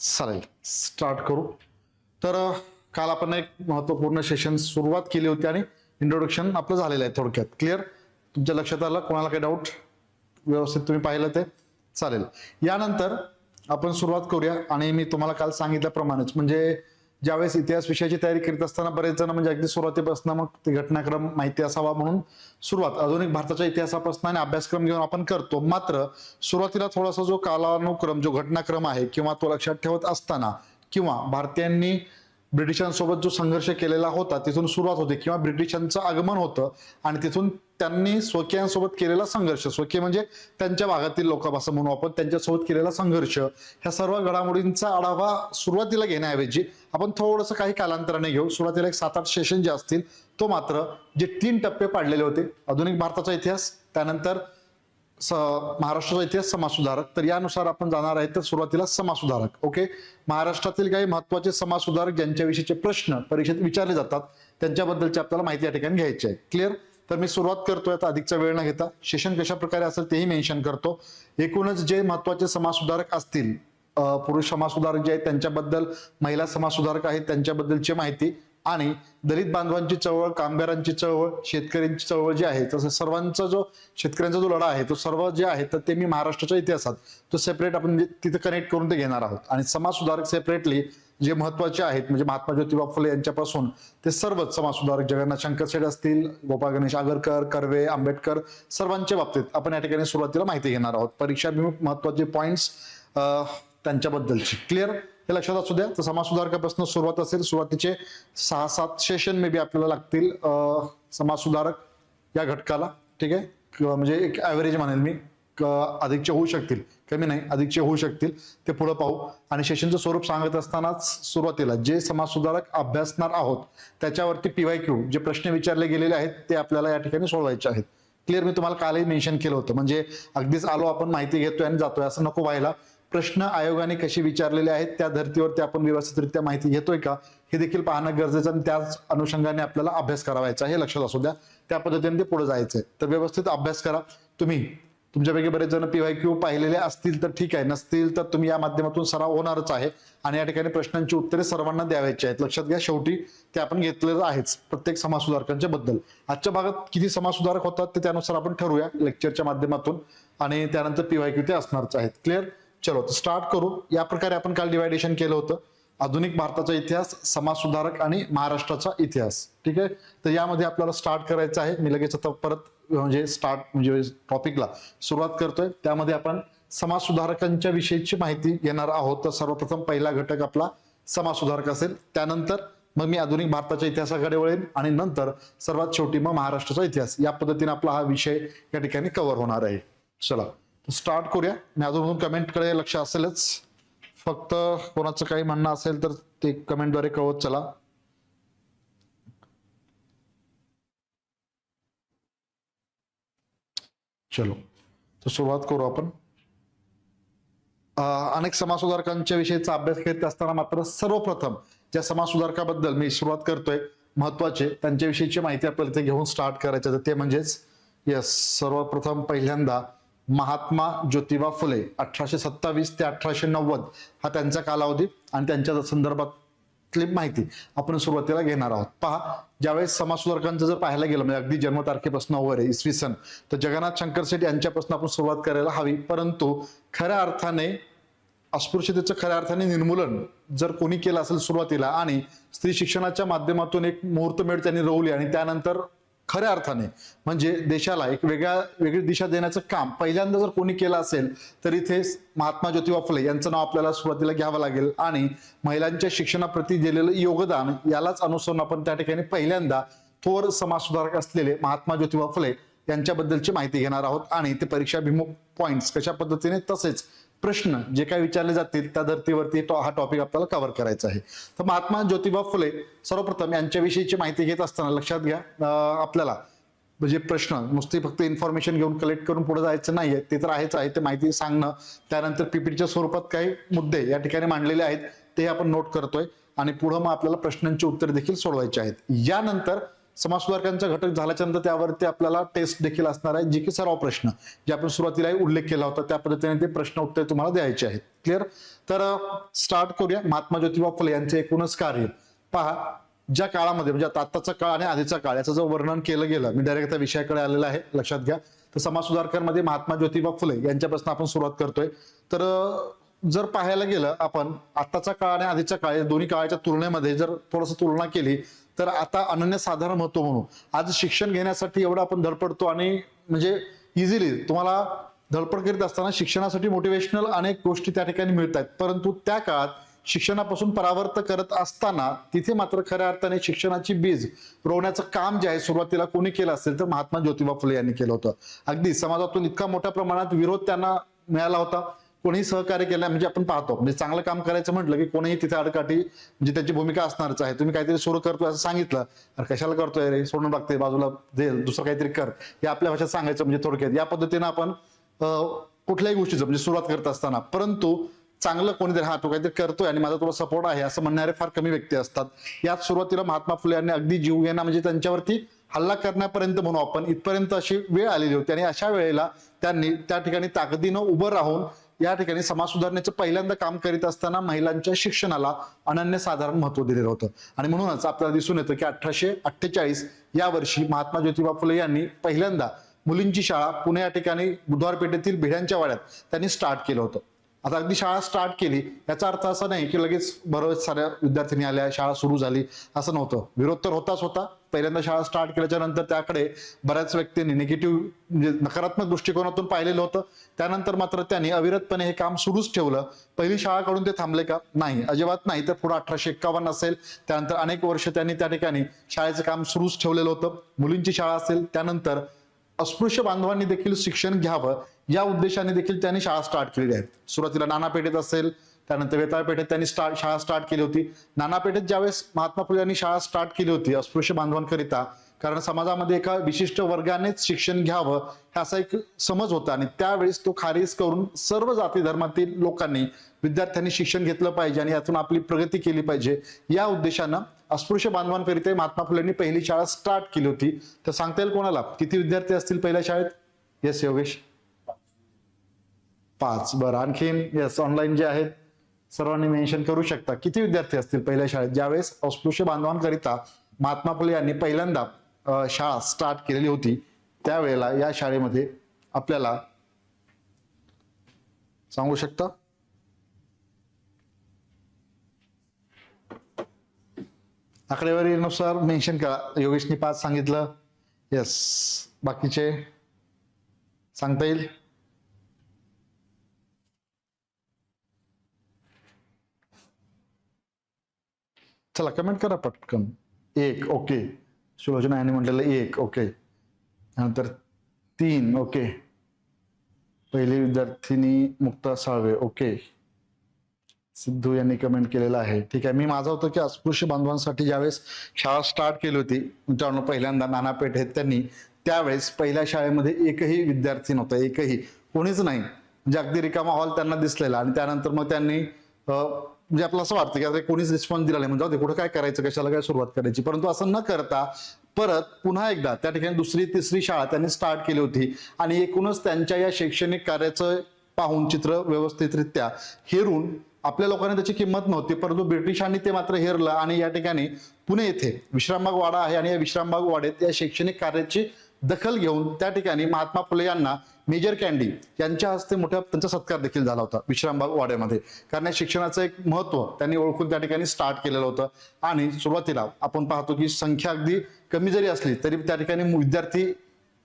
चालेल, स्टार्ट करू. तर काल आपण एक महत्वपूर्ण सेशन सुरुवात केली होती आणि इंट्रोडक्शन आपलं झालेलं आहे. थोडक्यात क्लिअर, तुमच्या लक्षात आलं? कोणाला काही डाऊट? व्यवस्थित तुम्ही पाहिलं ते चालेल. यानंतर आपण सुरुवात करूया. आणि मी तुम्हाला काल सांगितल्याप्रमाणेच, म्हणजे ज्यावेळेस इतिहास विषयाची तयारी करीत असताना बरेच जण म्हणजे अगदी सुरुवातीपासून मग ते घटनाक्रम माहिती असावा म्हणून सुरुवात आधुनिक भारताच्या इतिहासापासून आणि अभ्यासक्रम घेऊन आपण करतो. मात्र सुरुवातीला थोडासा जो कालानुक्रम, जो घटनाक्रम आहे किंवा तो लक्षात ठेवत असताना, किंवा भारतीयांनी ब्रिटिशांसोबत जो संघर्ष केलेला होता तिथून सुरुवात होते, किंवा ब्रिटिशांचं आगमन होतं आणि तिथून त्यांनी स्वकीयांसोबत केलेला संघर्ष, स्वकीय म्हणजे त्यांच्या भागातील लोक असं म्हणू आपण, त्यांच्यासोबत केलेला संघर्ष, ह्या सर्व घडामोडींचा आढावा सुरुवातीला घेण्याऐवजी आपण थोडंसं काही कालांतराने घेऊ. सुरुवातीला एक 7-8 सेशन जे असतील, तो मात्र जे 3 टप्पे पाडलेले होते, आधुनिक भारताचा इतिहास, त्यानंतर महाराष्ट्राचा इतिहास, समाजसुधारक, तर यानुसार आपण जाणार आहे. तर सुरुवातीला समाजसुधारक. ओके, महाराष्ट्रातील काही महत्वाचे समाजसुधारक ज्यांच्याविषयीचे प्रश्न परीक्षेत विचारले जातात त्यांच्याबद्दलची आपल्याला माहिती या ठिकाणी घ्यायची आहे. क्लिअर? तर मी सुरुवात करतोय आता, अधिकचा वेळ न घेता. सेशन कशा प्रकारे असेल तेही मेन्शन करतो. एकूणच जे महत्वाचे समाजसुधारक असतील, पुरुष समाजसुधारक जे आहेत त्यांच्याबद्दल, महिला समाजसुधारक आहेत त्यांच्याबद्दलची माहिती, आणि दलित बांधवांची चळवळ, कामगारांची चळवळ, शेतकऱ्यांची चळवळ जी आहे, तसं सर्वांचा जो शेतकऱ्यांचा जो लढा आहे तो सर्व जे आहे तर ते मी महाराष्ट्राच्या इतिहासात तो सेपरेट आपण तिथे कनेक्ट करून ते घेणार आहोत. आणि समाजसुधारक सेपरेटली जे महत्वाचे आहेत, म्हणजे महात्मा ज्योतिबा फुले यांच्यापासून ते सर्वच समाजसुधारक, जगन्नाथ शंकर शेठ असतील, गोपाळ गणेश आगरकर, कर्वे, आंबेडकर, सर्वांच्या बाबतीत आपण या ठिकाणी सुरुवातीला माहिती घेणार आहोत. परीक्षाभिमुख महत्वाचे पॉइंट्स त्यांच्याबद्दलची. क्लिअर? हे लक्षात असू द्या. तर समाजसुधारकापासून सुरुवात असेल. सुरुवातीचे 6-7 सेशन मे बी आपल्याला लागतील समाजसुधारक या घटकाला. ठीक आहे, म्हणजे एक ऍव्हरेज म्हणेल मी, अधिकचे होऊ शकतील, कमी नाही, अधिकचे होऊ शकतील, ते पुढे पाहू. आणि सेशनचं स्वरूप सांगत असतानाच सुरुवातीला जे समाजसुधारक अभ्यासणार आहोत त्याच्यावरती PYQ जे प्रश्न विचारले गेलेले आहेत ते आपल्याला या ठिकाणी सोडवायचे आहेत. क्लिअर? मी तुम्हाला कालही मेन्शन केलं होतं, म्हणजे अगदीच आलो आपण माहिती घेतोय आणि जातोय असं नको व्हायला. प्रश्न आयोगाने कसे विचारलेले आहेत त्या धर्तीवरती आपण व्यवस्थितरित्या माहिती घेतोय का हे देखील पाहणं गरजेचं, आणि त्याच अनुषंगाने आपल्याला अभ्यास करावायचा हे लक्षात असू द्या. त्या पद्धतीने ते पुढे जायचंय. तर व्यवस्थित अभ्यास करा. तुम्ही तुमच्यापैकी बरेच जण PYQ पाहिलेले असतील तर ठीक आहे, नसतील तर तुम्ही या माध्यमातून सराव होणारच आहे. आणि या ठिकाणी प्रश्नांची उत्तरे सर्वांना द्यावायची आहेत. लक्षात घ्या, शेवटी ते आपण घेतलेलं आहेच प्रत्येक समाजसुधारकांच्या बद्दल. आजच्या भागात किती समाजसुधारक होतात ते त्यानुसार आपण ठरवूया लेक्चरच्या माध्यमातून, आणि त्यानंतर PYQ ते असणारच आहेत. क्लिअर? चलो, तर स्टार्ट करू. या प्रकारे आपण काल डिवायडेशन केलं होतं, आधुनिक भारताचा इतिहास, समाजसुधारक आणि महाराष्ट्राचा इतिहास. ठीक आहे, तर यामध्ये आपल्याला स्टार्ट करायचं आहे. मी लगेच आता परत म्हणजे टॉपिकला सुरुवात करतोय. त्यामध्ये आपण समाजसुधारकांच्या विषयीची माहिती घेणार आहोत. तर सर्वप्रथम पहिला घटक आपला समाजसुधारक असेल, त्यानंतर मग मी आधुनिक भारताच्या इतिहासाकडे वळेन, आणि नंतर सर्वात शेवटी मग महाराष्ट्राचा इतिहास. या पद्धतीने आपला हा विषय या ठिकाणी कव्हर होणार आहे. चला स्टार्ट करूया. मी अजून कमेंटकडे लक्ष असेलच, फक्त कोणाचं काही म्हणणं असेल तर ते कमेंटद्वारे कळवत चला. चलो, तर सुरुवात करू आपण. अनेक समाजसुधारकांच्या विषयीचा अभ्यास करीत असताना मात्र सर्वप्रथम ज्या समाजसुधारकाबद्दल मी सुरुवात करतोय महत्वाचे त्यांच्याविषयीची माहिती आपल्याला ते घेऊन स्टार्ट करायचं, ते म्हणजेच सर्वप्रथम पहिल्यांदा महात्मा ज्योतिबा फुले 1827 ते 1890 हा त्यांचा कालावधी आणि त्यांच्या संदर्भातली माहिती आपण सुरुवातीला घेणार आहोत. पहा, ज्यावेळेस समाजसुधारकांचं जर पाहायला गेलं म्हणजे अगदी जन्मतारखेपासून वगैरे इसवी सन, तर जगन्नाथ शंकर शेठ यांच्यापासून आपण सुरुवात करायला हवी. परंतु खऱ्या अर्थाने अस्पृश्यतेचं खऱ्या अर्थाने निर्मूलन जर कोणी केलं असेल सुरुवातीला, आणि स्त्री शिक्षणाच्या माध्यमातून एक मुहूर्तमेढ त्यांनी रोवली, आणि त्यानंतर खऱ्या अर्थाने म्हणजे देशाला एक वेगळी दिशा देण्याचं काम पहिल्यांदा जर कोणी केलं असेल तर इथे महात्मा ज्योतिबा फुले यांचं नाव आपल्याला सुरुवातीला घ्यावं लागेल. आणि महिलांच्या शिक्षणाप्रती दिलेलं योगदान यालाच अनुसरून आपण त्या ठिकाणी पहिल्यांदा थोर समाजसुधारक असलेले महात्मा ज्योतिबा फुले यांच्याबद्दलची माहिती घेणार आहोत. आणि ते परीक्षाभिमुख पॉइंट्स कशा पद्धतीने, तसेच प्रश्न जे काही विचारले जातील त्या धर्तीवरती हा टॉपिक आपल्याला कव्हर करायचा आहे. तर महात्मा ज्योतिबा फुले सर्वप्रथम यांच्याविषयीची माहिती घेत असताना लक्षात घ्या, आपल्याला म्हणजे प्रश्न नुसती फक्त इन्फॉर्मेशन घेऊन कलेक्ट करून पुढे जायचं नाहीये, ते तर आहेच आहे, ते माहिती सांगणं, त्यानंतर PPTच्या स्वरूपात काही मुद्दे या ठिकाणी मांडलेले आहेत ते आपण नोट करतोय, आणि पुढे मग आपल्याला प्रश्नांची उत्तरे देखील सोडवायची आहेत. यानंतर समाजसुधारकांचा घटक झाल्याच्या नंतर त्यावरती आपल्याला टेस्ट देखील असणार आहे, जी की सराव प्रश्न जे आपण सुरुवातीला उल्लेख केला होता त्या पद्धतीने ते प्रश्न उत्तर तुम्हाला द्यायचे आहेत. क्लिअर? तर स्टार्ट करूया. महात्मा ज्योतिबा फुले यांचे एकूणच कार्य पहा. ज्या काळामध्ये म्हणजे आताचा काळ आणि आधीचा काळ याचं जर वर्णन केलं गेलं, मी डायरेक्ट त्या विषयाकडे आलेला आहे, लक्षात घ्या. तर समाज सुधारकांमध्ये महात्मा ज्योतिबा फुले यांच्यापासून आपण सुरुवात करतोय. तर जर पाहायला गेलं आपण आताचा काळ आणि आधीचा काळ या दोन्ही काळाच्या तुलनेमध्ये जर थोडंसं तुलना केली तर आता अनन्यसाधारण महत्व म्हणून आज शिक्षण घेण्यासाठी एवढं आपण धडपडतो आणि म्हणजे इझिली तुम्हाला धडपड करीत असताना शिक्षणासाठी मोटिवेशनल अनेक गोष्टी त्या ठिकाणी मिळत आहेत. परंतु त्या काळात शिक्षणापासून परावर्त करत असताना तिथे मात्र खऱ्या अर्थाने शिक्षणाची बीज रोवण्याचं काम जे आहे सुरुवातीला कोणी केलं असेल तर महात्मा ज्योतिबा फुले यांनी केलं होतं. अगदी समाजातून इतका मोठ्या प्रमाणात विरोध त्यांना मिळाला होता, कोणीही सहकार्य केलं म्हणजे आपण पाहतो म्हणजे चांगलं काम करायचं म्हटलं की कोणीही तिथे अडकाठी म्हणजे त्यांची भूमिका असणारच आहे. तुम्ही काहीतरी सुरू करतोय असं सांगितलं, अरे कशाला करतोय रे, सोडून टाकते बाजूला, दे दुसरं काहीतरी कर, हे आपल्या भाषेत सांगायचं म्हणजे थोडक्यात या पद्धतीने आपण कुठल्याही गोष्टीचं म्हणजे सुरुवात करत असताना. परंतु चांगलं कोणीतरी हा तो काहीतरी करतोय आणि माझा तुला सपोर्ट आहे असं म्हणणारे फार कमी व्यक्ती असतात. यात सुरुवातीला महात्मा फुले यांनी अगदी जीव घेणं म्हणजे त्यांच्यावरती हल्ला करण्यापर्यंत म्हणू आपण इथपर्यंत अशी वेळ आलेली होती आणि अशा वेळेला त्यांनी त्या ठिकाणी ताकदीनं उभं राहून या ठिकाणी समाज सुधारण्याचं पहिल्यांदा काम करीत असताना महिलांच्या शिक्षणाला अनन्यसाधारण महत्व दिलेलं होतं. आणि म्हणूनच आपल्याला दिसून येतं की 1848 या वर्षी महात्मा ज्योतिबा फुले यांनी पहिल्यांदा मुलींची शाळा पुणे या ठिकाणी बुधवार पेठेतील भिड्यांच्या वाड्यात त्यांनी स्टार्ट केलं होतं. आता अगदी शाळा स्टार्ट केली याचा अर्थ असा नाही की लगेच बरोच साऱ्या विद्यार्थ्यांनी आल्या, शाळा सुरू झाली, असं नव्हतं. विरोध तर होताच होता. पहिल्यांदा शाळा स्टार्ट केल्याच्या नंतर त्याकडे बऱ्याच व्यक्तींनी निगेटिव्ह म्हणजे नकारात्मक दृष्टिकोनातून पाहिलेलं होतं. त्यानंतर मात्र त्यांनी अविरतपणे हे काम सुरूच ठेवलं. पहिली शाळा कडून ते थांबले का? नाही, अजिबात नाही. तर पुढे 1851 असेल, त्यानंतर अनेक वर्ष त्यांनी त्या ठिकाणी शाळेचं काम सुरूच ठेवलेलं होतं. मुलींची शाळा असेल, त्यानंतर अस्पृश्य बांधवांनी देखील शिक्षण घ्यावं या उद्देशाने देखील त्यांनी शाळा स्टार्ट केलेली आहे. सुरुवातीला नाना पेठेत असेल, त्यानंतर वेताळ पेठेत त्यांनी शाळा स्टार्ट केली होती. नाना पेठेत ज्यावेळेस महात्मा फुले यांनी शाळा स्टार्ट केली होती अस्पृश्य बांधवांकरिता, कारण समाजामध्ये एका विशिष्ट वर्गानेच शिक्षण घ्यावं हा असा एक समज होता आणि त्यावेळेस तो खारिज करून सर्व जाती धर्मातील लोकांनी विद्यार्थ्यांनी शिक्षण घेतलं पाहिजे आणि यातून आपली प्रगती केली पाहिजे या उद्देशानं अस्पृश्य बांधवांकरिता महात्मा फुलेंनी पहिली शाळा स्टार्ट केली होती. तर सांगता येईल कोणाला किती विद्यार्थी असतील पहिल्या शाळेत? येस योगेश, 5. बरं, आणखीन येस ऑनलाईन जे आहेत सर्वांनी मेन्शन करू शकता किती विद्यार्थी असतील पहिल्या शाळेत ज्यावेळेस अस्पृश्य बांधवांकरिता महात्मा फुले यांनी पहिल्यांदा शाळा स्टार्ट केलेली होती. त्यावेळेला या शाळेमध्ये आपल्याला सांगू शकता? आकडेवारीनुसार मेन्शन करा. योगेशनी 5 सांगितलं. येस, बाकीचे सांगता येईल? चला कमेंट करा पटकन. 1 ओके, सुलोचना यांनी म्हटलेलं 1 ओके, नंतर 3 ओके, पहिली विद्यार्थिनी मुक्ता साळवे ओके, सिद्धू यांनी कमेंट केलेलं आहे. ठीक आहे, मी माझं होतं की अस्पृश्य बांधवांसाठी ज्यावेळेस शाळा स्टार्ट केली होती मित्रांनो पहिल्यांदा नाना पेठेत त्यांनी, त्यावेळेस पहिल्या शाळेमध्ये एकही विद्यार्थी नव्हता, एकही कोणीच नाही. म्हणजे अगदी रिकामा हॉल त्यांना दिसलेला आणि त्यानंतर मग त्यांनी म्हणजे आपलं असं वाटतं की आता कोणीच रिस्पॉन्स दिला नाही म्हणजे कुठं काय करायचं, कशाला काय सुरुवात करायची. परंतु असं न करता परत पुन्हा एकदा त्या ठिकाणी दुसरी तिसरी शाळा त्यांनी स्टार्ट केली होती आणि एकूणच त्यांच्या या शैक्षणिक कार्याचं पाहून चित्र व्यवस्थितरित्या हेरून आपल्या लोकांना त्याची किंमत नव्हती, परंतु ब्रिटिशांनी ते मात्र हेरलं आणि या ठिकाणी पुणे येथे विश्रामबाग वाडा आहे आणि या विश्रामबाग वाड्यात या शैक्षणिक कार्याची दखल घेऊन त्या ठिकाणी महात्मा फुले यांना मेजर कॅन्डी यांच्या हस्ते मोठा त्यांचा सत्कार देखील झाला होता विश्रामबाग वाड्यामध्ये. कारण या शिक्षणाचं एक महत्व त्यांनी ओळखून त्या ठिकाणी स्टार्ट केलेलं होतं आणि सुरुवातीला आपण पाहतो की संख्या अगदी कमी जरी असली तरी त्या ठिकाणी विद्यार्थी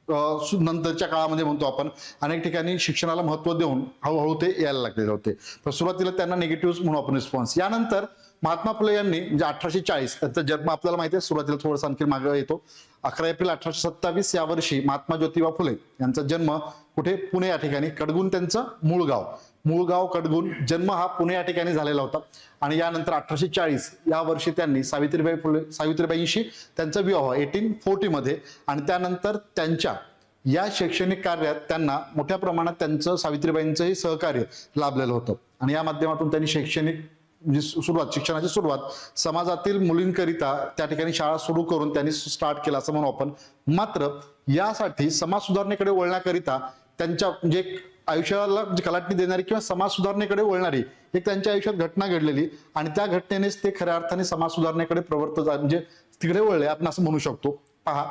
नंतरच्या काळामध्ये म्हणतो आपण अनेक ठिकाणी शिक्षणाला महत्व देऊन हळूहळू ते यायला लागलेले होते. तर सुरुवातीला त्यांना निगेटिव्ह म्हणून आपण रिस्पॉन्स. यानंतर महात्मा फुले यांनी म्हणजे 1840 त्यांचा जन्म आपल्याला माहिती आहे, सुरुवातीला थोडंसं आणखी मागे येतो. 11 एप्रिल 1827 या वर्षी महात्मा ज्योतिबा फुले यांचा जन्म कुठे? पुणे या ठिकाणी. कडगुण त्यांचं मूळ गाव कडगुण. जन्म हा पुणे या ठिकाणी झालेला होता आणि यानंतर 1840 या वर्षी त्यांनी सावित्रीबाईंशी त्यांचा विवाह 1840 मध्ये आणि त्यानंतर त्यांच्या या शैक्षणिक कार्यात त्यांना मोठ्या प्रमाणात त्यांचं सावित्रीबाईंचंही सहकार्य लाभलेलं होतं आणि या माध्यमातून त्यांनी शैक्षणिक म्हणजे सुरुवात, शिक्षणाची सुरुवात समाजातील मुलींकरिता त्या ठिकाणी शाळा सुरू करून त्यांनी स्टार्ट केला असं म्हणू आपण. मात्र यासाठी समाज सुधारणेकडे वळण्याकरिता त्यांच्या म्हणजे आयुष्याला कलाटणी देणारी किंवा समाज सुधारणेकडे वळणारी एक त्यांच्या आयुष्यात घटना घडलेली आणि त्या घटनेनेच ते खऱ्या अर्थाने समाज सुधारणेकडे म्हणजे तिकडे वळले आपण असं म्हणू शकतो. पहा,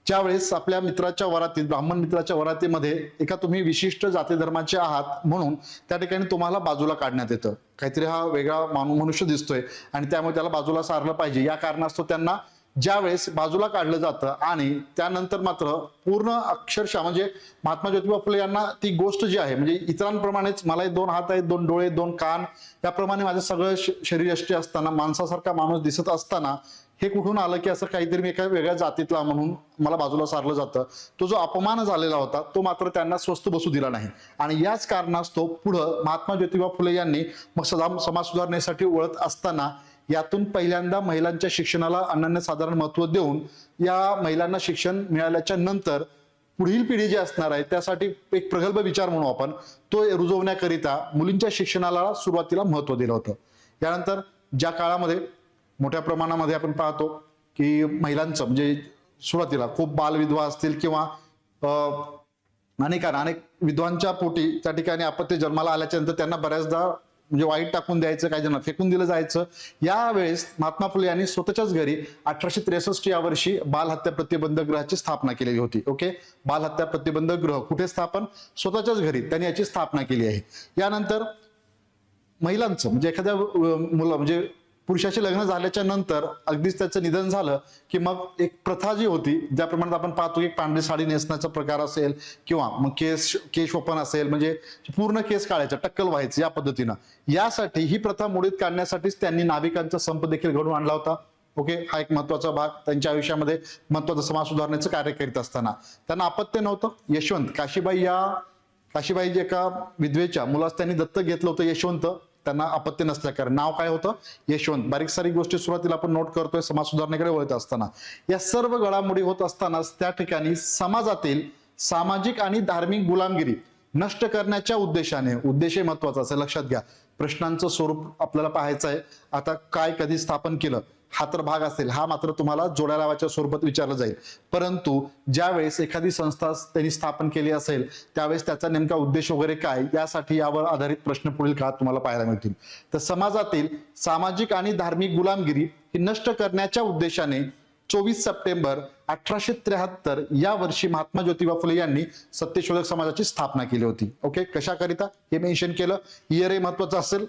ज्यावेळेस आपल्या मित्राच्या वरातीत, ब्राह्मण मित्राच्या वरातीमध्ये एका तुम्ही विशिष्ट जाती धर्माचे आहात म्हणून त्या ठिकाणी तुम्हाला बाजूला काढण्यात येतं. काहीतरी हा वेगळा मनुष्य दिसतोय आणि त्यामुळे त्याला बाजूला सारलं पाहिजे या कारणास्तव त्यांना ज्यावेळेस बाजूला काढलं जातं आणि त्यानंतर मात्र पूर्ण अक्षरशः म्हणजे महात्मा ज्योतिबा फुले यांना ती गोष्ट जी आहे म्हणजे इतरांप्रमाणेच मलाही 2 हात आहेत, 2 डोळे, 2 कान, त्याप्रमाणे माझं सगळं शरीर यष्टी असताना, माणसासारखा माणूस दिसत असताना हे कुठून आलं की असं काहीतरी मी एका वेगळ्या जातीतला म्हणून मला बाजूला सारलं जातं. तो जो अपमान झालेला होता तो मात्र त्यांना स्वस्थ बसू दिला नाही आणि याच कारणास्तव पुढं महात्मा ज्योतिबा फुले यांनी मग समाज सुधारणेसाठी वळत असताना यातून पहिल्यांदा महिलांच्या शिक्षणाला अनन्यसाधारण महत्त्व देऊन या महिलांना शिक्षण मिळाल्याच्या नंतर पुढील पिढी जी असणार आहे त्यासाठी एक प्रगल्भ विचार म्हणू आपण तो रुजवण्याकरिता मुलींच्या शिक्षणाला सुरुवातीला महत्त्व दिलं होतं. यानंतर ज्या काळामध्ये मोठ्या प्रमाणामध्ये आपण पाहतो की महिलांचं म्हणजे सुरुवातीला खूप बालविधवा असतील किंवा अनेक विधवांच्या पोटी त्या ठिकाणी अपत्य जन्माला आल्याच्या नंतर त्यांना बऱ्याचदा म्हणजे वाईट टाकून द्यायचं, काही जण फेकून दिलं जायचं. यावेळेस महात्मा फुले यांनी स्वतःच्याच घरी 1863 या वर्षी बालहत्या प्रतिबंधक गृहाची स्थापना केलेली होती. ओके, बालहत्या प्रतिबंधक गृह कुठे स्थापन? स्वतःच्याच घरी त्यांनी याची स्थापना केली आहे. यानंतर महिलांचं म्हणजे एखाद्या मुलं म्हणजे पुरुषाचे लग्न झाल्याच्या नंतर अगदीच त्याचं निधन झालं की मग एक प्रथा जी होती ज्या प्रमाणात आपण पाहतो की पांढरी साडी नेसण्याचा प्रकार असेल किंवा मग केश ओपन असेल म्हणजे पूर्ण केस काढायचं, टक्कल व्हायचं या पद्धतीनं. यासाठी ही प्रथा मोडीत काढण्यासाठीच त्यांनी नाभिकांचा संप देखील घडवून आणला होता. ओके, हा एक महत्वाचा भाग त्यांच्या आयुष्यामध्ये महत्वाचं समाज सुधारण्याचं कार्य करीत असताना त्यांना अपत्य नव्हतं. यशवंत काशीबाई जे एका विधवेच्या मुलास त्यांनी दत्तक घेतलं होतं यशवंत, त्यांना अपत्य नसल्या कारण नाव काय होतं? यशवंत. बारीक सारीक गोष्टी सुरुवातीला आपण नोट करतोय समाज सुधारणेकडे वळत असताना. या सर्व घडामोडी होत असतानाच त्या ठिकाणी समाजातील सामाजिक आणि धार्मिक गुलामगिरी नष्ट करण्याच्या उद्देशाने, उद्देश महत्वाचा असेल लक्षात घ्या, प्रश्नांचं स्वरूप आपल्याला पाहायचं आहे. आता काय कधी स्थापन केलं हा तर भाग असेल, हा मात्र तुम्हाला जोड्या लावाच्या स्वरूपात विचारलं जाईल. परंतु ज्यावेळेस एखादी संस्था त्यांनी स्थापन केली असेल त्यावेळेस त्याचा नेमका उद्देश वगैरे काय यासाठी यावर आधारित प्रश्न पुढील काळात तुम्हाला पाहायला मिळतील. तर समाजातील सामाजिक आणि धार्मिक गुलामगिरी ही नष्ट करण्याच्या उद्देशाने 24 सप्टेंबर 1873 या वर्षी महात्मा ज्योतिबा फुले यांनी सत्यशोधक समाजाची स्थापना केली होती. ओके, कशाकरिता हे मेन्शन केलं, इयर हे महत्वाचं असेल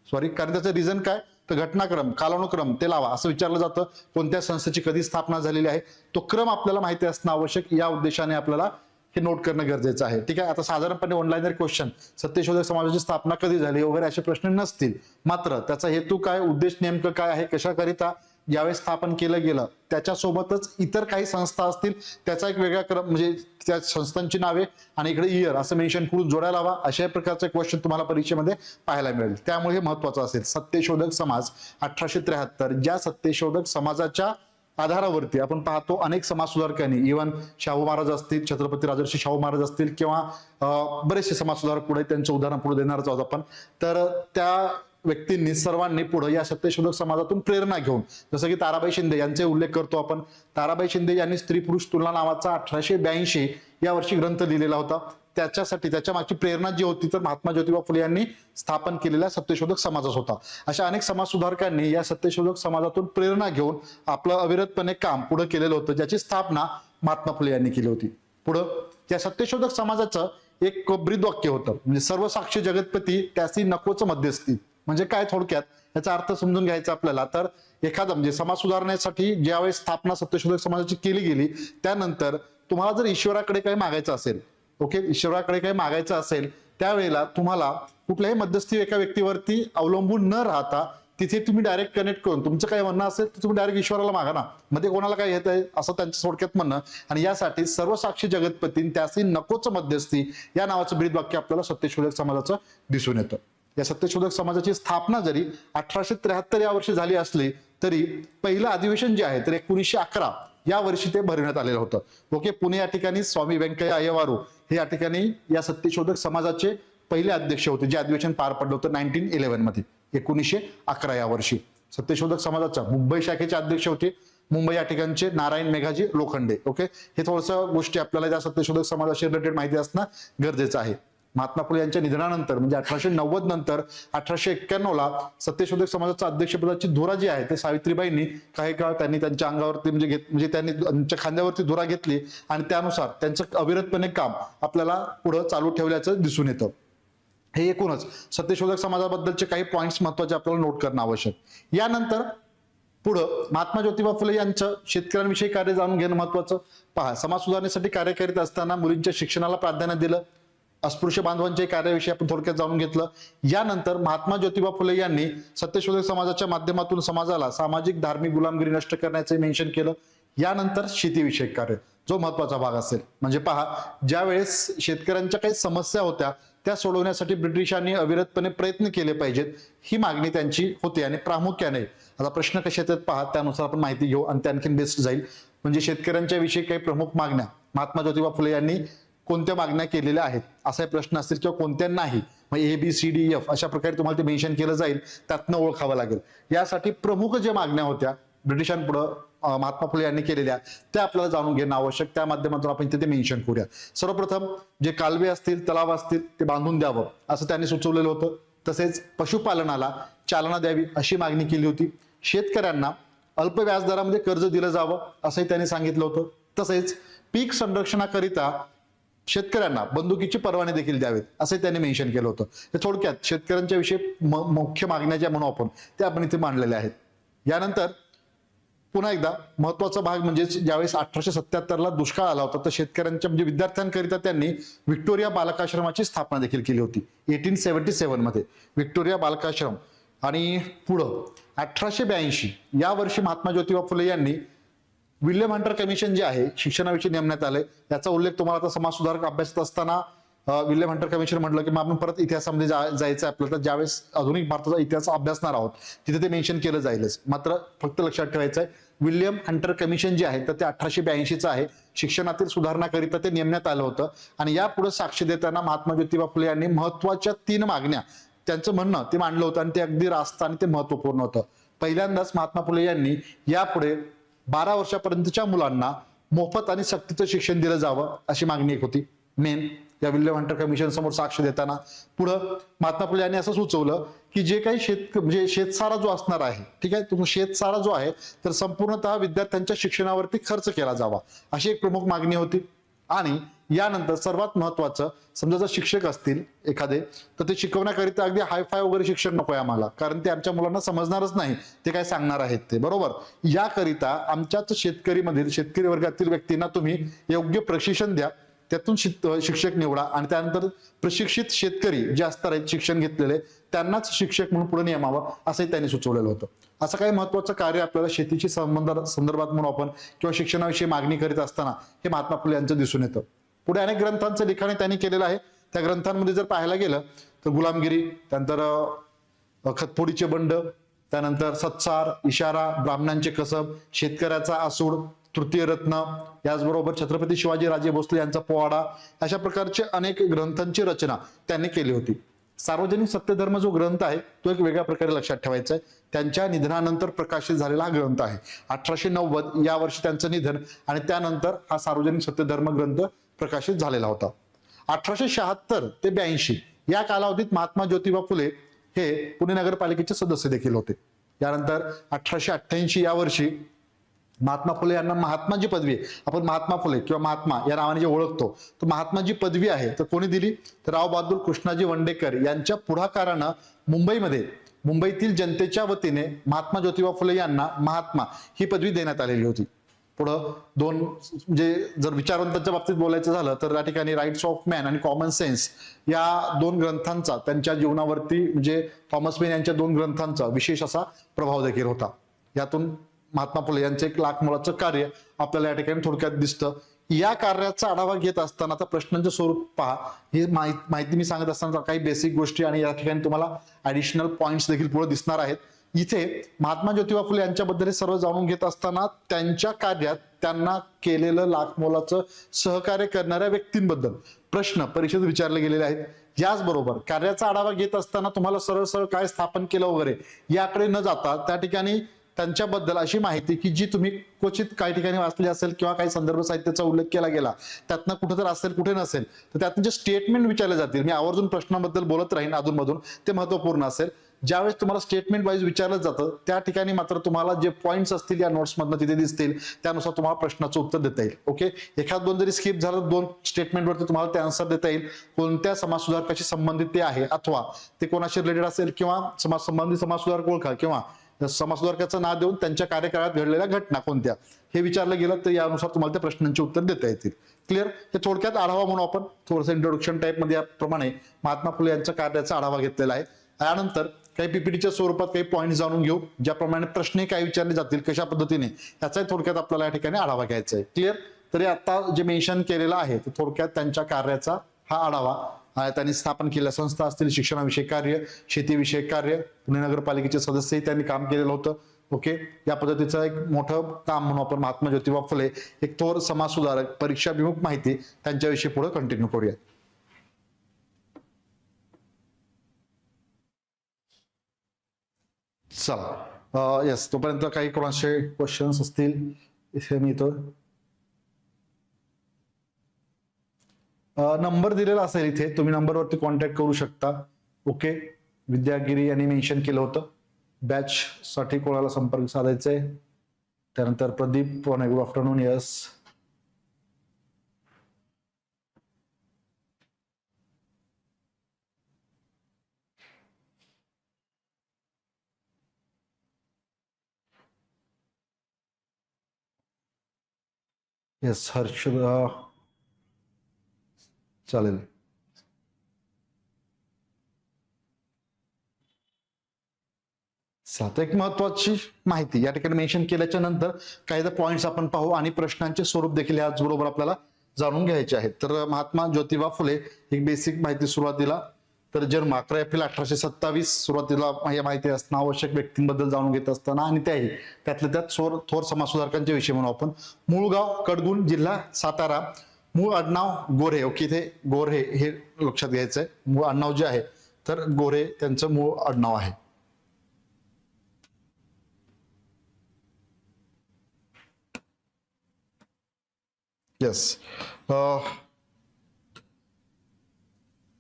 सॉरी, कारण त्याचं रिझन काय तर घटनाक्रम, कालानुक्रम ते लावा असं विचारलं जातं. कोणत्या संस्थेची कधी स्थापना झालेली आहे तो क्रम आपल्याला माहिती असणं आवश्यक, या उद्देशाने आपल्याला हे नोट करणं गरजेचं आहे. ठीक आहे, आता साधारणपणे ऑनलाईन क्वेश्चन सत्यशोधक समाजाची स्थापना कधी झाली वगैरे असे प्रश्न नसतील. मात्र त्याचा हेतू काय, उद्देश नेमकं काय आहे, कशाकरिता ज्यावेळेस स्थापन केलं गेलं त्याच्यासोबतच इतर काही संस्था असतील त्याचा एक वेगळा क्रम म्हणजे त्या संस्थांची नावे आणि इकडे इयर असं मेन्शन करून जोडायला हवा. अशा प्रकारचे क्वेश्चन तुम्हाला परीक्षेमध्ये पाहायला मिळेल. त्यामुळे हे महत्वाचं असेल. सत्यशोधक समाज 1873, ज्या सत्यशोधक समाजाच्या आधारावरती आपण पाहतो अनेक समाज सुधारकांनी, इव्हन शाहू महाराज असतील, छत्रपती राजर्षी शाहू महाराज असतील किंवा बरेचसे समाज सुधारक पुढे त्यांचं उदाहरण पुढे देणारच आहोत आपण. तर त्या व्यक्तींनी सर्वांनी पुढे या सत्यशोधक समाजातून प्रेरणा घेऊन, जसं की ताराबाई शिंदे यांचे उल्लेख करतो आपण. ताराबाई शिंदे यांनी स्त्री पुरुष तुलना नावाचा 1882 या वर्षी ग्रंथ लिहिलेला होता. त्याच्यासाठी त्याच्या मागची प्रेरणा जी होती तर महात्मा ज्योतिबा फुले यांनी स्थापन केलेल्या सत्यशोधक समाजाचा होता. अशा अनेक समाज सुधारकांनी या सत्यशोधक समाजातून प्रेरणा घेऊन आपलं अविरतपणे काम पुढे केलेलं होतं, ज्याची स्थापना महात्मा फुले यांनी केली होती. पुढं या सत्यशोधक समाजाचं एक ब्रीदवाक्य होतं, म्हणजे सर्व साक्षी जगतपती त्यासी नकोच मध्यस्थी. म्हणजे काय, थोडक्यात याचा अर्थ समजून घ्यायचा आपल्याला तर एखादा म्हणजे समाज सुधारण्यासाठी ज्यावेळेस स्थापना सत्यशोधक समाजाची केली गेली त्यानंतर तुम्हाला जर ईश्वराकडे काही मागायचं असेल, ओके, ईश्वराकडे काही मागायचं असेल त्यावेळेला तुम्हाला कुठल्याही मध्यस्थी एका व्यक्तीवरती अवलंबून न राहता तिथे तुम्ही डायरेक्ट कनेक्ट करून तुमचं काही म्हणणं असेल तर तुम्ही डायरेक्ट ईश्वराला मागा ना, मध्ये कोणाला काय येत आहे असं त्यांचं थोडक्यात म्हणणं. आणि यासाठी सर्व साक्षी जगतपती त्यासी नकोच मध्यस्थी या नावाचं ब्रीदवाक्य आपल्याला सत्यशोधक समाजाचं दिसून येतं. या सत्यशोधक समाजाची स्थापना जरी 1873 या वर्षी झाली असली तरी पहिलं अधिवेशन जे आहे तर 1911 या वर्षी ते भरवण्यात आलेलं होतं. ओके, पुणे या ठिकाणी स्वामी व्यंकय्या अय्यवारू हे या ठिकाणी या सत्यशोधक समाजाचे पहिले अध्यक्ष होते, जे अधिवेशन पार पडलं होतं 1911 मध्ये. 1911 या वर्षी. सत्यशोधक समाजाच्या मुंबई शाखेचे अध्यक्ष होते मुंबई या ठिकाणचे नारायण मेघाजी लोखंडे. ओके, हे थोडंसं गोष्टी आपल्याला त्या सत्यशोधक समाजाशी रिलेटेड माहिती असणं गरजेचं आहे. महात्मा फुले यांच्या निधनानंतर म्हणजे 1890 नंतर 1891 ला सत्यशोधक समाजाच्या अध्यक्षपदाची धुरा जी आहे ते सावित्रीबाईंनी काही काळ त्यांनी त्यांच्या अंगावरती म्हणजे त्यांनी त्यांच्या खांद्यावरती धुरा घेतली आणि त्यानुसार त्यांचं अविरतपणे काम आपल्याला पुढे चालू ठेवल्याचं दिसून येतं. हे एकूणच सत्यशोधक समाजाबद्दलचे काही पॉइंट्स महत्वाचे आपल्याला नोट करणं आवश्यक. यानंतर पुढं महात्मा ज्योतिबा फुले यांचं शेतकऱ्यांविषयी कार्य जाणून घेणं महत्वाचं. पहा, समाज सुधारणेसाठी कार्य करीत असताना मुलींच्या शिक्षणाला प्राधान्य दिलं. अस्पृश्य बांधवांच्या कार्याविषयी आपण थोडक्यात जाणून घेतलं. यानंतर महात्मा ज्योतिबा फुले यांनी सत्यशोधक समाजाच्या माध्यमातून समाजाला सामाजिक धार्मिक गुलामगिरी नष्ट करण्याचे मेन्शन केलं. यानंतर शेतीविषयक कार्य जो महत्वाचा भाग असेल. म्हणजे पहा, ज्या वेळेस शेतकऱ्यांच्या काही समस्या होत्या त्या सोडवण्यासाठी ब्रिटिशांनी अविरतपणे प्रयत्न केले पाहिजेत ही मागणी त्यांची होती आणि प्रामुख्याने आता प्रश्न कसे येतात पहा, त्यानुसार आपण माहिती घेऊ आणि ते आणखीन बेस्ट जाईल. म्हणजे शेतकऱ्यांच्या विषयी काही प्रमुख मागण्या महात्मा ज्योतिबा फुले यांनी कोणत्या मागण्या केलेल्या आहेत असा प्रश्न असतील किंवा कोणत्या नाही, मग ABCDEF अशा प्रकारे तुम्हाला ते मेन्शन केलं जाईल, त्यातनं ओळखावं लागेल. यासाठी प्रमुख ज्या मागण्या होत्या ब्रिटिशांपुढं महात्मा फुले यांनी केलेल्या त्या आपल्याला जाणून घेणं आवश्यक. त्या माध्यमातून आपण तिथे मेन्शन करूया. सर्वप्रथम जे कालवे असतील तलाव असतील ते बांधून द्यावं असं त्यांनी सुचवलेलं होतं. तसेच पशुपालनाला चालना द्यावी अशी मागणी केली होती. शेतकऱ्यांना अल्प व्याजदरामध्ये कर्ज दिलं जावं असंही त्यांनी सांगितलं होतं. तसेच पीक संरक्षणाकरिता शेतकऱ्यांना बंदुकीची परवाने देखील द्यावेत असं त्यांनी मेन्शन केलं होतं. हे थोडक्यात शेतकऱ्यांच्या विषयी मुख्य मागण्या ज्या म्हणू आपण आपण इथे मांडलेल्या आहेत. यानंतर पुन्हा एकदा महत्वाचा भाग म्हणजे ज्यावेळेस 1877 ला दुष्काळ आला होता तर शेतकऱ्यांच्या म्हणजे विद्यार्थ्यांकरिता त्यांनी व्हिक्टोरिया बालकाश्रमाची स्थापना देखील केली होती 1877 मध्ये व्हिक्टोरिया बालकाश्रम. आणि पुढं 1882 या वर्षी महात्मा ज्योतिबा फुले यांनी विल्यम हंटर कमिशन जे आहे शिक्षणाविषयी नेमण्यात आले. याचा उल्लेख तुम्हाला आता समाज सुधारक अभ्यासत असताना विल्यम हंटर कमिशन म्हटलं की मग आपण परत इतिहासामध्ये जायचं आपल्याला. तर ज्यावेळेस आधुनिक भारताचा इतिहास अभ्यासणार आहोत तिथे ते मेन्शन केलं जाईलच. मात्र फक्त लक्षात ठेवायचं आहे विल्यम हंटर कमिशन जे आहे तर ते 1882चं आहे. शिक्षणातील सुधारणाकरिता ते नेमण्यात आलं होतं. आणि यापुढे साक्ष देताना महात्मा ज्योतिबा फुले यांनी महत्वाच्या 3 मागण्या त्यांचं म्हणणं ते मांडलं होतं आणि ते अगदी रास्त आणि ते महत्वपूर्ण होतं. पहिल्यांदाच महात्मा फुले यांनी यापुढे 12 वर्षापर्यंतच्या मुलांना मोफत आणि सक्तीचं शिक्षण दिलं जावं अशी मागणी एक होती मेन या विल्यम हंटर कमिशन समोर साक्ष देताना. पुढं महात्मा फुले यांनी असं सुचवलं की जे काही म्हणजे शेतसारा जो असणार आहे, ठीक आहे, तो शेतसारा जो आहे तर संपूर्णतः विद्यार्थ्यांच्या शिक्षणावरती खर्च केला जावा अशी एक प्रमुख मागणी होती. आणि यानंतर सर्वात महत्वाचं, समजा जर शिक्षक असतील एखादे तर ते शिकवण्याकरिता अगदी हायफाय वगैरे शिक्षक नकोय आम्हाला, कारण ते आमच्या मुलांना समजणारच नाही ते काय सांगणार आहेत ते, बरोबर. याकरिता आमच्याच शेतकरी वर्गातील व्यक्तींना तुम्ही योग्य प्रशिक्षण द्या, त्यातून शिक्षक निवडा आणि त्यानंतर प्रशिक्षित शेतकरी जे असणार आहेत शिक्षण घेतलेले त्यांनाच शिक्षक म्हणून पुढे नेमावं असंही त्यांनी सुचवलेलं होतं. असं काही महत्वाचं कार्य आपल्याला शेतीशी संदर्भात म्हणून आपण किंवा शिक्षणाविषयी मागणी करीत असताना हे महात्मा फुले यांचं दिसून येतं. पुढे अनेक ग्रंथांचं लिखाण त्यांनी केलेलं आहे. त्या ग्रंथांमध्ये जर पाहायला गेलं तर गुलामगिरी, त्यानंतर खतफोडीचे बंड, त्यानंतर सत्सार, इशारा, ब्राह्मणांचे कसब, शेतकऱ्याचा आसूड, तृतीय रत्न, याचबरोबर छत्रपती शिवाजी राजे भोसले यांचा पोवाडा, अशा प्रकारचे अनेक ग्रंथांची रचना त्यांनी केली होती. सार्वजनिक सत्यधर्म जो ग्रंथ आहे तो एक वेगळ्या प्रकारे लक्षात ठेवायचा आहे. त्यांच्या निधनानंतर प्रकाशित झालेला हा ग्रंथ आहे. 1890 या वर्षी त्यांचं निधन आणि त्यानंतर हा सार्वजनिक सत्यधर्म ग्रंथ प्रकाशित झालेला होता. 1876 ते 82 या कालावधीत महात्मा ज्योतिबा फुले हे पुणे नगरपालिकेचे सदस्य देखील होते. यानंतर 1888 या वर्षी महात्मा फुले यांना महात्माची पदवी आहे, आपण महात्मा फुले किंवा महात्मा या नावाने जे ओळखतो तर महात्माची पदवी आहे तर कोणी दिली तर राव बहादूर कृष्णाजी वंडेकर यांच्या पुढाकारानं मुंबईतील जनतेच्या वतीने महात्मा ज्योतिबा फुले यांना महात्मा ही पदवी देण्यात आलेली होती. पुढं दोन म्हणजे जर विचारवंतांच्या बाबतीत बोलायचं झालं तर त्या ठिकाणी राईट्स ऑफ मॅन आणि कॉमन सेन्स या 2 ग्रंथांचा त्यांच्या जीवनावरती म्हणजे थॉमस पेन यांच्या 2 ग्रंथांचा विशेष असा प्रभाव देखील होता. यातून महात्मा फुले यांचं एक लाख मोलाचं कार्य आपल्याला या ठिकाणी थोडक्यात दिसतं. या कार्याचा आढावा घेत असताना आता प्रश्नांचं स्वरूप पहा. ही माहिती मी सांगत असताना काही बेसिक गोष्टी आणि या ठिकाणी तुम्हाला ऍडिशनल पॉइंट्स देखील पुढे दिसणार आहेत. इथे महात्मा ज्योतिबा फुले यांच्याबद्दल हे सर्व जाणून घेत असताना त्यांच्या कार्यात त्यांना केलेलं लाख मोलाचं सहकार्य करणाऱ्या व्यक्तींबद्दल प्रश्न परीक्षेत विचारले गेलेले आहेत. याचबरोबर कार्याचा आढावा घेत असताना तुम्हाला सरळ सरळ काय स्थापन केलं वगैरे याकडे न जाता त्या ठिकाणी त्यांच्याबद्दल अशी माहिती की जी तुम्ही क्वचित काही ठिकाणी वाचली असेल किंवा काही संदर्भ साहित्याचा उल्लेख केला गेला, त्यातनं कुठे तर असेल कुठे नसेल, तर त्यातून जे स्टेटमेंट विचारले जातील, मी आवर्जून प्रश्नाबद्दल बोलत राहीन अधूनमधून, ते महत्वपूर्ण असेल. ज्यावेळेस तुम्हाला स्टेटमेंट वाईज विचारलं जातं त्या ठिकाणी मात्र तुम्हाला जे पॉईंट्स असतील या नोट्समधनं तिथे दिसतील, त्यानुसार तुम्हाला प्रश्नाचं उत्तर देता येईल. ओके, एखाद दोन जरी स्किप झालं, 2 स्टेटमेंटवरती तुम्हाला ते आन्सर देता येईल, कोणत्या समाज सुधारकाशी संबंधित ते आहे अथवा ते कोणाशी रिलेटेड असेल किंवा संबंधित समाज सुधारक ओळखा किंवा समाज सुधारकाचं नाव देऊन त्यांच्या कार्यकाळात घडलेल्या घटना कोणत्या हे विचारलं गेलं तर यानुसार तुम्हाला त्या प्रश्नांची उत्तर देता येतील. क्लिअर? हे थोडक्यात आढावा म्हणून आपण थोडंसं इंट्रोडक्शन टाईप मध्ये याप्रमाणे महात्मा फुले यांच्या कार्याचा आढावा घेतलेला आहे. त्यानंतर काही पीपीटीच्या स्वरूपात काही पॉईंट जाणून घेऊ, ज्याप्रमाणे प्रश्न काय विचारले जातील कशा पद्धतीने, याचाही थोडक्यात आपल्याला या ठिकाणी आढावा घ्यायचा आहे. क्लिअर? तरी आता जे मेन्शन केलेलं आहे ते थोडक्यात त्यांच्या कार्याचा हा आढावा. त्यांनी स्थापन केलेल्या संस्था असतील, शिक्षणाविषयक कार्य, शेतीविषयक कार्य, पुणे नगरपालिकेचे सदस्यही त्यांनी काम केलेलं होतं. ओके, या पद्धतीचं एक मोठं काम म्हणून आपण महात्मा ज्योतिबा फुले एक थोर समाज सुधारक, परीक्षाभिमुख माहिती त्यांच्याविषयी पुढे कंटिन्यू करूया. चला, येस, तोपर्यंत काही कोणाचे क्वेश्चन्स असतील इथे मी तो नंबर दिलेला असेल इथे, तुम्ही नंबरवरती कॉन्टॅक्ट करू शकता. ओके, विद्यागिरी यांनी मेन्शन केलं होतं. बॅच साठी कोणाला संपर्क साधायचा आहे? त्यानंतर Pradeep, good afternoon. Yes, yes, Harsh, चालेल. सात एक महत्वाची माहिती या ठिकाणी मेन्शन केल्याच्या नंतर काही पॉइंट्स आपण पाहू आणि प्रश्नांचे स्वरूप देखील याच बरोबर आपल्याला जाणून घ्यायचे आहेत. तर महात्मा ज्योतिबा फुले एक बेसिक माहिती सुरुवातीला, तर जन्म 11 एप्रिल 1827, सुरुवातीला हे माहिती असणं आवश्यक व्यक्तींबद्दल जाणून घेत असताना आणि त्यातल्या त्यात थोर समाज सुधारकांच्या विषयी म्हणून आपण. मूळ गाव कडगुण, जिल्हा सातारा, मूळ आडनाव गोरे. ओके, इथे गोरे हे लक्षात घ्यायचंय, मूळ आडनाव जे आहे तर गोरे त्यांचं मूळ आडनाव आहे. येस,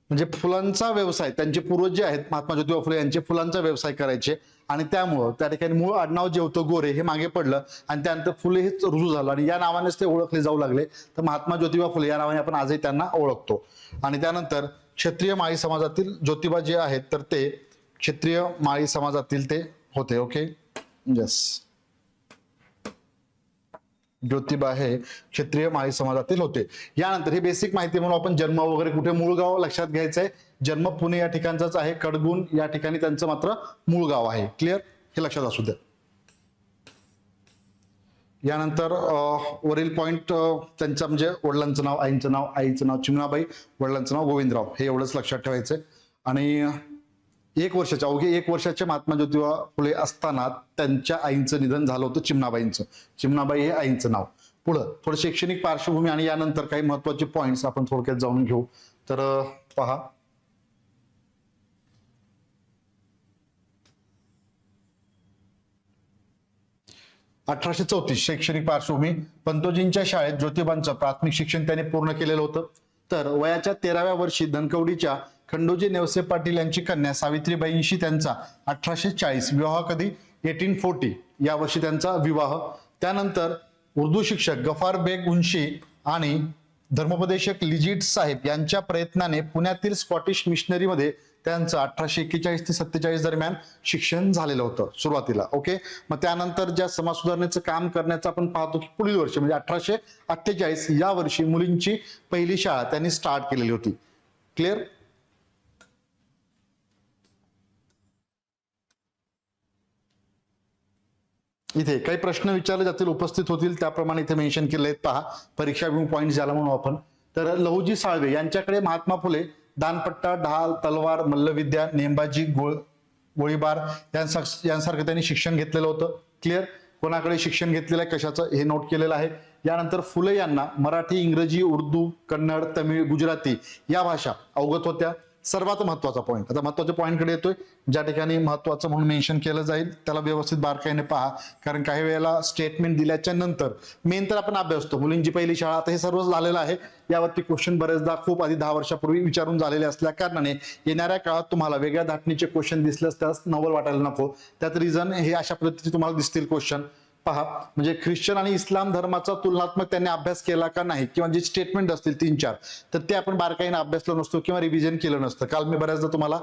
म्हणजे फुलांचा व्यवसाय, त्यांचे पूर्वज जे आहेत महात्मा ज्योतिबा फुले यांचे फुलांचा व्यवसाय करायचे आणि त्यामुळं त्या ठिकाणी मूळ आडनाव जे होतं गोरे हे मागे पडलं आणि त्यानंतर फुले हेच रुजू झालं आणि या नावानेच ते ओळखले जाऊ लागले. तर महात्मा ज्योतिबा फुले या नावाने आपण आजही त्यांना ओळखतो. आणि त्यानंतर क्षत्रिय माळी समाजातील ज्योतिबा जे आहेत तर ते क्षत्रिय माळी समाजातील ते होते. ओके, यस, ज्योतिबा हे क्षत्रिय माळी समाजातील होते. यानंतर हे बेसिक माहिती म्हणून आपण जन्म वगैरे कुठे, मूळ गाव लक्षात घ्यायचंय. जन्म पुणे या ठिकाणचाच आहे, कडगुण या ठिकाणी त्यांचं मात्र मूळ गाव आहे. क्लिअर? हे लक्षात असू द्या. यानंतर वरील पॉइंट त्यांचं म्हणजे वडिलांचं नाव, आईचं नाव चिमणाबाई, वडिलांचं नाव गोविंदराव, हे एवढंच लक्षात ठेवायचंय. आणि अवघे 1 वर्षाचे महात्मा ज्योतिबा फुले असताना त्यांच्या आईंचं निधन झालं होतं, चिमणाबाईंचं. चिमणाबाई हे आईंचं नाव. पुढं थोडं शैक्षणिक पार्श्वभूमी आणि यानंतर काही महत्वाचे पॉइंट्स आपण थोडक्यात जाणून घेऊ. तर पहा, (1834) शैक्षणिक पार्श्वभूमी. पंतोजींच्या शाळेत ज्योतिबांचं प्राथमिक शिक्षण त्यांनी पूर्ण केलेलं होतं. तर वयाच्या 13व्या वर्षी धनकवडीच्या खंडोजी नेवसे पाटील यांची कन्या सावित्रीबाईंशी त्यांचा 1840 विवाह. कधी? 1840 या वर्षी त्यांचा विवाह. त्यानंतर उर्दू शिक्षक गफार बेग उंशी आणि धर्मोपदेशक लिजिट साहेब यांच्या प्रयत्नाने पुण्यातील स्कॉटिश मिशनरीमध्ये त्यांचं 1841 ते 47 दरम्यान शिक्षण झालेलं होतं सुरुवातीला. ओके, मग त्यानंतर ज्या समाज सुधारणेचं काम करण्याचं आपण पाहतो की पुढील वर्ष म्हणजे 1848 या वर्षी मुलींची पहिली शाळा त्यांनी स्टार्ट केलेली होती. क्लिअर? इथे काही प्रश्न विचारले जातील, उपस्थित होतील, त्याप्रमाणे इथे मेन्शन केले आहेत. पहा, परीक्षाभिमुख पॉईंट ज्याला म्हणून आपण. तर लहुजी साळवे यांच्याकडे महात्मा फुले दानपट्टा, ढाल, तलवार, मल्लविद्या, नेमबाजी, गोळीबार यांसारखं त्यांनी शिक्षण घेतलेलं होतं. क्लिअर? कोणाकडे शिक्षण घेतलेलं आहे, कशाचं, हे नोट केलेलं आहे. यानंतर फुले यांना मराठी, इंग्रजी, उर्दू, कन्नड, तमिळ, गुजराती या भाषा अवगत होत्या. सर्वात महत्वाचा पॉईंट. आता महत्वाच्या पॉईंटकडे येतोय, ज्या ठिकाणी महत्वाचं म्हणून मेन्शन केलं जाईल त्याला व्यवस्थित बारकाईने पहा, कारण काही वेळेला स्टेटमेंट दिल्याच्या नंतर मेन तर आपण अभ्यासतो मुलींची पहिली शाळा, आता हे सर्व झालेलं आहे. यावरती क्वेश्चन बरेचदा खूप आधी 10 वर्षापूर्वी विचारून झालेले असल्या कारणाने येणाऱ्या काळात तुम्हाला वेगळ्या धाटणीचे क्वेश्चन दिसल्यास त्यास नवल वाटायला नको. त्यात रिझन हे अशा पद्धतीचे तुम्हाला दिसतील क्वेश्चन. पहा, म्हणजे ख्रिश्चन आणि इस्लाम धर्माचा तुलनात्मक त्यांनी अभ्यास केला का नाही, किंवा जे स्टेटमेंट असतील 3-4 तर ते आपण बारकाईने अभ्यासलं नसतो किंवा रिव्हिजन केलं नसतं. काल मी बऱ्याचदा तुम्हाला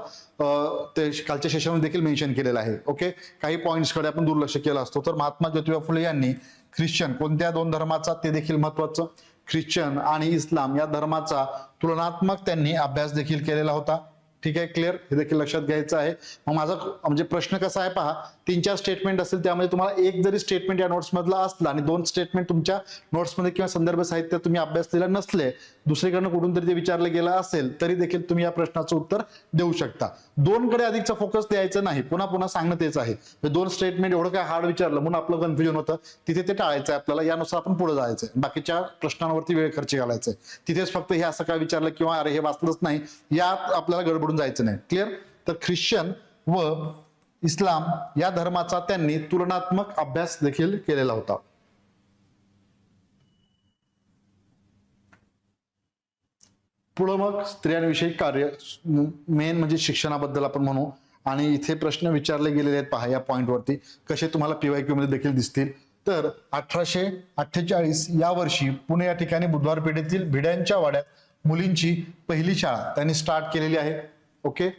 ते कालच्या सेशनमध्ये देखील मेन्शन केलेलं आहे. ओके, काही पॉईंट्सकडे आपण दुर्लक्ष केलं असतो. तर महात्मा ज्योतिबा फुले यांनी ख्रिश्चन कोणत्या 2 धर्माचा ते देखील महत्वाचं, ख्रिश्चन आणि इस्लाम या धर्माचा तुलनात्मक त्यांनी अभ्यास देखील केलेला होता. ठीक आहे, क्लिअर, हे देखील लक्षात घ्यायचं आहे. मग माझा म्हणजे प्रश्न कसा आहे पहा, 3-4 स्टेटमेंट असेल त्यामध्ये तुम्हाला एक जरी स्टेटमेंट या नोट्स मधला असला आणि 2 स्टेटमेंट तुमच्या नोट्समध्ये किंवा संदर्भ साहित्यात तुम्ही अभ्यासलेला नसले, दुसरीकडनं कुठून तरी ते विचारलं गेलं असेल तरी देखील तुम्ही या प्रश्नाचं उत्तर देऊ शकता. 2 कडे अधिकचा फोकस द्यायचं नाही, पुन्हा पुन्हा सांगणं तेच आहे. 2 स्टेटमेंट एवढं काय हार्ड विचारलं म्हणून आपलं कन्फ्युजन होतं, तिथे ते टाळायचं आहे आपल्याला. यानुसार आपण पुढे जायचंय, बाकीच्या प्रश्नांवरती वेळ खर्च घालायचाय. तिथेच फक्त हे असं काय विचारलं किंवा अरे हे वाचलंच नाही यात आपल्याला गडबडून जायचं नाही. क्लिअर. तर ख्रिश्चन व इस्लाम या धर्माचा त्यांनी तुलनात्मक अभ्यास देखील केलेला होता. पुढं मग स्त्रियांविषयी कार्य, मेन म्हणजे शिक्षणाबद्दल आपण म्हणू. आणि इथे प्रश्न विचारले गेलेले आहेत पहा, या पॉइंटवरती कसे तुम्हाला PYQ मध्ये देखील दिसतील. तर 1848 या वर्षी पुणे या ठिकाणी बुधवार पेठेतील भिड्यांच्या वाड्यात मुलींची पहिली शाळा त्यांनी स्टार्ट केलेली आहे. ओके,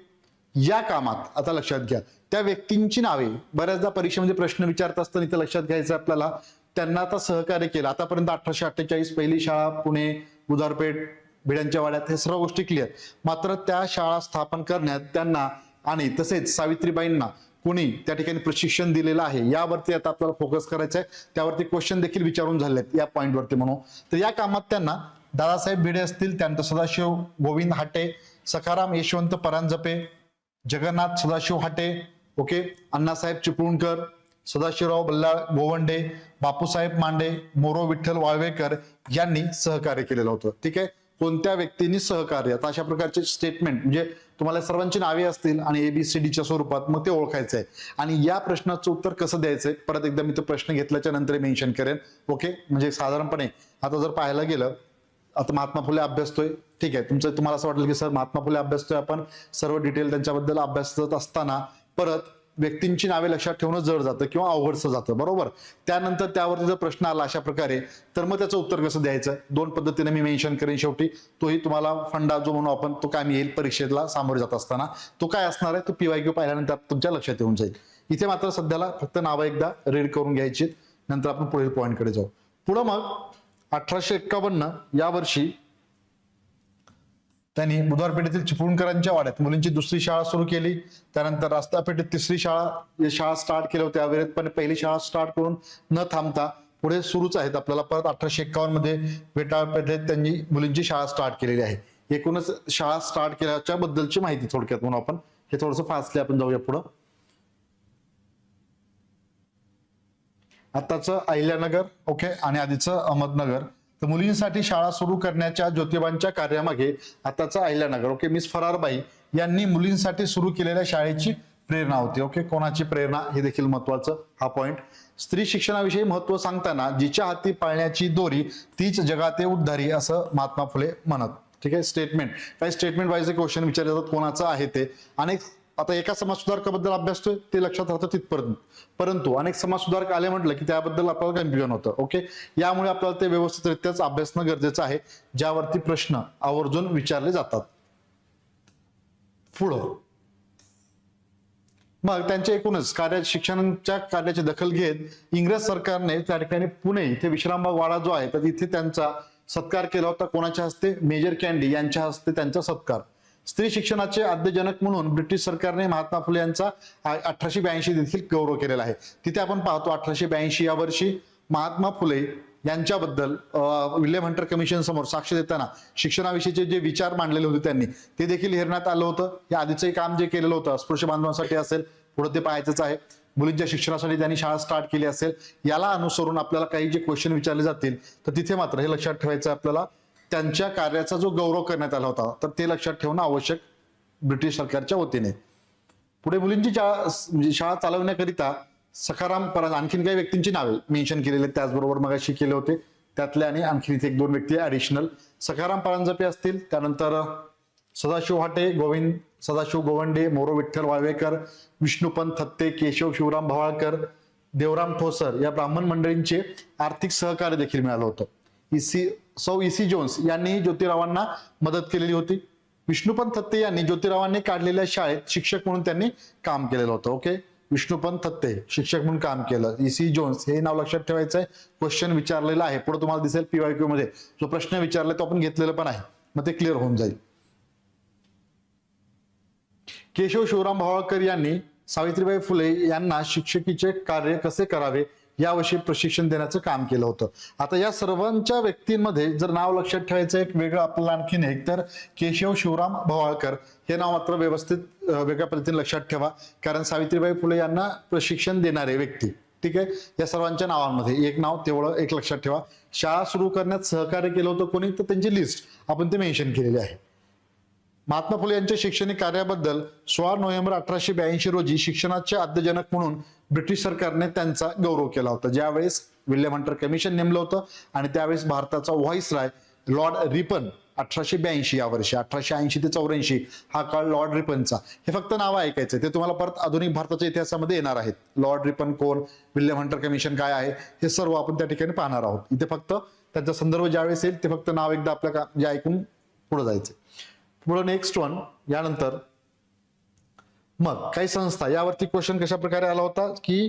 या कामात आता लक्षात घ्या त्या व्यक्तींची नावे बऱ्याचदा परीक्षेमध्ये प्रश्न विचारत असताना इथे लक्षात घ्यायचं आपल्याला, त्यांना आता सहकार्य केलं. आतापर्यंत 1848 पहिली शाळा पुणे, बुधवारपेठ, भिड्यांच्या वाड्यात, हे सर्व गोष्टी क्लिअर. मात्र त्या शाळा स्थापन करण्यात त्यांना आणि तसेच सावित्रीबाईंना कोणी त्या ठिकाणी प्रशिक्षण दिलेलं आहे यावरती आता आपल्याला फोकस करायचं आहे. त्यावरती क्वेश्चन देखील विचारून झाले आहेत या पॉईंटवरती म्हणू. तर या कामात त्यांना दादासाहेब भिडे असतील, त्यानंतर सदाशिव गोविंद हाटे, सखाराम यशवंत परांजपे, जगन्नाथ सदाशिव हाटे, ओके, अण्णासाहेब चिपळूणकर, सदाशिवराव बल्लाळ गोवंडे, बापूसाहेब मांडे, मोरो विठ्ठल वाळवेकर यांनी सहकार्य केलेलं होतं. ठीक आहे, कोणत्या व्यक्तींनी सहकार्य, अशा प्रकारचे स्टेटमेंट म्हणजे तुम्हाला सर्वांची नावे असतील आणि ABCDच्या स्वरूपात मग ते ओळखायचं आहे. आणि या प्रश्नाचं उत्तर कसं द्यायचंय परत एकदा मी तो प्रश्न घेतल्याच्या नंतर मेन्शन करेन. ओके, म्हणजे साधारणपणे आता जर पाहायला गेलं, आता महात्मा फुले अभ्यासतोय, ठीक आहे, तुम्हाला असं वाटेल की सर महात्मा फुले अभ्यासतोय आपण, सर्व डिटेल त्यांच्याबद्दल अभ्यासत असताना परत व्यक्तींची नावे लक्षात ठेवणं जड जातं किंवा अवघडचं जातं, बरोबर. त्यानंतर त्यावरती जर प्रश्न आला अशा प्रकारे तर मग त्याचं उत्तर कसं द्यायचं, 2 पद्धतीने मी मेन्शन करेन. शेवटी तोही तुम्हाला फंडा जो म्हणू आपण तो काय येईल परीक्षेला सामोरे जात असताना, तो काय असणार आहे तो PYQ पाहिल्यानंतर तुमच्या लक्षात येऊन जाईल. इथे मात्र सध्याला फक्त नावं एकदा रीड करून घ्यायची, नंतर आपण पुढील पॉईंटकडे जाऊ. पुढं मग 1851 या वर्षी त्यांनी बुधवार पेठेतील चिपळूणकरांच्या वाड्यात मुलींची दुसरी शाळा सुरू केली. त्यानंतर रास्तापेठेत तिसरी शाळा स्टार्ट केल्या होत्या. अविरतपणे पहिली शाळा स्टार्ट करून न थांबता पुढे सुरूच आहेत आपल्याला. परत 1851 मध्ये वेटाळपेठेत त्यांनी मुलींची शाळा स्टार्ट केलेली आहे. एकूणच शाळा स्टार्ट केल्याच्या बद्दलची माहिती थोडक्यात म्हणून आपण, हे थोडंसं फास्टली आपण जाऊया पुढं. आताचं अहिल्यानगर, ओके, आणि आधीचं अहमदनगर. तर मुलींसाठी शाळा सुरू करण्याच्या ज्योतिबांच्या कार्यामागे आताचा अहिल्यानगर, ओके, मिस फरारबाई यांनी मुलींसाठी सुरू केलेल्या शाळेची प्रेरणा होती. ओके, कोणाची प्रेरणा हे देखील महत्वाचं हा पॉइंट. स्त्री शिक्षणाविषयी महत्व सांगताना जिच्या हाती पाळण्याची दोरी तीच जगाते उद्धारी असं महात्मा फुले म्हणत. ठीक आहे, स्टेटमेंट काही स्टेटमेंट वाईज क्वेश्चन विचारले जातात, कोणाचं आहे ते. अनेक आता एका समाजसुधारकाबद्दल अभ्यासतोय ते लक्षात राहतं तिथपर्यंत, परंतु अनेक समाजसुधारक आले म्हटलं की त्याबद्दल आपल्याला कन्फ्युजन होतं. ओके, यामुळे आपल्याला ते व्यवस्थितरित्याच अभ्यासणं गरजेचं आहे, ज्यावरती प्रश्न आवर्जून विचारले जातात. पुढं मग त्यांच्या एकूणच शिक्षणाच्या कार्याची दखल घेत इंग्रज सरकारने त्या ठिकाणी पुणे इथे विश्रामबाग वाडा जो आहे तर इथे त्यांचा सत्कार केला होता. कोणाच्या हस्ते? मेजर कॅन्डी यांच्या हस्ते त्यांचा सत्कार. स्त्री शिक्षणाचे आद्यजनक म्हणून ब्रिटिश सरकारने महात्मा फुले यांचा 1882 देखील गौरव केलेला आहे. तिथे आपण पाहतो 1882 या वर्षी महात्मा फुले यांच्याबद्दल विल्यम हंटर कमिशन समोर साक्ष देताना शिक्षणाविषयीचे जे विचार मांडलेले होते त्यांनी ते देखील लिहिण्यात आलं होतं. या आधीचंही काम जे केलेलं होतं अस्पृश्य बांधवांसाठी असेल, पुढे ते पाहायचंच आहे. मुलींच्या शिक्षणासाठी त्यांनी शाळा स्टार्ट केली असेल, याला अनुसरून आपल्याला काही जे क्वेश्चन विचारले जातील तर तिथे मात्र हे लक्षात ठेवायचं आपल्याला, त्यांच्या कार्याचा जो गौरव करण्यात आला होता तर ते लक्षात ठेवणं आवश्यक ब्रिटिश सरकारच्या वतीने. पुढे मुलींची म्हणजे शाळा चालवण्याकरिता सखाराम परांजपे, आणखीन काही व्यक्तींची नावे मेन्शन केलेले त्याचबरोबर मगाशी केले होते त्यातले, आणि आणखीन इथे 1-2 व्यक्ती ऍडिशनल. सखाराम परांजपे असतील, त्यानंतर सदाशिव हाटे, सदाशिव गोवंडे, मोरो विठ्ठल वाळवेकर, विष्णुपंत थत्ते, केशव शिवराम भवाळकर, देवराम ठोसर या ब्राह्मण मंडळींचे आर्थिक सहकार्य देखील मिळालं होतं. इसी जोन्स यांनी ज्योतिरावांना मदत केलेली होती. विष्णुपंत थत्ते यांनी ज्योतिरावांनी काढलेल्या शाळेत शिक्षक म्हणून त्यांनी काम केलेलं होतं. ओके, विष्णुपंत थत्ते शिक्षक म्हणून काम केलं. इसी जोन्स हे नाव लक्षात ठेवायचं आहे. क्वेश्चन विचारलेला आहे, पुढे तुम्हाला दिसेल PYQ मध्ये जो प्रश्न विचारला तो आपण घेतलेला पण आहे, मग ते क्लिअर होऊन जाईल. केशव शिवराम भवाळकर यांनी सावित्रीबाई फुले यांना शिक्षकीचे कार्य कसे करावे याविषयी प्रशिक्षण देण्याचं काम केलं होतं. आता या सर्वांच्या व्यक्तींमध्ये जर नाव लक्षात ठेवायचं एक वेगळं आपल्याला आणखीन एक, तर केशव शिवराम भवाळकर हे नाव मात्र व्यवस्थित वेगळ्या पद्धतीने लक्षात ठेवा, कारण सावित्रीबाई फुले यांना प्रशिक्षण देणारे व्यक्ती. ठीक आहे, या सर्वांच्या नावांमध्ये एक नाव तेवढं एक लक्षात ठेवा. शाळा सुरू करण्यात सहकार्य केलं होतं कोणी, तर त्यांची लिस्ट आपण ते मेन्शन केलेली आहे. महात्मा फुले यांच्या शैक्षणिक कार्याबद्दल 16 नोव्हेंबर 1882 रोजी शिक्षणाचे आद्यजनक म्हणून ब्रिटिश सरकारने त्यांचा गौरव केला होता. ज्यावेळेस विल्यम हंटर कमिशन नेमलं होतं आणि त्यावेळेस भारताचा व्हाईसराय लॉर्ड रिपन 1882 या वर्षी, 1880 ते 84 हा काळ लॉर्ड रिपनचा. हे फक्त नाव ऐकायचं, ते तुम्हाला परत आधुनिक भारताच्या इतिहासामध्ये येणार आहेत. लॉर्ड रिपन कोण, विल्यम हंटर कमिशन काय आहे, हे सर्व आपण त्या ठिकाणी पाहणार आहोत. इथे फक्त त्यांचा संदर्भ ज्यावेळेस येईल ते फक्त नाव एकदा आपल्या जे ऐकून पुढे जायचं. पुढे नेक्स्ट वन, यानंतर मग काही संस्था, यावरती क्वेश्चन कशा प्रकारे आला होता की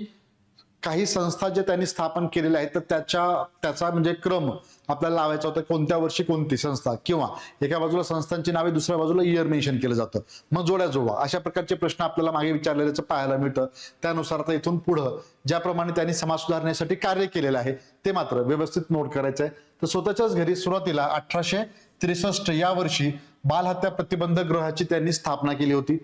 काही संस्था जे त्यांनी स्थापन केलेल्या आहेत तर त्याचा म्हणजे क्रम आपल्याला लावायचा होता, कोणत्या वर्षी कोणती संस्था, किंवा एका बाजूला संस्थांची नावे दुसऱ्या बाजूला इयर मेन्शन केलं जातं, मग जोड्या जुळवा, अशा प्रकारचे प्रश्न आपल्याला मागे विचारलेल्याचं पाहायला मिळतं. त्यानुसार आता इथून पुढं ज्याप्रमाणे त्यांनी समाज सुधारण्यासाठी कार्य केलेलं आहे ते मात्र व्यवस्थित नोट करायचं आहे. तर स्वतःच्याच घरी सुरुवातीला 1863 या वर्षी बालहत्या प्रतिबंधक गृहाची त्यांनी स्थापना केली होती.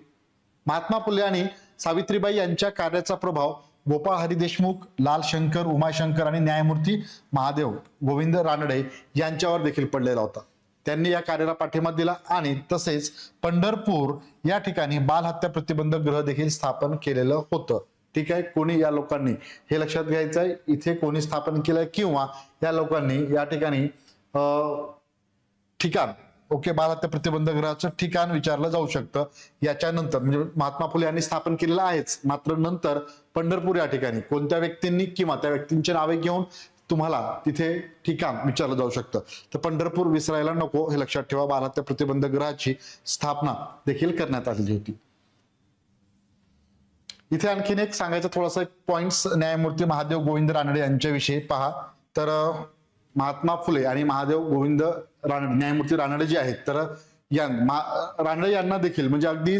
महात्मा फुले आणि सावित्रीबाई यांच्या कार्याचा प्रभाव गोपाळ हरी देशमुख, लालशंकर, उमाशंकर आणि न्यायमूर्ती महादेव गोविंद रानडे यांच्यावर देखील पडलेला होता. त्यांनी या कार्याला पाठिंबा दिला आणि तसेच पंढरपूर या ठिकाणी बालहत्या प्रतिबंधक गृह देखील स्थापन केलेलं होतं. ठीक आहे, कोणी या लोकांनी हे लक्षात घ्यायचं आहे, इथे कोणी स्थापन केलंय किंवा या लोकांनी या ठिकाणी ठिकाण, ओके, बालहत्या प्रतिबंधक गृहाचं ठिकाण विचारलं जाऊ शकतं. याच्यानंतर म्हणजे महात्मा फुले यांनी स्थापन केलेलं आहेच, मात्र नंतर पंढरपूर या ठिकाणी कोणत्या व्यक्तींनी किंवा त्या व्यक्तींची नावे घेऊन तुम्हाला तिथे ठिकाण विचारलं जाऊ शकतं. तर पंढरपूर विसरायला नको हे लक्षात ठेवा. बालहत्या प्रतिबंधक गृहाची स्थापना देखील करण्यात आलेली होती. इथे आणखीन एक सांगायचं थोडासा एक पॉइंट्स न्यायमूर्ती महादेव गोविंद रानडे यांच्याविषयी पहा. तर महात्मा फुले आणि महादेव गोविंद रानडे, न्यायमूर्ती रानडे जे आहेत, तर रानडे यांना देखील म्हणजे अगदी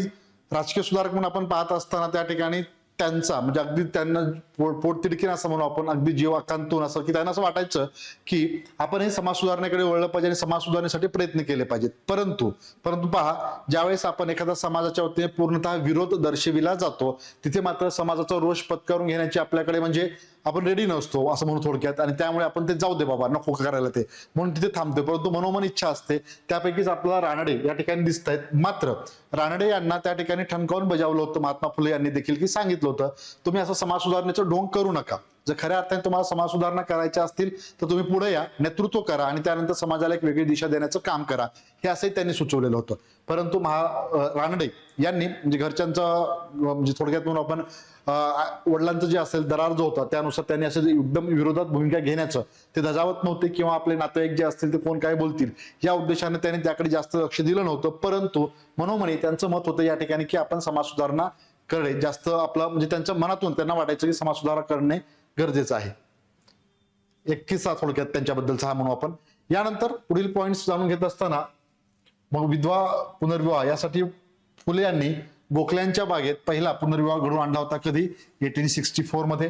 राजकीय सुधारक म्हणून आपण पाहत असताना त्या ठिकाणी त्यांचा म्हणजे अगदी त्यांना पोटतिडकीन असं म्हणू आपण, अगदी जीव आकांतून असं की त्यांना असं वाटायचं की आपण हे समाज सुधारण्याकडे वळलं पाहिजे आणि समाज सुधारण्यासाठी प्रयत्न केले पाहिजेत. परंतु पहा, ज्यावेळेस आपण एखाद्या समाजाच्या वतीने पूर्णतः विरोध दर्शविला जातो तिथे मात्र समाजाचा रोष पत्करून घेण्याची आपल्याकडे म्हणजे आपण रेडी नसतो असं म्हणून थोडक्यात, आणि त्यामुळे आपण ते जाऊ दे बाबा नको करायला ते म्हणून तिथे थांबतो. परंतु मनोमन इच्छा असते, त्यापैकीच आपल्याला रानडे या ठिकाणी दिसत आहेत. मात्र रानडे यांना त्या ठिकाणी ठणकावून बजावलं होतं महात्मा फुले यांनी देखील, की सांगितलं होतं तुम्ही असं समाज सुधारण्याचं ढोंग करू नका. जर खऱ्या अर्थाने तुम्हाला समाज सुधारणा करायच्या असतील तर तुम्ही पुढे या, नेतृत्व करा आणि त्यानंतर समाजाला एक वेगळी दिशा देण्याचं काम करा, हे असंही त्यांनी सुचवलेलं होतं. परंतु रानडे यांनी म्हणजे घरच्यांचं म्हणजे थोडक्यात म्हणून आपण वडिलांचं जे असेल दरार जो होता त्यानुसार त्यांनी असं एकदम विरोधात भूमिका घेण्याचं ते धजावत नव्हते, किंवा आपले नातेवाईक जे असतील ते कोण काय बोलतील या उद्देशाने त्यांनी त्याकडे जास्त लक्ष दिलं नव्हतं. परंतु मनोमनी त्यांचं मत होतं या ठिकाणी की आपण समाज सुधारणा करणे जास्त आपलं म्हणजे त्यांच्या मनातून त्यांना वाटायचं की समाज सुधारणा करणे गरजेचं आहे. एक किस्सा थोडक्यात त्यांच्याबद्दलचा हा म्हणू आपण. यानंतर पुढील पॉइंट्स जाणून घेत असताना मग विधवा पुनर्विवाह यासाठी फुले यांनी गोखल्यांच्या बागेत पहिला पुनर्विवाह घडवून आणला होता. कधी? 1864 मध्ये.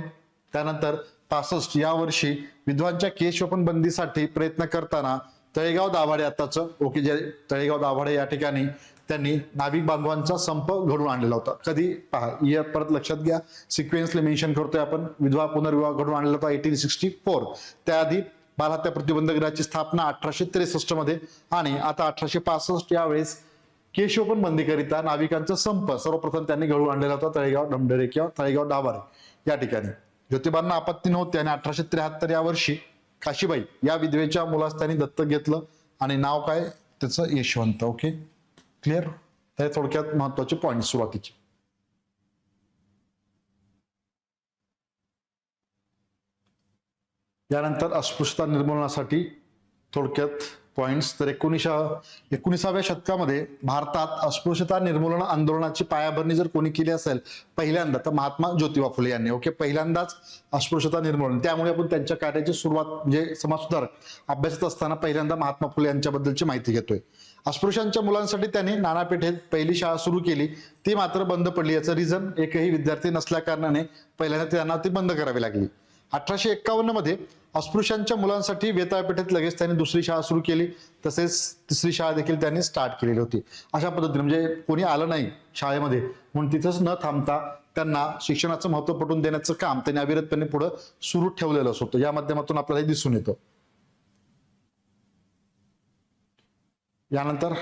त्यानंतर 65 या वर्षी विधवांच्या केश शोषण बंदीसाठी प्रयत्न करताना तळेगाव दाभाडे आताचं ओके जे तळेगाव दाभाडे या ठिकाणी त्यांनी नाविक बांधवांचा संप घडवून आणलेला होता. कधी? पहा, इयर परत लक्षात घ्या, सिक्वेन्सला मेन्शन करतोय आपण. विधवा पुनर्विवाह घडवून आणलेला होता 1864. त्याआधी बालहत्या प्रतिबंधक गृहाची स्थापना 1863 मध्ये आणि आता 1865 यावेळेस केशव पण बंदीकरिता नाविकांचा संप सर्वप्रथम त्यांनी घडवून आणलेला होता तळेगाव डमढरे किंवा तळेगाव दाभारे या ठिकाणी. ज्योतिबांना आपत्ती नव्हती आणि 1873 या वर्षी काशीबाई या विधवेच्या मुलास त्यांनी दत्तक घेतलं आणि नाव काय त्याचं यशवंत. Okay clear. तर थोडक्यात महत्वाचे पॉइंट सुरुवातीचे. यानंतर अस्पृश्यता निर्मूलनासाठी थोडक्यात पॉइंट्स. तर 19व्या शतकामध्ये भारतात अस्पृश्यता निर्मूलन आंदोलनाची पायाभरणी जर कोणी केली असेल पहिल्यांदा तर महात्मा ज्योतिबा फुले यांनी. ओके पहिल्यांदाच अस्पृश्यता निर्मूलन. त्यामुळे आपण त्यांच्या कार्याची सुरुवात म्हणजे समाजसुधारक अभ्यासत असताना पहिल्यांदा महात्मा फुले यांच्याबद्दलची माहिती घेतोय. अस्पृश्यांच्या मुलांसाठी त्यांनी नाना पेठेत पहिली शाळा सुरू केली, ती मात्र बंद पडली. याचं रिझन एकही विद्यार्थी नसल्या कारणाने पहिल्यांदा त्यांना ती बंद करावी लागली. 1851 मध्ये अस्पृश्यांच्या मुलांसाठी वेताळ पेठेत लगेच त्यांनी दुसरी शाळा सुरू केली, तसेच तिसरी शाळा देखील त्यांनी स्टार्ट केलेली होती. अशा पद्धतीने म्हणजे कोणी आलं नाही शाळेमध्ये म्हणून तिथंच न थांबता त्यांना शिक्षणाचं महत्व पटवून देण्याचं काम त्यांनी अविरतपणे पुढे सुरू ठेवलेलंच होतं. या माध्यमातून आपल्याला दिसून येतं. यानंतर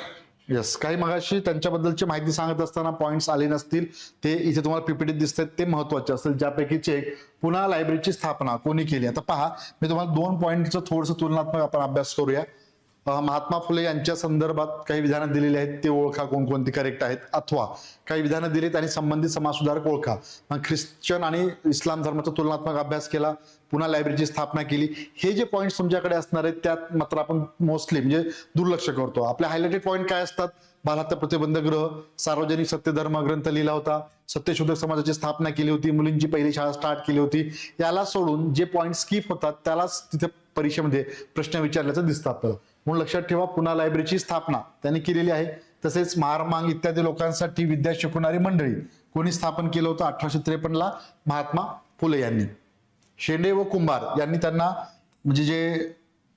काही मगाशी त्यांच्याबद्दलची माहिती सांगत असताना पॉइंट्स आले नसतील ते इथे तुम्हाला पीपीटीत दिसतात, ते महत्वाचे असतील. ज्यापैकीचे एक पुन्हा लायब्ररीची स्थापना कोणी केली. आता पहा मी तुम्हाला 2 पॉइंटचं थोडंसं तुलनात्मक आपण अभ्यास करूया. महात्मा फुले यांच्या संदर्भात काही विधानं दिलेली आहेत, ते ओळखा कोणकोणती करेक्ट आहेत, अथवा काही विधानं दिलीत आणि संबंधित समाजसुधारक ओळखा. मग ख्रिश्चन आणि इस्लाम धर्माचा तुलनात्मक अभ्यास केला, पुन्हा लायब्ररीची स्थापना केली. हे जे पॉइंट्स तुमच्याकडे असणार आहेत त्यात मात्र आपण मोस्टली म्हणजे दुर्लक्ष करतो. आपले हायलाइटेड पॉइंट काय असतात? बालहत्या प्रतिबंध गृह, सार्वजनिक सत्यधर्म ग्रंथ लिहिला होता, सत्यशोधक समाजाची स्थापना केली होती, मुलींची पहिली शाळा स्टार्ट केली होती. याला सोडून जे पॉइंट स्किप होतात त्यालाच तिथे परीक्षेमध्ये प्रश्न विचारल्याचं दिसतं आपल्याला. म्हणून लक्षात ठेवा पुन्हा लायब्ररीची स्थापना त्यांनी केलेली आहे. तसेच महारमांग इत्यादी लोकांसाठी विद्या शिकवणारी मंडळी कोणी स्थापन केलं होतं? 1853 ला महात्मा फुले यांनी. शेंडे व कुंभार यांनी त्यांना म्हणजे जे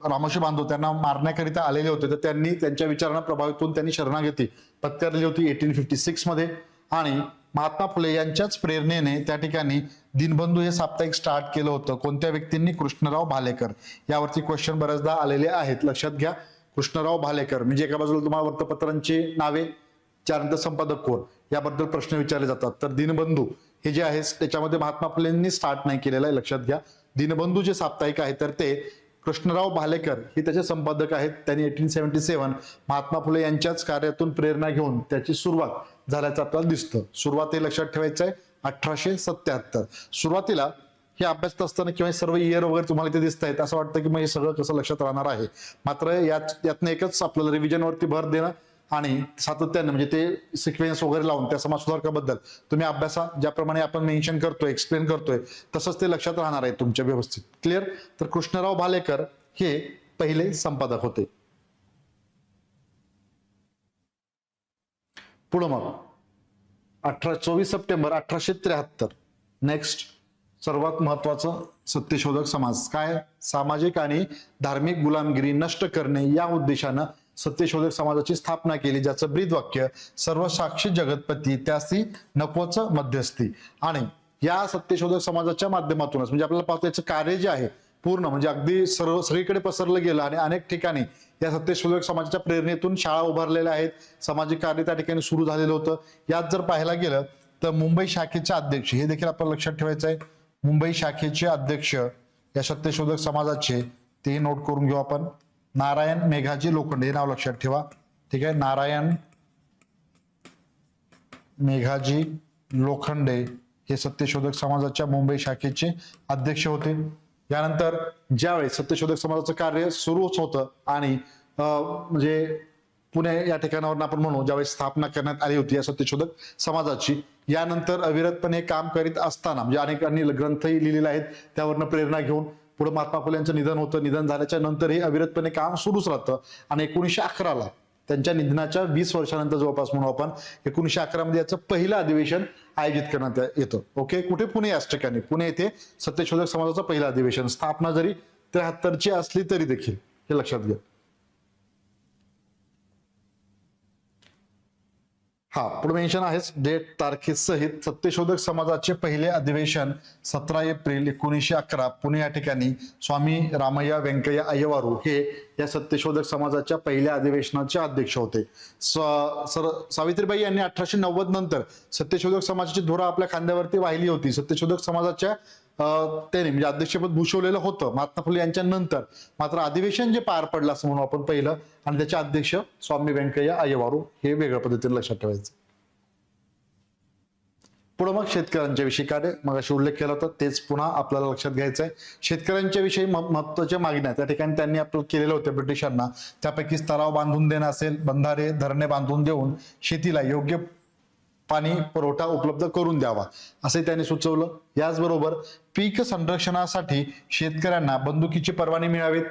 रामोशी बांधव त्यांना मारण्याकरिता आलेले होते तर त्यांनी त्यांच्या विचारांना प्रभावित होऊन त्यांनी शरणागती पत्करली होती 1856 मध्ये. आणि महात्मा फुले यांच्याच प्रेरणेने त्या ठिकाणी दिनबंधू हे साप्ताहिक स्टार्ट केलं होतं. कोणत्या व्यक्तींनी? कृष्णराव भालेकर. यावरती क्वेश्चन बऱ्याचदा आलेले आहेत, लक्षात घ्या. कृष्णराव भालेकर म्हणजे एका बाजूला तुम्हाला वृत्तपत्रांची नावे, त्यानंतर संपादक कोण याबद्दल प्रश्न विचारले जातात. तर दिनबंधू हे जे आहे त्याच्यामध्ये महात्मा फुलेंनी स्टार्ट नाही केलेलं आहे, लक्षात घ्या. दिनबंधू जे साप्ताहिक आहे तर ते कृष्णराव भालेकर हे त्याचे संपादक आहेत. त्यांनी 1877 महात्मा फुले यांच्याच कार्यातून प्रेरणा घेऊन त्याची सुरुवात झाल्याचं आपल्याला दिसतं. सुरुवात हे लक्षात ठेवायचं आहे 1877. सुरुवातीला हे अभ्यासत असताना किंवा सर्व इयर वगैरे तुम्हाला इथे दिसत आहेत असं वाटतं की मग हे सगळं कसं लक्षात राहणार आहे. मात्र यातनं एकच आपल्याला रिव्हिजनवरती भर देणं आणि सातत्यानं म्हणजे ते सिक्वेन्स वगैरे लावून त्या समाजसुधारकाबद्दल तुम्ही अभ्यासा. ज्याप्रमाणे आपण मेन्शन करतोय, एक्सप्लेन करतोय तसंच ते लक्षात राहणार आहे तुमच्या व्यवस्थित. क्लिअर. तर कृष्णराव भालेकर हे पहिले संपादक होते. पुढं मग 24 सप्टेंबर 1873 नेक्स्ट सर्वात महत्वाचं सत्यशोधक समाज. काय? सामाजिक आणि धार्मिक गुलामगिरी नष्ट करणे या उद्देशानं सत्यशोधक समाजाची स्थापना केली, ज्याचं ब्रीदवाक्य सर्व साक्षी जगतपती त्यासी नकोच मध्यस्थी. आणि या सत्यशोधक समाजाच्या माध्यमातूनच म्हणजे आपल्याला पाहतो याचं कार्य जे आहे पूर्ण म्हणजे अगदी सगळीकडे पसरलं गेलं आणि अनेक ठिकाणी या सत्यशोधक समाजाच्या प्रेरणेतून शाळा उभारलेल्या आहेत, सामाजिक कार्य त्या ठिकाणी सुरू झालेलं होतं. यात जर पाहायला गेलं तर मुंबई शाखेचे अध्यक्ष हे देखील आपल्याला लक्षात ठेवायचं आहे. मुंबई शाखेचे अध्यक्ष या सत्यशोधक समाजाचे ते नोट करून घेऊ आपण. नारायण मेघाजी लोखंडे हे नाव लक्षात ठेवा. ठीक आहे, नारायण मेघाजी लोखंडे हे सत्यशोधक समाजाच्या मुंबई शाखेचे अध्यक्ष होते. यानंतर ज्यावेळेस सत्यशोधक समाजाचं कार्य सुरूच होतं आणि म्हणजे पुणे या ठिकाणावरून आपण म्हणू ज्यावेळेस स्थापना करण्यात आली होती या सत्यशोधक समाजाची, यानंतर अविरतपणे काम करीत असताना म्हणजे अनेकांनी ग्रंथही लिहिलेले आहेत त्यावरनं प्रेरणा घेऊन पुढे महात्मा फुले यांचं निधन होतं. निधन झाल्याच्या नंतरही अविरतपणे काम सुरूच राहतं आणि 1911 त्यांच्या निधनाच्या 20 वर्षानंतर जवळपास म्हणून आपण 1911 मध्ये याचं पहिलं अधिवेशन आयोजित करण्यात येतं. ओके, कुठे? पुणे याच ठिकाणी. पुणे येथे सत्यशोधक समाजाचं पहिलं अधिवेशन. स्थापना जरी 73 ची असली तरी देखील हे लक्षात घ्या. हा पुढे मेन्शन आहेच डेट तारखेसहित सत्यशोधक समाजाचे पहिले अधिवेशन 17 एप्रिल 1911 पुणे या ठिकाणी स्वामी रामय्या व्यंकय्या अय्यवारू हे या सत्यशोधक समाजाच्या पहिल्या अधिवेशनाचे अध्यक्ष होते. सावित्रीबाई यांनी 1890 नंतर सत्यशोधक समाजाची धुरा आपल्या खांद्यावरती वाहिली होती. सत्यशोधक समाजाच्या त्याने म्हणजे अध्यक्षपद भूषवलेलं होतं महात्मा फुले यांच्या नंतर. मात्र अधिवेशन जे पार पडलं असं म्हणून आपण पहिलं आणि त्याचे अध्यक्ष स्वामी व्यंकय्या अय्यवारू हे वेगळ्या पद्धतीने लक्षात ठेवायचं. पुढे मग शेतकऱ्यांच्या विषयी काय मग अशी उल्लेख केला होता तेच पुन्हा आपल्याला लक्षात घ्यायचं आहे. शेतकऱ्यांच्या विषयी महत्वाच्या मागण्या त्या ठिकाणी त्यांनी आपल्याला केलेल्या होत्या ब्रिटिशांना. त्यापैकी तलाव बांधून देणं असेल, बंधारे धरणे बांधून देऊन शेतीला योग्य पाणी पुरवठा उपलब्ध करून द्यावा असे त्यांनी सुचवलं. याचबरोबर पीक संरक्षणासाठी शेतकऱ्यांना बंदुकीची परवाने मिळावीत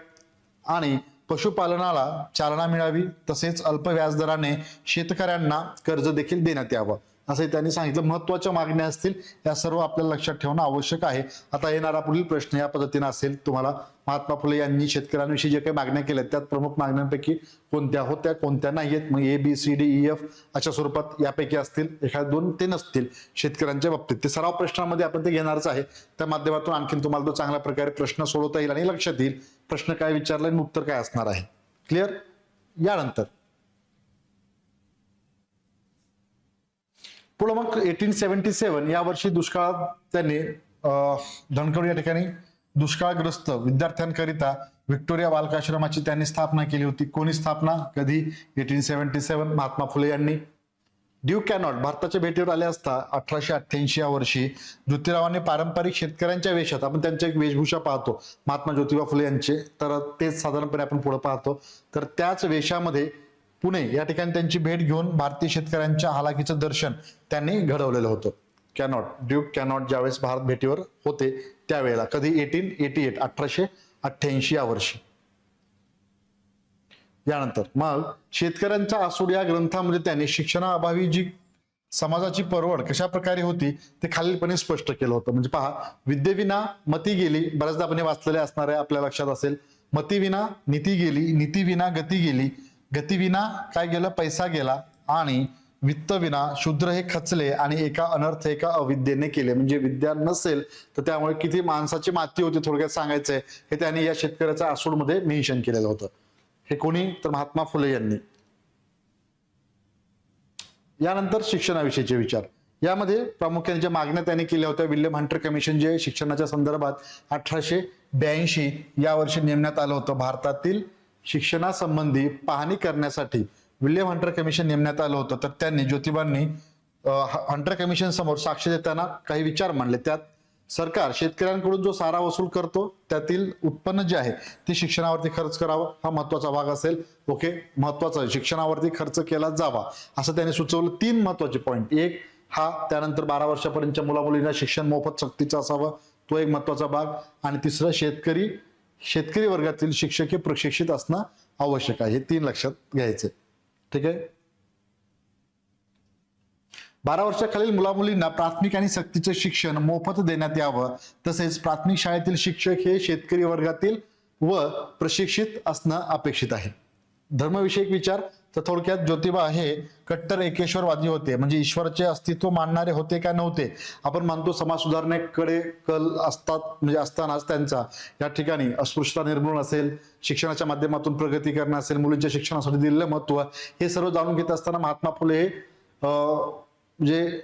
आणि पशुपालनाला चालना मिळावी. तसेच अल्प व्याजदराने शेतकऱ्यांना कर्ज देखील देण्यात यावं असे त्यांनी सांगितलं. महत्वाच्या मागण्या असतील या सर्व आपल्याला लक्षात ठेवणं आवश्यक आहे. आता येणारा पुढील प्रश्न या पद्धतीने असेल तुम्हाला महात्मा फुले यांनी शेतकऱ्यांविषयी जे काही मागण्या केल्या त्यात प्रमुख मागण्यांपैकी कोणत्या होत्या कोणत्या नाहीयेत. मग ABCDEF अशा स्वरूपात यापैकी असतील एखाद दोन ते नसतील शेतकऱ्यांच्या बाबतीत. ते सराव प्रश्नामध्ये आपण ते घेणारच आहे. त्या माध्यमातून आणखीन तुम्हाला तो चांगल्या प्रकारे प्रश्न सोडवता येईल आणि लक्षात येईल प्रश्न काय विचारला आणि उत्तर काय असणार आहे. क्लिअर. यानंतर पुढे मग 1877 या वर्षी दुष्काळात त्यांनी धनकवडी या ठिकाणी दुष्काळग्रस्त विद्यार्थ्यांकरिता व्हिक्टोरिया बालकाश्रमाची त्यांनी स्थापना केली होती. कोणी स्थापना कधी 1877 महात्मा फुले यांनी. ड्यूक कॅनॉट भारताच्या भेटीवर आले असता 1888 या वर्षी ज्योतिरावांनी पारंपरिक शेतकऱ्यांच्या वेशात आपण त्यांची एक वेशभूषा पाहतो महात्मा ज्योतिबा फुले यांचे तर तेच साधारणपणे आपण पुढे पाहतो. तर त्याच वेशामध्ये पुणे या ठिकाणी त्यांची भेट घेऊन भारतीय शेतकऱ्यांच्या हालाकीचं दर्शन त्यांनी घडवलेलं होतं. कॅनॉट ड्यूक कॅनॉट ज्यावेळेस भारत भेटीवर होते त्यावेळेला कधी 1888 या वर्षी. यानंतर मग शेतकऱ्यांचा आसूड या ग्रंथामध्ये त्यांनी शिक्षणाअभावी जी समाजाची परवड कशा प्रकारे होती ते खालीलपणे स्पष्ट केलं होतं. म्हणजे पहा, विद्येविना मती गेली, बऱ्याचदा आपण हे वाचलेले असणार आहे आपल्या लक्षात असेल. मतीविना नीती गेली, नीतीविना गती गेली, गतीविना काय गेलं पैसा गेला आणि वित्तविना शूद्र हे खचले आणि एका अनर्थ एका अविद्येने केले. म्हणजे विद्या नसेल तर त्यामुळे किती माणसाची माती होती थोडक्यात सांगायचंय हे त्यांनी या शेतकऱ्याच्या आसूडमध्ये मेन्शन केलेलं होतं. हे कोणी तर महात्मा फुले यांनी. यानंतर शिक्षणाविषयीचे विचार यामध्ये प्रामुख्याने ज्या मागण्या त्यांनी केल्या होत्या विल्यम हंटर कमिशन जे शिक्षणाच्या संदर्भात 1882 या वर्षी नेमण्यात आलं होतं. भारतातील शिक्षणासंबंधी पाहणी करण्यासाठी विल्यम हंटर कमिशन नेमण्यात आलं होतं. तर त्यांनी ज्योतिबांनी हंटर कमिशन समोर साक्ष देताना काही विचार मांडले. त्यात सरकार शेतकऱ्यांकडून जो सारा वसूल करतो त्यातील उत्पन्न जे आहे ते शिक्षणावरती खर्च करावं हा महत्वाचा भाग असेल. ओके, महत्वाचा शिक्षणावरती खर्च केला जावा असं त्यांनी सुचवलं. 3 महत्वाचे पॉईंट. एक हा, त्यानंतर 12 वर्षापर्यंतच्या मुलामुलींना शिक्षण मोफत सक्तीचं असावं तो एक महत्वाचा भाग. आणि तिसरं शेतकरी वर्गातील शिक्षक हे प्रशिक्षित असणं आवश्यक आहे. हे 3 लक्षात घ्यायचे. ठीक आहे. 12 वर्षाखालील मुलामुलींना प्राथमिक आणि सक्तीचं शिक्षण मोफत देण्यात यावं. तसेच प्राथमिक शाळेतील शिक्षक हे शेतकरी वर्गातील व प्रशिक्षित असणं अपेक्षित आहे. धर्मविषयक विचार तर थोडक्यात ज्योतिबा हे कट्टर एकेश्वरवादी होते. म्हणजे ईश्वराचे अस्तित्व मानणारे होते का नव्हते. आपण मानतो समाज सुधारणेकडे कल असतात म्हणजे असतानाच त्यांचा या ठिकाणी अस्पृश्यता निर्मूलन असेल, शिक्षणाच्या माध्यमातून प्रगती करणं असेल, मुलींच्या शिक्षणासाठी दिलेलं महत्व हे सर्व जाणून घेत असताना महात्मा फुले हे म्हणजे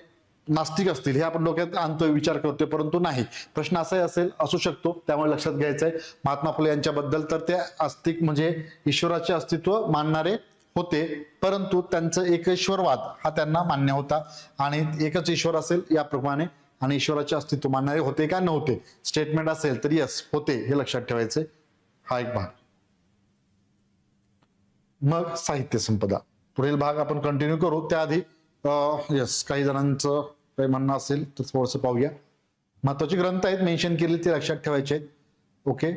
नास्तिक असतील हे आपण डोक्यात आणतोय विचार करतोय परंतु नाही. प्रश्न असाही असू शकतो त्यामुळे लक्षात घ्यायचंय महात्मा फुले यांच्याबद्दल. तर ते आस्तिक म्हणजे ईश्वराचे अस्तित्व मानणारे होते परंतु त्यांचं एकेश्वरवाद हा त्यांना मान्य होता आणि एकच ईश्वर असेल याप्रमाणे आणि ईश्वराचे अस्तित्व मानणारे होते का नव्हते. स्टेटमेंट असेल तर यस होते हे लक्षात ठेवायचे. हा एक भाग. मग साहित्य संपदा पुढील भाग आपण कंटिन्यू करू. त्याआधी यस काही जणांचं काही म्हणणं असेल तर थोडंसं पाहूया. महत्वाचे ग्रंथ आहेत मेन्शन केले ते लक्षात ठेवायचे आहेत. ओके,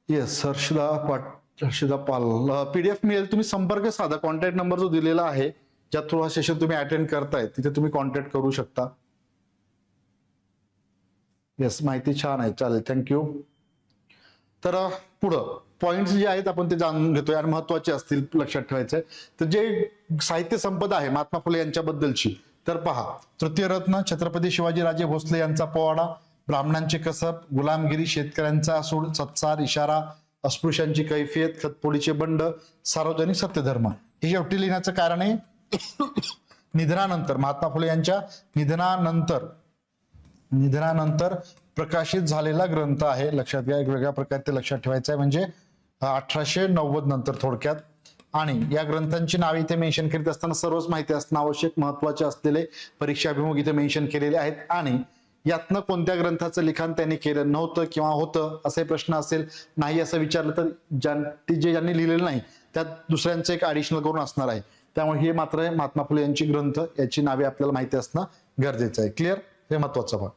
येस हर्षदा पाल PDF मिळेल. तुम्ही संपर्क साधा. कॉन्टॅक्ट नंबर जो दिलेला आहे ज्या थ्रू हा सेशन तुम्ही अटेंड करताय तिथे तुम्ही कॉन्टॅक्ट करू शकता. येस, माहिती छान आहे, चालेल, थँक्यू. तर पुढं पॉइंट्स जे आहेत आपण ते जाणून घेतोय आणि महत्वाचे असतील लक्षात ठेवायचंय. तर जे साहित्य संपदा आहे महात्मा फुले यांच्याबद्दलची, तर पहा, तृतीय रत्न छत्रपती शिवाजीराजे भोसले यांचा पोवाडा, ब्राह्मणांची कसब, गुलामगिरी, शेतकऱ्यांचा असूड, सत्सार, इशारा, अस्पृश्यांची कैफियत, खतपोडीचे बंड, सार्वजनिक सत्यधर्म. हे शेवटी लिहिण्याचं कारण आहे निधनानंतर, महात्मा फुले यांच्या निधनानंतर प्रकाशित झालेला ग्रंथ आहे. लक्षात घ्या, एक वेगळ्या प्रकारे ते लक्षात ठेवायचं आहे, म्हणजे 1890 नंतर थोडक्यात. आणि या ग्रंथांची नावे इथे मेन्शन करीत असताना सर्वच माहिती असणं आवश्यक, महत्वाचे असलेले परीक्षाभिमुख इथे मेन्शन केलेले आहेत. आणि यातनं कोणत्या ग्रंथाचं लिखाण त्यांनी केलं नव्हतं किंवा होतं असे प्रश्न असेल, नाही असं विचारलं तर ज्यांनी लिहिलेलं नाही त्यात दुसऱ्यांचं एक ऍडिशनल करून असणार आहे. त्यामुळे हे मात्र महात्मा फुले यांची ग्रंथ याची नावे आपल्याला माहिती असणं गरजेचं आहे. क्लिअर, हे महत्वाचा भाग.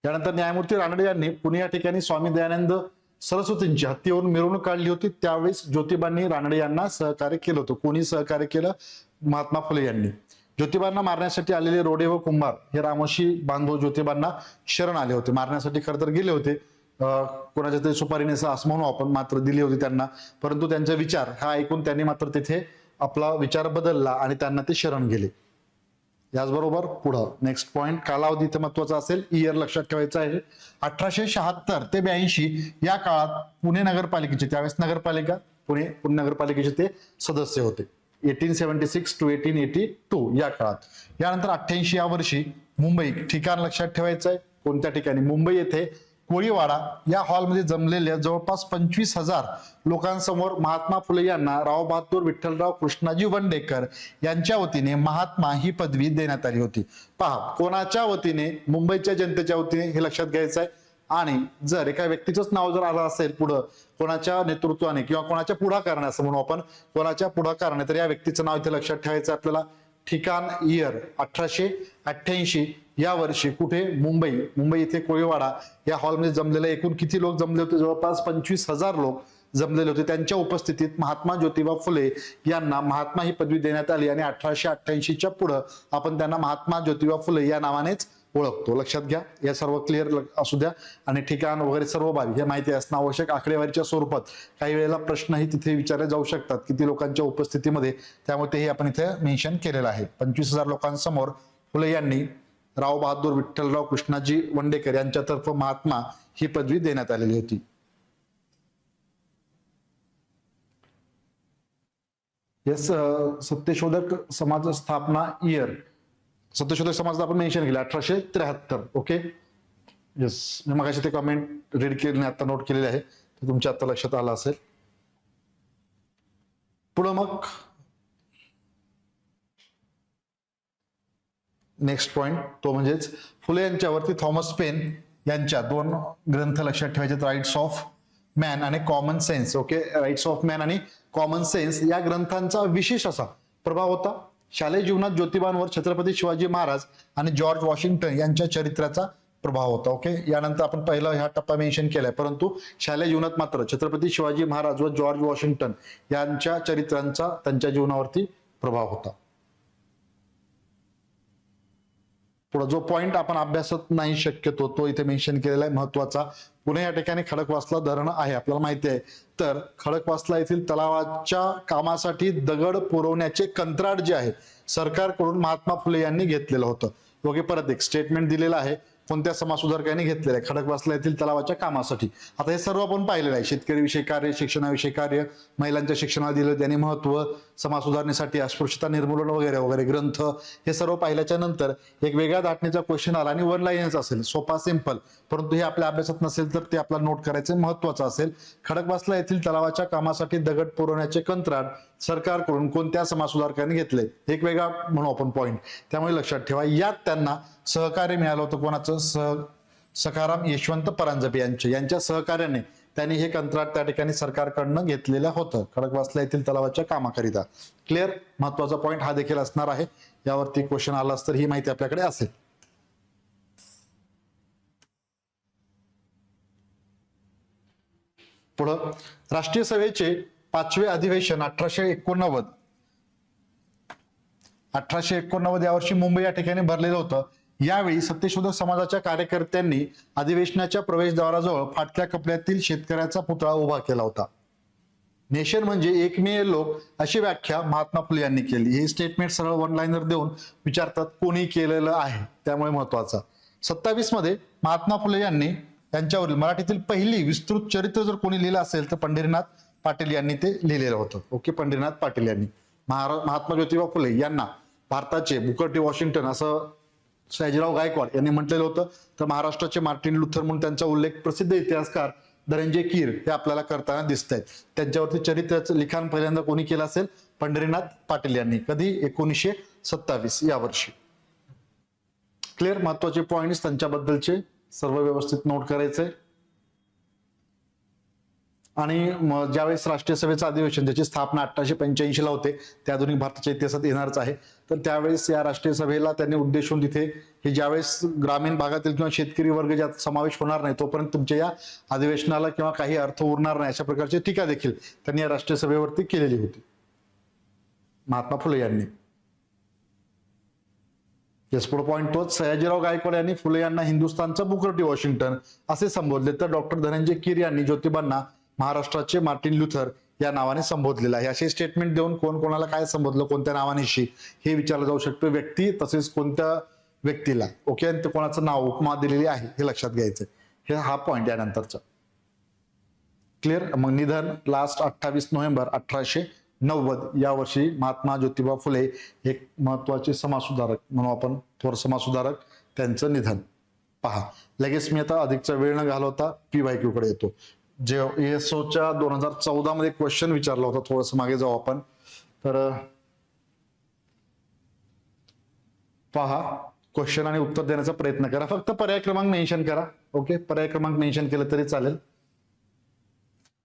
त्यानंतर न्यायमूर्ती रानडे यांनी पुणे या ठिकाणी स्वामी दयानंद सरस्वतींची हत्तीवरून मिरवणूक काढली होती. त्यावेळेस ज्योतिबांनी रानडे यांना सहकार्य केलं होतं. कोणी सहकार्य केलं? महात्मा फुले यांनी. ज्योतिबांना मारण्यासाठी आलेले रोडे व कुंभार हे रामोशी बांधव ज्योतिबांना शरण आले होते. मारण्यासाठी खरं तर गेले होते, कोणाच्या तरी सुपारीने असं म्हणू आपण, मात्र दिली होती त्यांना. परंतु त्यांचा विचार हा ऐकून त्यांनी मात्र तिथे आपला विचार बदलला आणि त्यांना ते शरण गेले. याचबरोबर पुढं नेक्स्ट पॉइंट, कालावधी इथे महत्वाचा असेल, इयर लक्षात ठेवायचं आहे. 1876 ते 82 या काळात पुणे नगरपालिकेचे, त्यावेळेस नगरपालिका पुणे नगरपालिकेचे ते सदस्य होते. 1876 to 1882 या काळात. यानंतर 88 या वर्षी मुंबई, ठिकाण लक्षात ठेवायचं आहे, कोणत्या ठिकाणी? मुंबई येथे कोळीवाडा या हॉलमध्ये जमलेल्या जवळपास 25,000 लोकांसमोर महात्मा फुले यांना राव बहादूर विठ्ठलराव कृष्णाजी वंडेकर यांच्या वतीने महात्मा ही पदवी देण्यात आली होती. पहा, कोणाच्या वतीने? मुंबईच्या जनतेच्या वतीने, हे लक्षात घ्यायचं आहे. आणि जर एका व्यक्तीचंच नाव जर आलं असेल पुढं, कोणाच्या नेतृत्वाने किंवा कोणाच्या पुढाकाराने असं म्हणू आपण, कोणाच्या पुढाकाराने, तर या व्यक्तीचं नाव इथे लक्षात ठेवायचं आपल्याला. ठिकाण इयर 1888 या वर्षी कुठे? मुंबई येथे कोळीवाडा या हॉलमध्ये जमलेले एकूण किती लोक जमले होते? जवळपास 25,000 लोक जमलेले होते. त्यांच्या उपस्थितीत महात्मा ज्योतिबा फुले यांना महात्मा ही पदवी देण्यात आली आणि 1888च्या पुढं आपण त्यांना महात्मा ज्योतिबा फुले या नावानेच ओळखतो. लक्षात घ्या, या सर्व क्लिअर असू द्या. आणि ठिकाण वगैरे सर्व बाबी हे माहिती असणं आवश्यक. आकडेवारीच्या स्वरूपात काही वेळेला प्रश्नही तिथे विचारले जाऊ शकतात, किती लोकांच्या उपस्थितीमध्ये, त्यामुळे तेही आपण इथे मेन्शन केलेलं आहे. 25,000 लोकांसमोर फुले यांनी राव बहादूर विठ्ठलराव कृष्णाजी वंडेकर यांच्यातर्फ महात्मा ही पदवी देण्यात आलेली होती. येस, सत्यशोधक समाज स्थापना इयर, सत्यशोधक समाज आपण मेन्शन केलं 1873. ओके, येस, मी मगाशी ते कमेंट रीड केले, आता नोट केलेले आहे, ते तुमच्या आता लक्षात आलं असेल. पुढं मग नेक्स्ट पॉइंट, तो म्हणजेच फुले यांच्यावरती थॉमस पेन यांच्या 2 ग्रंथ लक्षात ठेवायचे, राईट्स ऑफ मॅन आणि common sense. Okay, rights of man आणि कॉमन सेन्स या ग्रंथांचा विशेष असा प्रभाव होता. शालेय जीवनात ज्योतिबांवर छत्रपती शिवाजी महाराज आणि जॉर्ज वॉशिंग्टन यांच्या चरित्राचा प्रभाव होता. ओके, यानंतर आपण पहिला हा टप्पा मेन्शन केलाय, परंतु शालेय जीवनात मात्र छत्रपती शिवाजी महाराज व जॉर्ज वॉशिंग्टन यांच्या चरित्रांचा त्यांच्या जीवनावरती प्रभाव होता. पुढे जो पॉइंट आपण अभ्यासत नाही शक्यतो तो इथे मेन्शन केलेला आहे, महत्वाचा. पुणे या ठिकाणी खडकवासला धरण आहे, आपल्याला माहिती आहे. तर खडकवासला येथील तलावाच्या कामासाठी दगड पुरवण्याचे कंत्राट जे आहे सरकारकडून महात्मा फुले यांनी घेतलेलं होतं. ओके, परत एक स्टेटमेंट दिलेलं आहे, कोणत्या समाजसुधारकांनी घेतलेलं आहे खडकवासला येथील तलावाच्या कामासाठी. आता हे सर्व आपण पाहिलेलं आहे, शेतकरी विषयी कार्य, शिक्षणाविषयी कार्य, महिलांच्या शिक्षणाला दिलं त्यांनी महत्व, समाज सुधारणेसाठी अस्पृश्यता निर्मूलन वगैरे वगैरे ग्रंथ, हे सर्व पाहिल्याच्या नंतर एक वेगळ्या धाटणीचा क्वेश्चन आला आणि 1 लाईनच असेल, सोपा सिंपल, परंतु हे आपल्या अभ्यासात नसेल तर ते आपल्याला नोट करायचं महत्वाचं असेल. खडकवासला येथील तलावाच्या कामासाठी दगड पुरवण्याचे कंत्राट सरकारकडून कोणत्या समाजसुधारकांनी घेतले, एक वेगळा म्हणू आपण पॉइंट, त्यामुळे लक्षात ठेवा. यात त्यांना सहकार्य मिळालं होतं, कोणाचं? सखाराम यशवंत परांजपे यांच्या सहकार्याने त्यांनी हे कंत्राट त्या ठिकाणी सरकारकडनं घेतलेलं होतं खडकवासला येथील तलावाच्या कामाकरिता. क्लिअर, महत्वाचा पॉइंट हा देखील असणार आहे, यावरती क्वेश्चन आला तर ही माहिती आपल्याकडे असेल. पुढं राष्ट्रीय सभेचे 5वे अधिवेशन 1889 1889 यावर्षी मुंबई या ठिकाणी भरलेलं होतं. यावेळी सत्यशोधक समाजाच्या कार्यकर्त्यांनी अधिवेशनाच्या प्रवेशद्वाराजवळ फाटक्या कपड्यातील शेतकऱ्याचा पुतळा उभा केला होता. नेशन म्हणजे एकमेव लोक अशी व्याख्या महात्मा फुले यांनी केली. हे स्टेटमेंट सरळ वन लाईनर देऊन विचारतात कोणी केलेलं आहे, त्यामुळे महत्वाचा. 27 मध्ये महात्मा फुले यांनी त्यांच्यावरील मराठीतील पहिली विस्तृत चरित्र जर कोणी लिहिलं असेल तर पंढरीनाथ पाटील यांनी ते लिहिलेलं होतं. ओके, पंढरीनाथ पाटील यांनी. महात्मा ज्योतिबा फुले यांना भारताचे बुकर टी वॉशिंग्टन असं सयाजीराव गायकवाड यांनी म्हटलेलं होतं. तर महाराष्ट्राचे मार्टिन लुथर म्हणून त्यांचा उल्लेख प्रसिद्ध इतिहासकार धनंजय कीर हे आपल्याला करताना दिसत आहेत. त्यांच्यावरती चरित्राचं लिखाण पहिल्यांदा कोणी केलं असेल? पंढरीनाथ पाटील यांनी. कधी? 1927 या वर्षी. क्लिअर? महत्वाचे पॉइंट्स त्यांच्याबद्दलचे सर्व व्यवस्थित नोट करायचे. आणि ज्यावेळेस राष्ट्रीय सभेचं अधिवेशन ज्याची स्थापना 1885 ला होते, ते आधुनिक भारताच्या इतिहासात येणारच आहे. तर त्यावेळेस या राष्ट्रीय सभेला त्यांनी उद्देशून तिथे हे ज्यावेळेस ग्रामीण भागातील किंवा शेतकरी वर्ग ज्यात समावेश होणार नाही तोपर्यंत तुमच्या या अधिवेशनाला किंवा काही अर्थ उरणार नाही अशा प्रकारची टीका देखील त्यांनी या राष्ट्रीय सभेवरती केलेली होती महात्मा फुले यांनी. येस, पुढे पॉइंट तोच. सयाजीराव गायकवाड यांनी फुले यांना हिंदुस्थानचा बुकर टी वॉशिंग्टन असे संबोधले, तर डॉक्टर धनंजय कीर यांनी ज्योतिबांना महाराष्ट्राचे मार्टिन लुथर या नावाने संबोधलेलं आहे. असे स्टेटमेंट देऊन कोण कोणाला काय संबोधलं, कोणत्या नावानेशी हे विचारलं जाऊ शकतं. व्यक्ती तसेच कोणत्या व्यक्तीला. ओके, आणि कोणाचं नाव उपमा दिलेली आहे हे लक्षात घ्यायचं. हे हा पॉइंट यानंतरचा. क्लिअर? मग निधन लास्ट 28 नोव्हेंबर 1890 या वर्षी महात्मा ज्योतिबा फुले एक महत्वाचे समाजसुधारक म्हणून आपण थोर समाजसुधारक, त्यांचं निधन. पहा लगेच मी आता अधिकचा वेळ न घालवता PYQ कडे येतो. जे ESOच्या 2014 मध्ये क्वेश्चन विचारला होता, थोडस मागे जाऊ आपण. तर पहा क्वेश्चन आणि उत्तर देण्याचा प्रयत्न करा. फक्त पर्याय क्रमांक मेन्शन करा. ओके, पर्याय क्रमांक मेन्शन केलं तरी चालेल.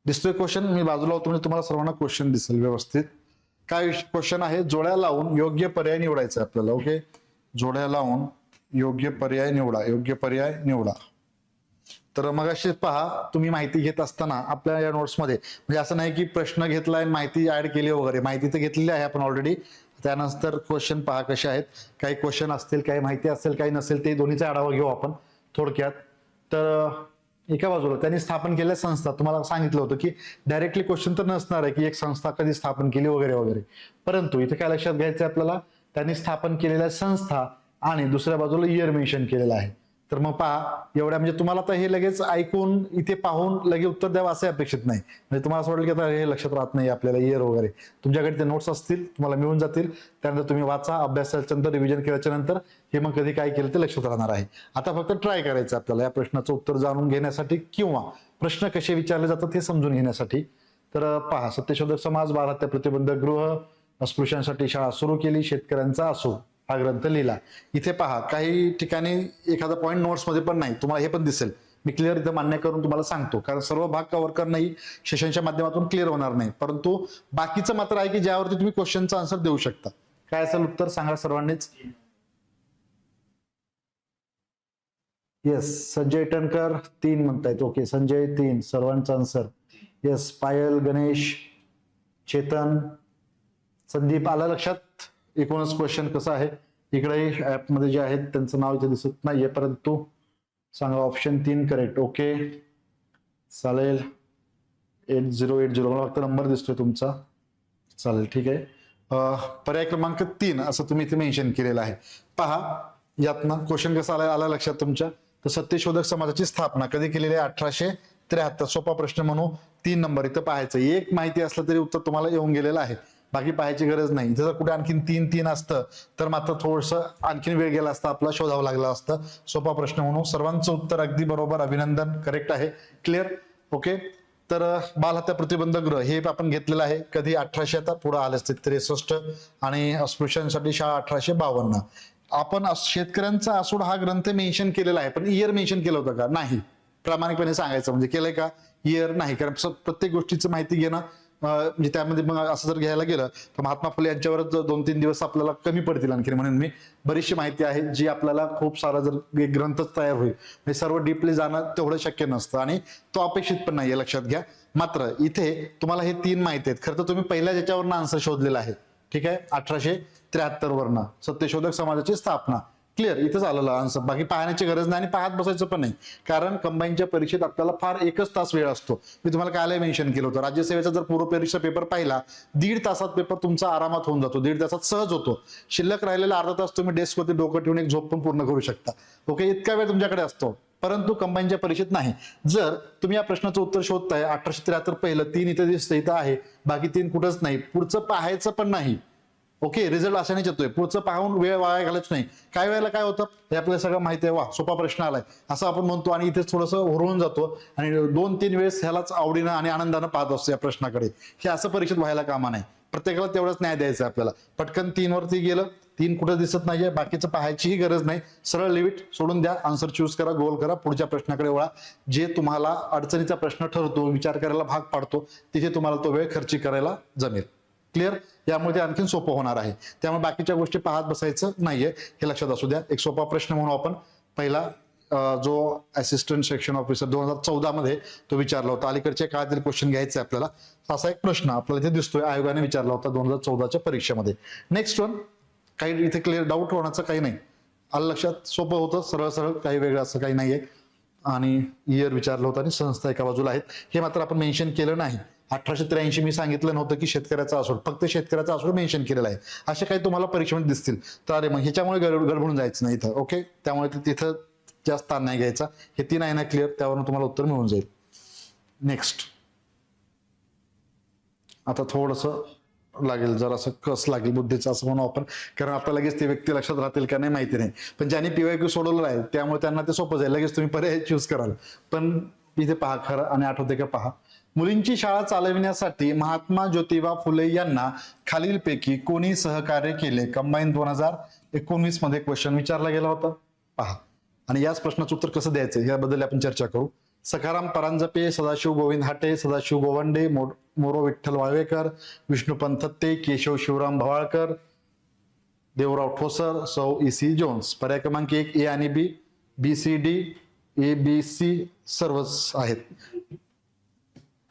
दिसतोय क्वेश्चन? मी बाजूला होतो म्हणजे तुम्हाला सर्वांना क्वेश्चन दिसेल व्यवस्थित. काय क्वेश्चन आहे? जोड्या लावून योग्य पर्याय निवडायचा आपल्याला. ओके, जोड्या लावून योग्य पर्याय निवडा. योग्य पर्याय निवडा. तर मग अशी पहा, तुम्ही माहिती घेत असताना आपल्या या नोट्समध्ये म्हणजे असं नाही की प्रश्न घेतलाय माहिती ऍड केली वगैरे, माहिती तर घेतलेली आहे आपण ऑलरेडी. त्यानंतर क्वेश्चन पहा कसे आहेत. काही क्वेश्चन असतील, काही माहिती असेल, काही नसेल, ते दोन्हीचा आढावा घेऊ आपण थोडक्यात. तर एका बाजूला त्यांनी स्थापन केलेल्या संस्था, तुम्हाला सांगितलं होतं की डायरेक्टली क्वेश्चन तर नसणार आहे की एक संस्था कधी स्थापन केली वगैरे वगैरे, परंतु इथे काय लक्षात घ्यायचं आपल्याला, त्यांनी स्थापन केलेल्या संस्था आणि दुसऱ्या बाजूला इयर मेन्शन केलेलं आहे. तर मग पहा एवढ्या म्हणजे तुम्हाला तर हे लगेच ऐकून इथे पाहून लगेच उत्तर द्यावं असं अपेक्षित नाही. म्हणजे तुम्हाला असं वाटेल की आता हे लक्षात राहत नाही आपल्याला इयर वगैरे. तुमच्याकडे ते नोट्स असतील, तुम्हाला मिळून जातील. त्यानंतर तुम्ही वाचा, अभ्यासाच्या नंतर रिव्हिजन केल्याच्या नंतर हे मग कधी काय केलं ते लक्षात राहणार आहे. आता फक्त ट्राय करायचं आपल्याला या प्रश्नाचं उत्तर जाणून घेण्यासाठी किंवा प्रश्न कसे विचारले जातात हे समजून घेण्यासाठी. तर पहा, सत्यशोधक समाज, बालहत्या प्रतिबंधक गृह, अस्पृश्यांसाठी शाळा सुरू केली, शेतकऱ्यांचा असो हा ग्रंथ लिहिला. इथे पहा काही ठिकाणी एखादा पॉईंट नोट्स मध्ये पण नाही, तुम्हाला हे पण दिसेल. मी क्लिअर इथं मान्य करून तुम्हाला सांगतो, कारण सर्व भाग कव्हर करणंही सेशनच्या माध्यमातून क्लिअर होणार नाही, परंतु बाकीचं मात्र आहे की ज्यावरती तुम्ही क्वेश्चनचा आन्सर देऊ शकता. काय असेल उत्तर सांगा सर्वांनीच. येस, संजय टणकर 3 म्हणतायत. ओके, संजय 3 सर्वांचा आन्सर. येस, पायल, गणेश, चेतन, संदीप आलं लक्षात. एकूणच क्वेश्चन कसं आहे, इकडे ऍपमध्ये जे आहेत त्यांचं नाव इथे दिसत नाहीये, परंतु सांगा ऑप्शन 3 करेक्ट. ओके चालेल. 8080 मला फक्त नंबर दिसतोय तुमचा. चालेल, ठीक आहे. पर्याय क्रमांक 3 असं तुम्ही इथे मेन्शन केलेलं आहे. पहा यातनं क्वेश्चन कसा आला लक्षात तुमच्या. तर सत्यशोधक समाजाची स्थापना कधी केलेली आहे? 1873. सोपा प्रश्न म्हणून 3 नंबर इथं पाहायचं. एक माहिती असलं तरी उत्तर तुम्हाला येऊन गेलेलं आहे, बाकी पाहायची गरज नाही. जर कुठे आणखीन 3 असतं तर मात्र थोडस आणखीन वेळ गेला असता, आपला शोधावं लागला असतं. सोपा प्रश्न म्हणून सर्वांचं उत्तर अगदी बरोबर, अभिनंदन, करेक्ट आहे. क्लिअर. ओके, तर बालहत्या प्रतिबंधक गृह हे आपण घेतलेलं आहे कधी? 1800. आता पुढे आले असते 63 आणि अस्पृश्यांसाठी शाळा 1852. आपण शेतकऱ्यांचा आसूड हा ग्रंथ मेन्शन केलेला आहे, पण इयर मेन्शन केलं होतं का? नाही. प्रामाणिकपणे सांगायचं म्हणजे केलंय का? इयर नाही, कारण प्रत्येक गोष्टीची माहिती घेणं म्हणजे त्यामध्ये मग असं जर घ्यायला गेलं तर महात्मा फुले यांच्यावर 2-3 दिवस आपल्याला कमी पडतील आणखी. म्हणून मी बरीचशी माहिती आहे जी आपल्याला खूप सारा जर एक ग्रंथच तयार होईल म्हणजे सर्व डीपली जाणं तेवढं शक्य नसतं आणि तो अपेक्षित पण नाहीये, लक्षात घ्या. मात्र इथे तुम्हाला हे 3 माहिती आहेत. खरं तर तुम्ही पहिल्या ज्याच्यावरनं आन्सर शोधलेला आहे ठीक आहे, 1873 वरनं सत्यशोधक समाजाची स्थापना. क्लिअर, इथंच आलेलं आन्सर. बाकी पाहण्याची गरज नाही आणि पाहत बसायचं पण नाही, कारण कंबाईनच्या परीक्षेत आपल्याला फार 1 तास वेळ असतो. मी तुम्हाला कालही मेन्शन केलं होतं, राज्यसेवेचा जर पूर्व परीक्षा पेपर पाहिला 1.5 तासात पेपर तुमचा आरामात होऊन जातो, 1.5 तासात सहज होतो. शिल्लक राहिलेला अर्धा तास तुम्ही डेस्कवरती डोकं ठेवून एक झोप पण पूर्ण करू शकता. ओके, इतका वेळ तुमच्याकडे असतो, परंतु कंबाईनच्या परीक्षेत नाही. जर तुम्ही या प्रश्नाचं उत्तर शोधताय, 1873 पहिलं 3 इथं दिसतं, इथं आहे, बाकी 3 कुठंच नाही, पुढचं पाहायचं पण नाही. ओके, रिझल्ट अशानेच येतोय, पुढचं पाहून वेळ वाया घालायच नाही. काही वेळेला काय होतं, हे आपल्याला सगळं माहिती आहे, वा सोपा प्रश्न आलाय असं आपण म्हणतो आणि इथे थोडंसं हुरळून जातो आणि 2-3 वेळेस ह्यालाच आवडीनं आणि आनंदानं पाहत असतो या प्रश्नाकडे. हे असं परीक्षेत व्हायला कामा नाही. प्रत्येकाला तेवढंच न्याय द्यायचा आपल्याला. पटकन 3 वरती गेलं, 3 कुठं दिसत नाहीये, बाकीचं पाहायचीही गरज नाही, सरळ लिमिट सोडून द्या, आन्सर चूज करा, गोल करा, पुढच्या प्रश्नाकडे वळा. जे तुम्हाला अडचणीचा प्रश्न ठरतो, विचार करायला भाग पाडतो, तिथे तुम्हाला तो वेळ खर्ची करायला जमेल. क्लिअर, यामुळे ते आणखीन सोपं होणार आहे. त्यामुळे बाकीच्या गोष्टी पाहत बसायचं नाहीये, हे लक्षात असू द्या. एक सोपा प्रश्न म्हणून आपण पहिला जो असिस्टंट सेक्शन ऑफिसर 2014 मध्ये तो विचारला होता, अलीकडच्या काळातील क्वेश्चन घ्यायचा आपल्याला, असा एक प्रश्न आपल्याला इथे दिसतोय, आयोगाने विचारला होता 2014च्या परीक्षेमध्ये. नेक्स्ट वन, काही इथे क्लिअर डाऊट होण्याचं काही नाही, आलं लक्षात, सोपं होतं, सरळ सरळ, काही वेगळं असं काही नाहीये. आणि इयर विचारलं होतं आणि संस्था एका बाजूला आहेत, हे मात्र आपण मेन्शन केलं नाही. 1883 मी सांगितलं नव्हतं की शेतकऱ्याचा असोड, फक्त शेतकऱ्याचा असोड मेन्शन केलेला आहे. असे काही तुम्हाला परीक्षेमध्ये दिसतील तर अरे मग ह्याच्यामुळे गडबडून जायचं नाही इथं. ओके, त्यामुळे तिथं जास्त ताण नाही घ्यायचा. हे 3 आहे ना क्लिअर, त्यावरून तुम्हाला उत्तर मिळून जाईल. नेक्स्ट, आता थोडंसं लागेल, जरासं कस लागेल बुद्धीचं असं म्हणू आपण, कारण आपल्याला लगेच ते व्यक्ती लक्षात राहतील का नाही माहिती नाही, पण ज्यांनी PYQ सोडवलेलं आहे त्यामुळे त्यांना ते सोपं जाईल, लगेच तुम्ही पर्याय चूज कराल. पण इथे पहा खरं आणि आठवते का पहा, मुलींची शाळा चालविण्यासाठी महात्मा ज्योतिबा फुले यांना खालीलपैकी कोणी सहकार्य केले? कंबाईन 2019 मध्ये क्वेश्चन विचारला गेला होता, पहा. आणि याच प्रश्नाचं उत्तर कसं द्यायचं याबद्दल आपण चर्चा करू. सखाराम परांजपे, सदाशिव गोविंद हाटे, सदाशिव गोवंडे, मोरो विठ्ठल वाळवेकर, विष्णुपंत थत्ते, केशव शिवराम भवाळकर, देवराव ठोसर, सौ EC जोन्स. पर्याय क्रमांक 1 A आणि B, BCD, ABC सर्वच आहेत.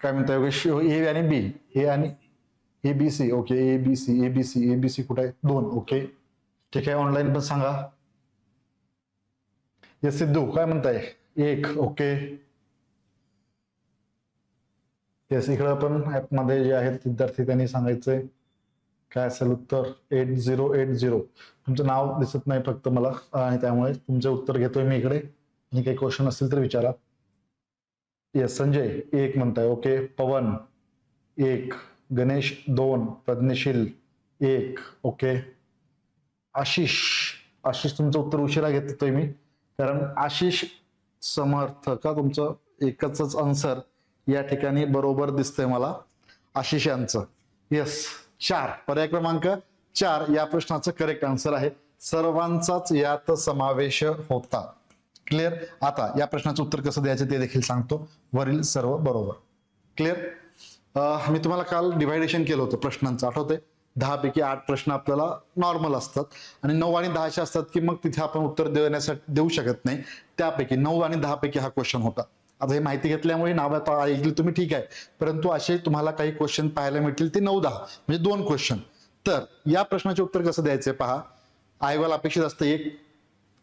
काय म्हणताय A आणि B, A आणि ABC. ओके, ABC कुठे आहे? 2. ओके, ठीक आहे, ऑनलाईन पण सांगा. येस सिद्धू, काय म्हणताय? 1. ओके, येस, इकडं पण ऍपमध्ये जे आहेत विद्यार्थी त्यांनी सांगायचंय काय असेल उत्तर. 8080. तुमचं नाव दिसत नाही फक्त मला, आणि त्यामुळे तुमचं उत्तर घेतोय मी इकडे, आणि काही क्वेश्चन असतील तर विचारा. येस, संजय 1 म्हणताय. ओके, पवन 1, गणेश 2, प्रज्ञशील 1. ओके, आशिष तुमचं उत्तर उशिरा घेतोय मी, कारण आशिष समर्थ का तुमचं एकच आन्सर या ठिकाणी बरोबर दिसतंय मला, आशिष यांचं. येस, 4. पर्याय क्रमांक 4 या प्रश्नाचं करेक्ट आन्सर आहे. सर्वांचाच यात समावेश होता. क्लिअर. आता या प्रश्नाचं उत्तर कसं द्यायचं ते देखील सांगतो. वरील सर्व बरोबर. क्लिअर. मी तुम्हाला काल डिव्हायडेशन केलं होतं प्रश्नांचं, आठवतंय? 10 पैकी 8 प्रश्न आपल्याला नॉर्मल असतात आणि 9 आणि 10 असे असतात की मग तिथे आपण उत्तर देऊ शकत नाही. त्यापैकी 9 आणि 10 पैकी हा क्वेश्चन होता. आता हे माहिती घेतल्यामुळे नाव ऐकली तुम्ही, ठीक आहे, परंतु असे तुम्हाला काही क्वेश्चन पाहायला मिळतील ते 9-10 म्हणजे 2 क्वेश्चन. तर या प्रश्नाचे उत्तर कसं द्यायचंय पहा. आयोगाला अपेक्षित असतं एक,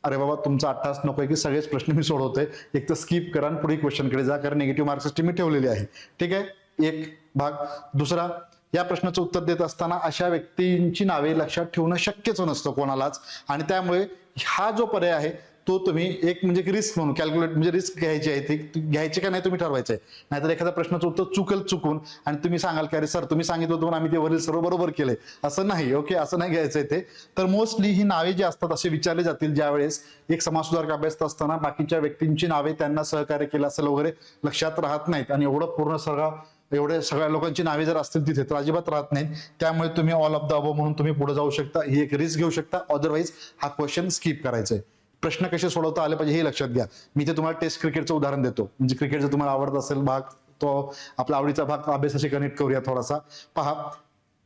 अरे बाबा तुमचा 8 तास नकोय की सगळेच प्रश्न मी सोडवतोय, एक तर स्किप करा आणि पुढे क्वेश्चनकडे जा, कारण निगेटिव्ह मार्क सिस्टीम मी ठेवलेली आहे. ठीक आहे, एक भाग. दुसरा, या प्रश्नाचं उत्तर देत असताना अशा व्यक्तींची नावे लक्षात ठेवणं शक्यच नसतं कोणालाच, आणि त्यामुळे हा जो पर्याय आहे तो तुम्ही एक म्हणजे रिस्क म्हणून कॅल्क्युलेट, म्हणजे रिस्क घ्यायची आहे, ती घ्यायची का नाही तुम्ही ठरवायचंय. नाहीतर एखाद्या प्रश्नाचं उत्तर चुकून आणि तुम्ही सांगाल की अरे सर तुम्ही सांगितलं होतं आम्ही ते वरील सर्व बरोबर केलंय, असं नाही. ओके, असं नाही घ्यायचंय ते. तर मोस्टली ही नावे जी असतात असे विचारले जातील ज्यावेळेस एक समाजसुधारक अभ्यासत असताना बाकीच्या व्यक्तींची नावे त्यांना सहकार्य केलं असेल वगैरे लक्षात राहत नाहीत, आणि एवढं पूर्ण एवढे सगळ्या लोकांची नावे जर असतील तिथे तर अजिबात राहत नाहीत. त्यामुळे तुम्ही ऑल ऑफ द अबव म्हणून तुम्ही पुढे जाऊ शकता, ही एक रिस्क घेऊ शकता. अदरवाईज हा क्वेश्चन स्किप करायचा आहे. प्रश्न कसे सोडवता आले पाहिजे हे लक्षात घ्या. मी ते तुम्हाला टेस्ट क्रिकेटचं उदाहरण देतो, म्हणजे क्रिकेट जर तुम्हाला आवडत असेल भाग, तो आपला आवडीचा भाग अभ्यासाशी कनेक्ट करूया थोडासा. पहा,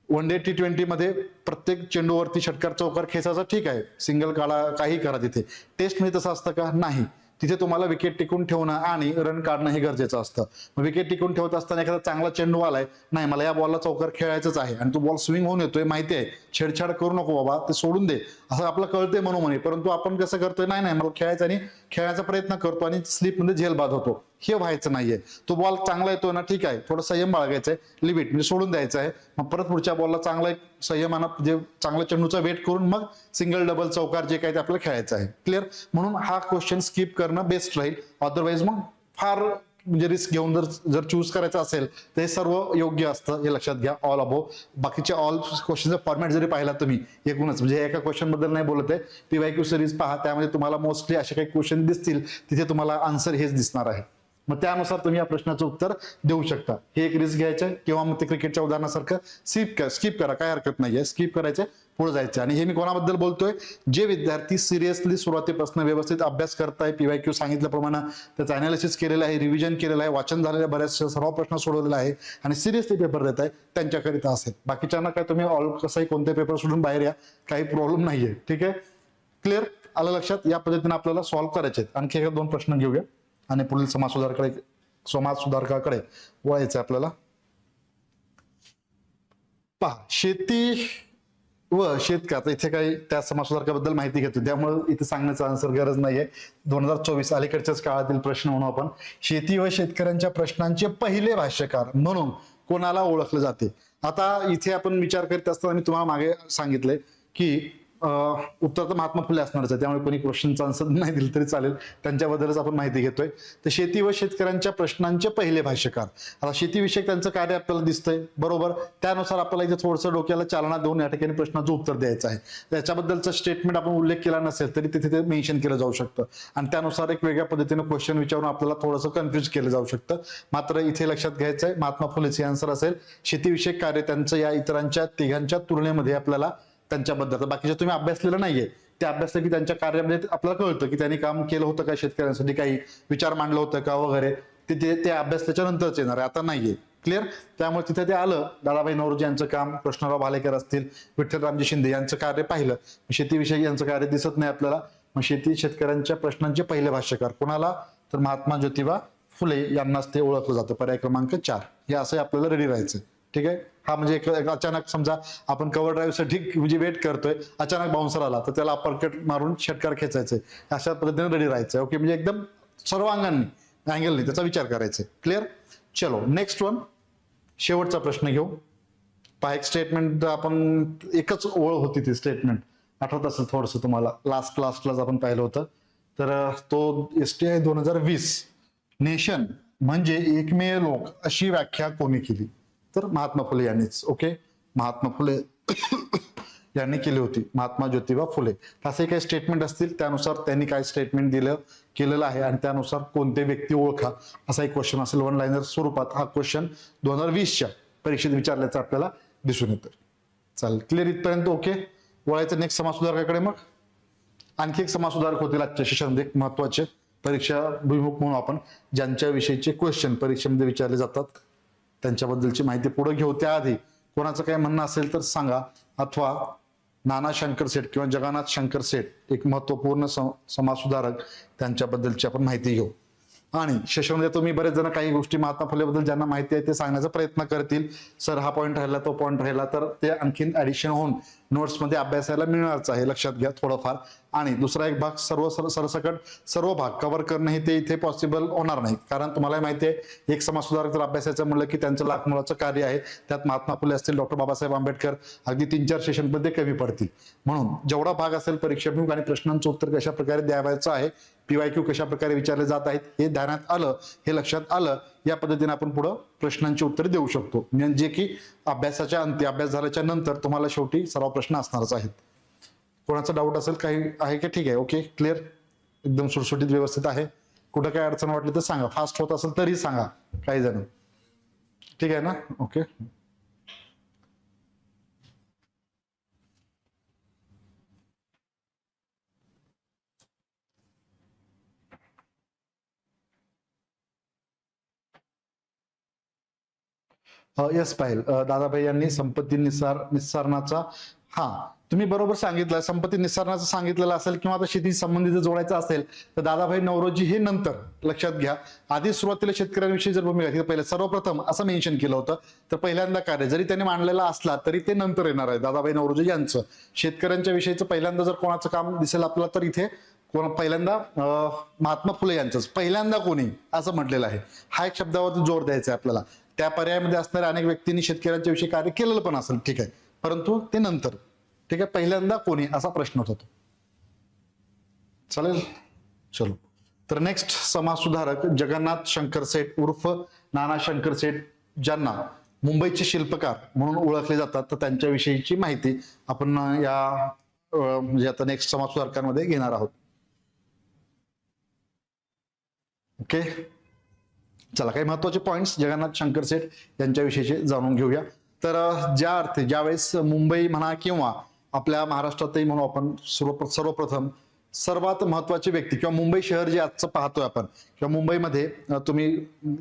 1 डे T20 मध्ये प्रत्येक चेंडूवरती षटकार चौकार खेचायचा, ठीक आहे, सिंगल काढा, काही करा तिथे. टेस्ट मध्ये तसं असतं का? नाही. तिथे तुम्हाला विकेट टिकून ठेवणं आणि रन काढणं हे गरजेचं असतं. मग विकेट टिकून ठेवत असताना एखादा चांगला चेंडू आलाय, नाही मला या बॉलला चौकार खेळायचंच आहे आणि तो बॉल स्विंग होऊन येतोय, माहिती आहे छेडछाड करू नको बाबा, ते सोडून दे असं आपलं कळतंय मनोमनी, परंतु आपण कसं करतोय, नाही मला खेळायचं आणि खेळायचा प्रयत्न करतो आणि स्लिप मध्ये झेल बाद होतो. हे व्हायचं नाहीये. तो बॉल चांगला येतोय ना, ठीक आहे, थोडं संयम बाळगायचा आहे, लिमिट म्हणजे सोडून द्यायचं आहे. मग परत पुढच्या बॉलला चांगला एक संयमानं जे चांगल्या चेंडूचा वेट करून मग सिंगल डबल चौकार जे काही ते आपल्याला खेळायचं आहे. क्लिअर? म्हणून हा क्वेश्चन स्किप करणं बेस्ट राहील. अदरवाईज मग फार म्हणजे रिस्क घेऊन जर चूज करायचं असेल तर हे सर्व योग्य असतं, हे लक्षात घ्या. ऑल अबो बाकीचे ऑल क्वेश्चनचा फॉर्मॅट जरी पाहिला तुम्ही एकूणच, म्हणजे एका क्वेश्चन बद्दल नाही बोलत आहे, PYQ सिरीज पहा, त्यामध्ये तुम्हाला मोस्टली असे काही क्वेश्चन दिसतील, तिथे तुम्हाला आन्सर हेच दिसणार आहे. मग त्यानुसार तुम्ही या प्रश्नाचं उत्तर देऊ शकता. हे एक रिस्क घ्यायचं किंवा मग ते क्रिकेटच्या उदाहरणासारखं स्किप करा, काय हरकत नाहीये, स्किप करायचे, पुढे जायचं. आणि हे मी कोणाबद्दल बोलतोय, जे विद्यार्थी सिरियसली सुरुवातीपासून व्यवस्थित अभ्यास करताय, PYQ सांगितल्याप्रमाणे त्याचं अनालिसिस केलेलं आहे, रिव्हिजन केलेलं आहे, वाचन झालेलं बऱ्याच सर्व प्रश्न सोडवलेला आहे आणि सिरियसली पेपर देत आहे, त्यांच्याकरिता असेल. बाकीच्यांना काय तुम्ही ऑल कसंही कोणते पेपर सोडून बाहेर या, काही प्रॉब्लेम नाहीये. ठीक आहे, क्लिअर आलं लक्षात? या पद्धतीने आपल्याला सॉल्व्ह करायचे आहेत. आणखी एक 2 प्रश्न घेऊया आणि पुढील समाज सुधारकाकडे वळायचं आपल्याला. पहा, शेती व शेतकऱ्याचा इथे काही त्या समाज सुधारकाबद्दल माहिती घेतो, त्यामुळे इथे सांगण्याचं आन्सर गरज नाहीये. 2024 अलीकडच्याच काळातील प्रश्न म्हणून आपण शेती व शेतकऱ्यांच्या प्रश्नांचे पहिले भाष्यकार म्हणून कोणाला ओळखले जाते. आता इथे आपण विचार करीत असताना मी तुम्हाला मागे सांगितलंय की उत्तर तर महात्मा फुले असणारच आहे, त्यामुळे कोणी क्वेश्चनचा आन्सर नाही दिलं तरी चालेल, त्यांच्याबद्दलच आपण माहिती घेतोय. तर शेती व शेतकऱ्यांच्या प्रश्नांचे पहिले भाष्यकार. आता शेतीविषयक त्यांचं कार्य आपल्याला दिसतंय, बरोबर, त्यानुसार आपल्याला इथे थोडंसं डोक्याला चालना देऊन या ठिकाणी प्रश्नाचं उत्तर द्यायचं आहे. त्याच्याबद्दलचं स्टेटमेंट आपण उल्लेख केला नसेल तरी तिथे ते मेन्शन केलं जाऊ शकतं आणि त्यानुसार एक वेगळ्या पद्धतीने क्वेश्चन विचारून आपल्याला थोडंसं कन्फ्युज केलं जाऊ शकतं. मात्र इथे लक्षात घ्यायचं आहे, महात्मा फुलेचे आन्सर असेल शेतीविषयक कार्य त्यांचं या इतरांच्या तिघांच्या तुलनेमध्ये आपल्याला त्यांच्याबद्दल, बाकीचे तुम्ही अभ्यासलेलं नाहीये, ते अभ्यासलं की त्यांच्या कार्यामध्ये आपल्याला कळतं की त्यांनी काम केलं होतं का, शेतकऱ्यांसाठी काही विचार मांडलं होतं का वगैरे, ते अभ्यास नंतरच येणार आहे, आता नाहीये. क्लिअर? त्यामुळे तिथे ते आलं. दादाभाई नौरोजी यांचं काम, कृष्णराव भालेकर असतील, विठ्ठलरामजी शिंदे यांचं कार्य पाहिलं. शेतीविषयी यांचं कार्य दिसत नाही आपल्याला. मग शेतकऱ्यांच्या प्रश्नांचे पहिले भाष्यकार कोणाला, तर महात्मा ज्योतिबा फुले यांनाच ते ओळखलं जातं. पर्याय क्रमांक 4 हे असं आपल्याला रेडी राहायचं. ठीक आहे? हा म्हणजे एक अचानक समजा आपण कव्हर ड्राईव्ह साठी म्हणजे वेट करतोय, अचानक बाउन्सर आला तर त्याला अपरकट मारून षटकार खेचायचंय, अशा पद्धतीने रेडी राहायचंय. ओके, म्हणजे एकदम सर्व अंगांनी अँगलनी त्याचा विचार करायचा. क्लिअर? चलो नेक्स्ट वन, शेवटचा प्रश्न घेऊ. पहा, एक स्टेटमेंट आपण एकच ओळ होती, ती स्टेटमेंट आठवत असेल थोडस तुम्हाला, लास्ट क्लासलाच आपण पाहिलं होतं. तर तो STI 2020 नेशन म्हणजे एकमेव लोक अशी व्याख्या कोणी केली, तर महात्मा फुले यांनीच. ओके, महात्मा फुले यांनी केली होती, महात्मा ज्योतिबा फुले. असे काही स्टेटमेंट असतील त्यानुसार त्यांनी काय स्टेटमेंट केलेलं आहे आणि त्यानुसार कोणते व्यक्ती ओळखा, असा एक क्वेश्चन असेल 1 लाइनर स्वरूपात. हा क्वेश्चन 2020च्या परीक्षेत विचारल्याचं आपल्याला दिसून येतं. चालेल, क्लिअर इथपर्यंत? ओके, वळायचं नेक्स्ट समाज सुधारकाकडे. मग आणखी एक समाज सुधारक होतील आजच्या सेशनमध्ये महत्वाचे, परीक्षा अभिमुख म्हणून आपण ज्यांच्या विषयीचे क्वेश्चन परीक्षेमध्ये विचारले जातात त्यांच्याबद्दलची माहिती पुढे घेऊ. त्याआधी कोणाचं काही म्हणणं असेल तर सांगा, अथवा नाना शंकर सेठ किंवा जगन्नाथ शंकर सेठ एक महत्वपूर्ण समाज सुधारक, त्यांच्याबद्दलची आपण माहिती घेऊ. आणि सेशनमध्ये तुम्ही बरेच जण काही गोष्टी महात्मा फुलेबद्दल ज्यांना माहिती आहे ते सांगण्याचा प्रयत्न करतील. सर हा पॉईंट राहिला, तो पॉईंट राहिला, तर ते आणखीन ऍडिशन होऊन नोट्समध्ये अभ्यासायला मिळणारच आहे, लक्षात घ्या थोडंफार. आणि दुसरा एक भाग सरसकट सर्व भाग कव्हर करणं हे ते इथे पॉसिबल होणार नाही, कारण तुम्हाला माहिती आहे एक समाज सुधारक जर अभ्यासाचं म्हणलं की त्यांचं लाख मोलाचं कार्य आहे. त्यात महात्मा फुले असतील, डॉक्टर बाबासाहेब आंबेडकर अगदी 3-4 सेशनमध्ये कमी पडतील. म्हणून जेवढा भाग असेल परीक्षाभिमुख आणि प्रश्नांचं उत्तर कशा प्रकारे द्यावायचं आहे, PYQ कशा प्रकारे विचारले जात आहेत हे ध्यानात आलं, हे लक्षात आलं, या पद्धतीने आपण पुढे प्रश्नांची उत्तरे देऊ शकतो. म्हणजे की अभ्यासाच्या अंती, अभ्यास झाल्याच्या नंतर तुम्हाला शेवटी सराव प्रश्न असणारच आहेत. कोणाचा डाऊट असेल काही आहे की? ठीक आहे, ओके, क्लिअर, एकदम सुटसुटीत व्यवस्थित आहे. कुठं काय अडचण वाटली तर सांगा, फास्ट होत असेल तरी सांगा काही जण. ठीक आहे ना? ओके, यस पाहिल. दादाभाई यांनी संपत्ती निस्सारणाचा हा, तुम्ही बरोबर सांगितलं, संपत्ती निस्तारणाचं सांगितलेलं असेल किंवा आता शेती संबंधी जोडायचं असेल तर दादाभाई नौरोजी हे नंतर. लक्षात घ्या, आधी सुरुवातीला शेतकऱ्यांविषयी जर भूमिका घेतली, पहिले सर्वप्रथम असं मेन्शन केलं होतं, तर पहिल्यांदा कार्य जरी त्यांनी मांडलेला असला तरी ते नंतर येणार आहे. दादाभाई नौरोजी यांचं शेतकऱ्यांच्या विषयीचं पहिल्यांदा जर कोणाचं काम दिसेल आपल्याला तर इथे पहिल्यांदा महात्मा फुले यांचंच पहिल्यांदा कोणी असं म्हटलेलं आहे. हा एक शब्दावरती जोर द्यायचा आहे आपल्याला. त्या पर्यायामध्ये असणाऱ्या अनेक व्यक्तींनी शेतकऱ्यांच्या विषयी कार्य केलेलं पण असेल, ठीक आहे, परंतु ते नंतर. ठीक आहे, पहिल्यांदा कोणी असा प्रश्न होता तो. चालेल, चलो. तर नेक्स्ट समाज सुधारक जगन्नाथ शंकर सेठ उर्फ नाना शंकर सेठ, ज्यांना मुंबईचे शिल्पकार म्हणून ओळखले जातात, तर त्यांच्याविषयीची माहिती आपण या म्हणजे आता नेक्स्ट समाज सुधारकांमध्ये घेणार आहोत. ओके, चला काही महत्वाचे पॉइंट्स जगन्नाथ शंकर सेठ यांच्याविषयीचे जाणून घेऊया. तर ज्या अर्थी ज्यावेळेस मुंबई म्हणा किंवा आपल्या महाराष्ट्रातही म्हणू आपण सर्वप्रथम सर्वात महत्वाची व्यक्ती किंवा मुंबई शहर जे आजचं पाहतोय आपण, किंवा मुंबईमध्ये तुम्ही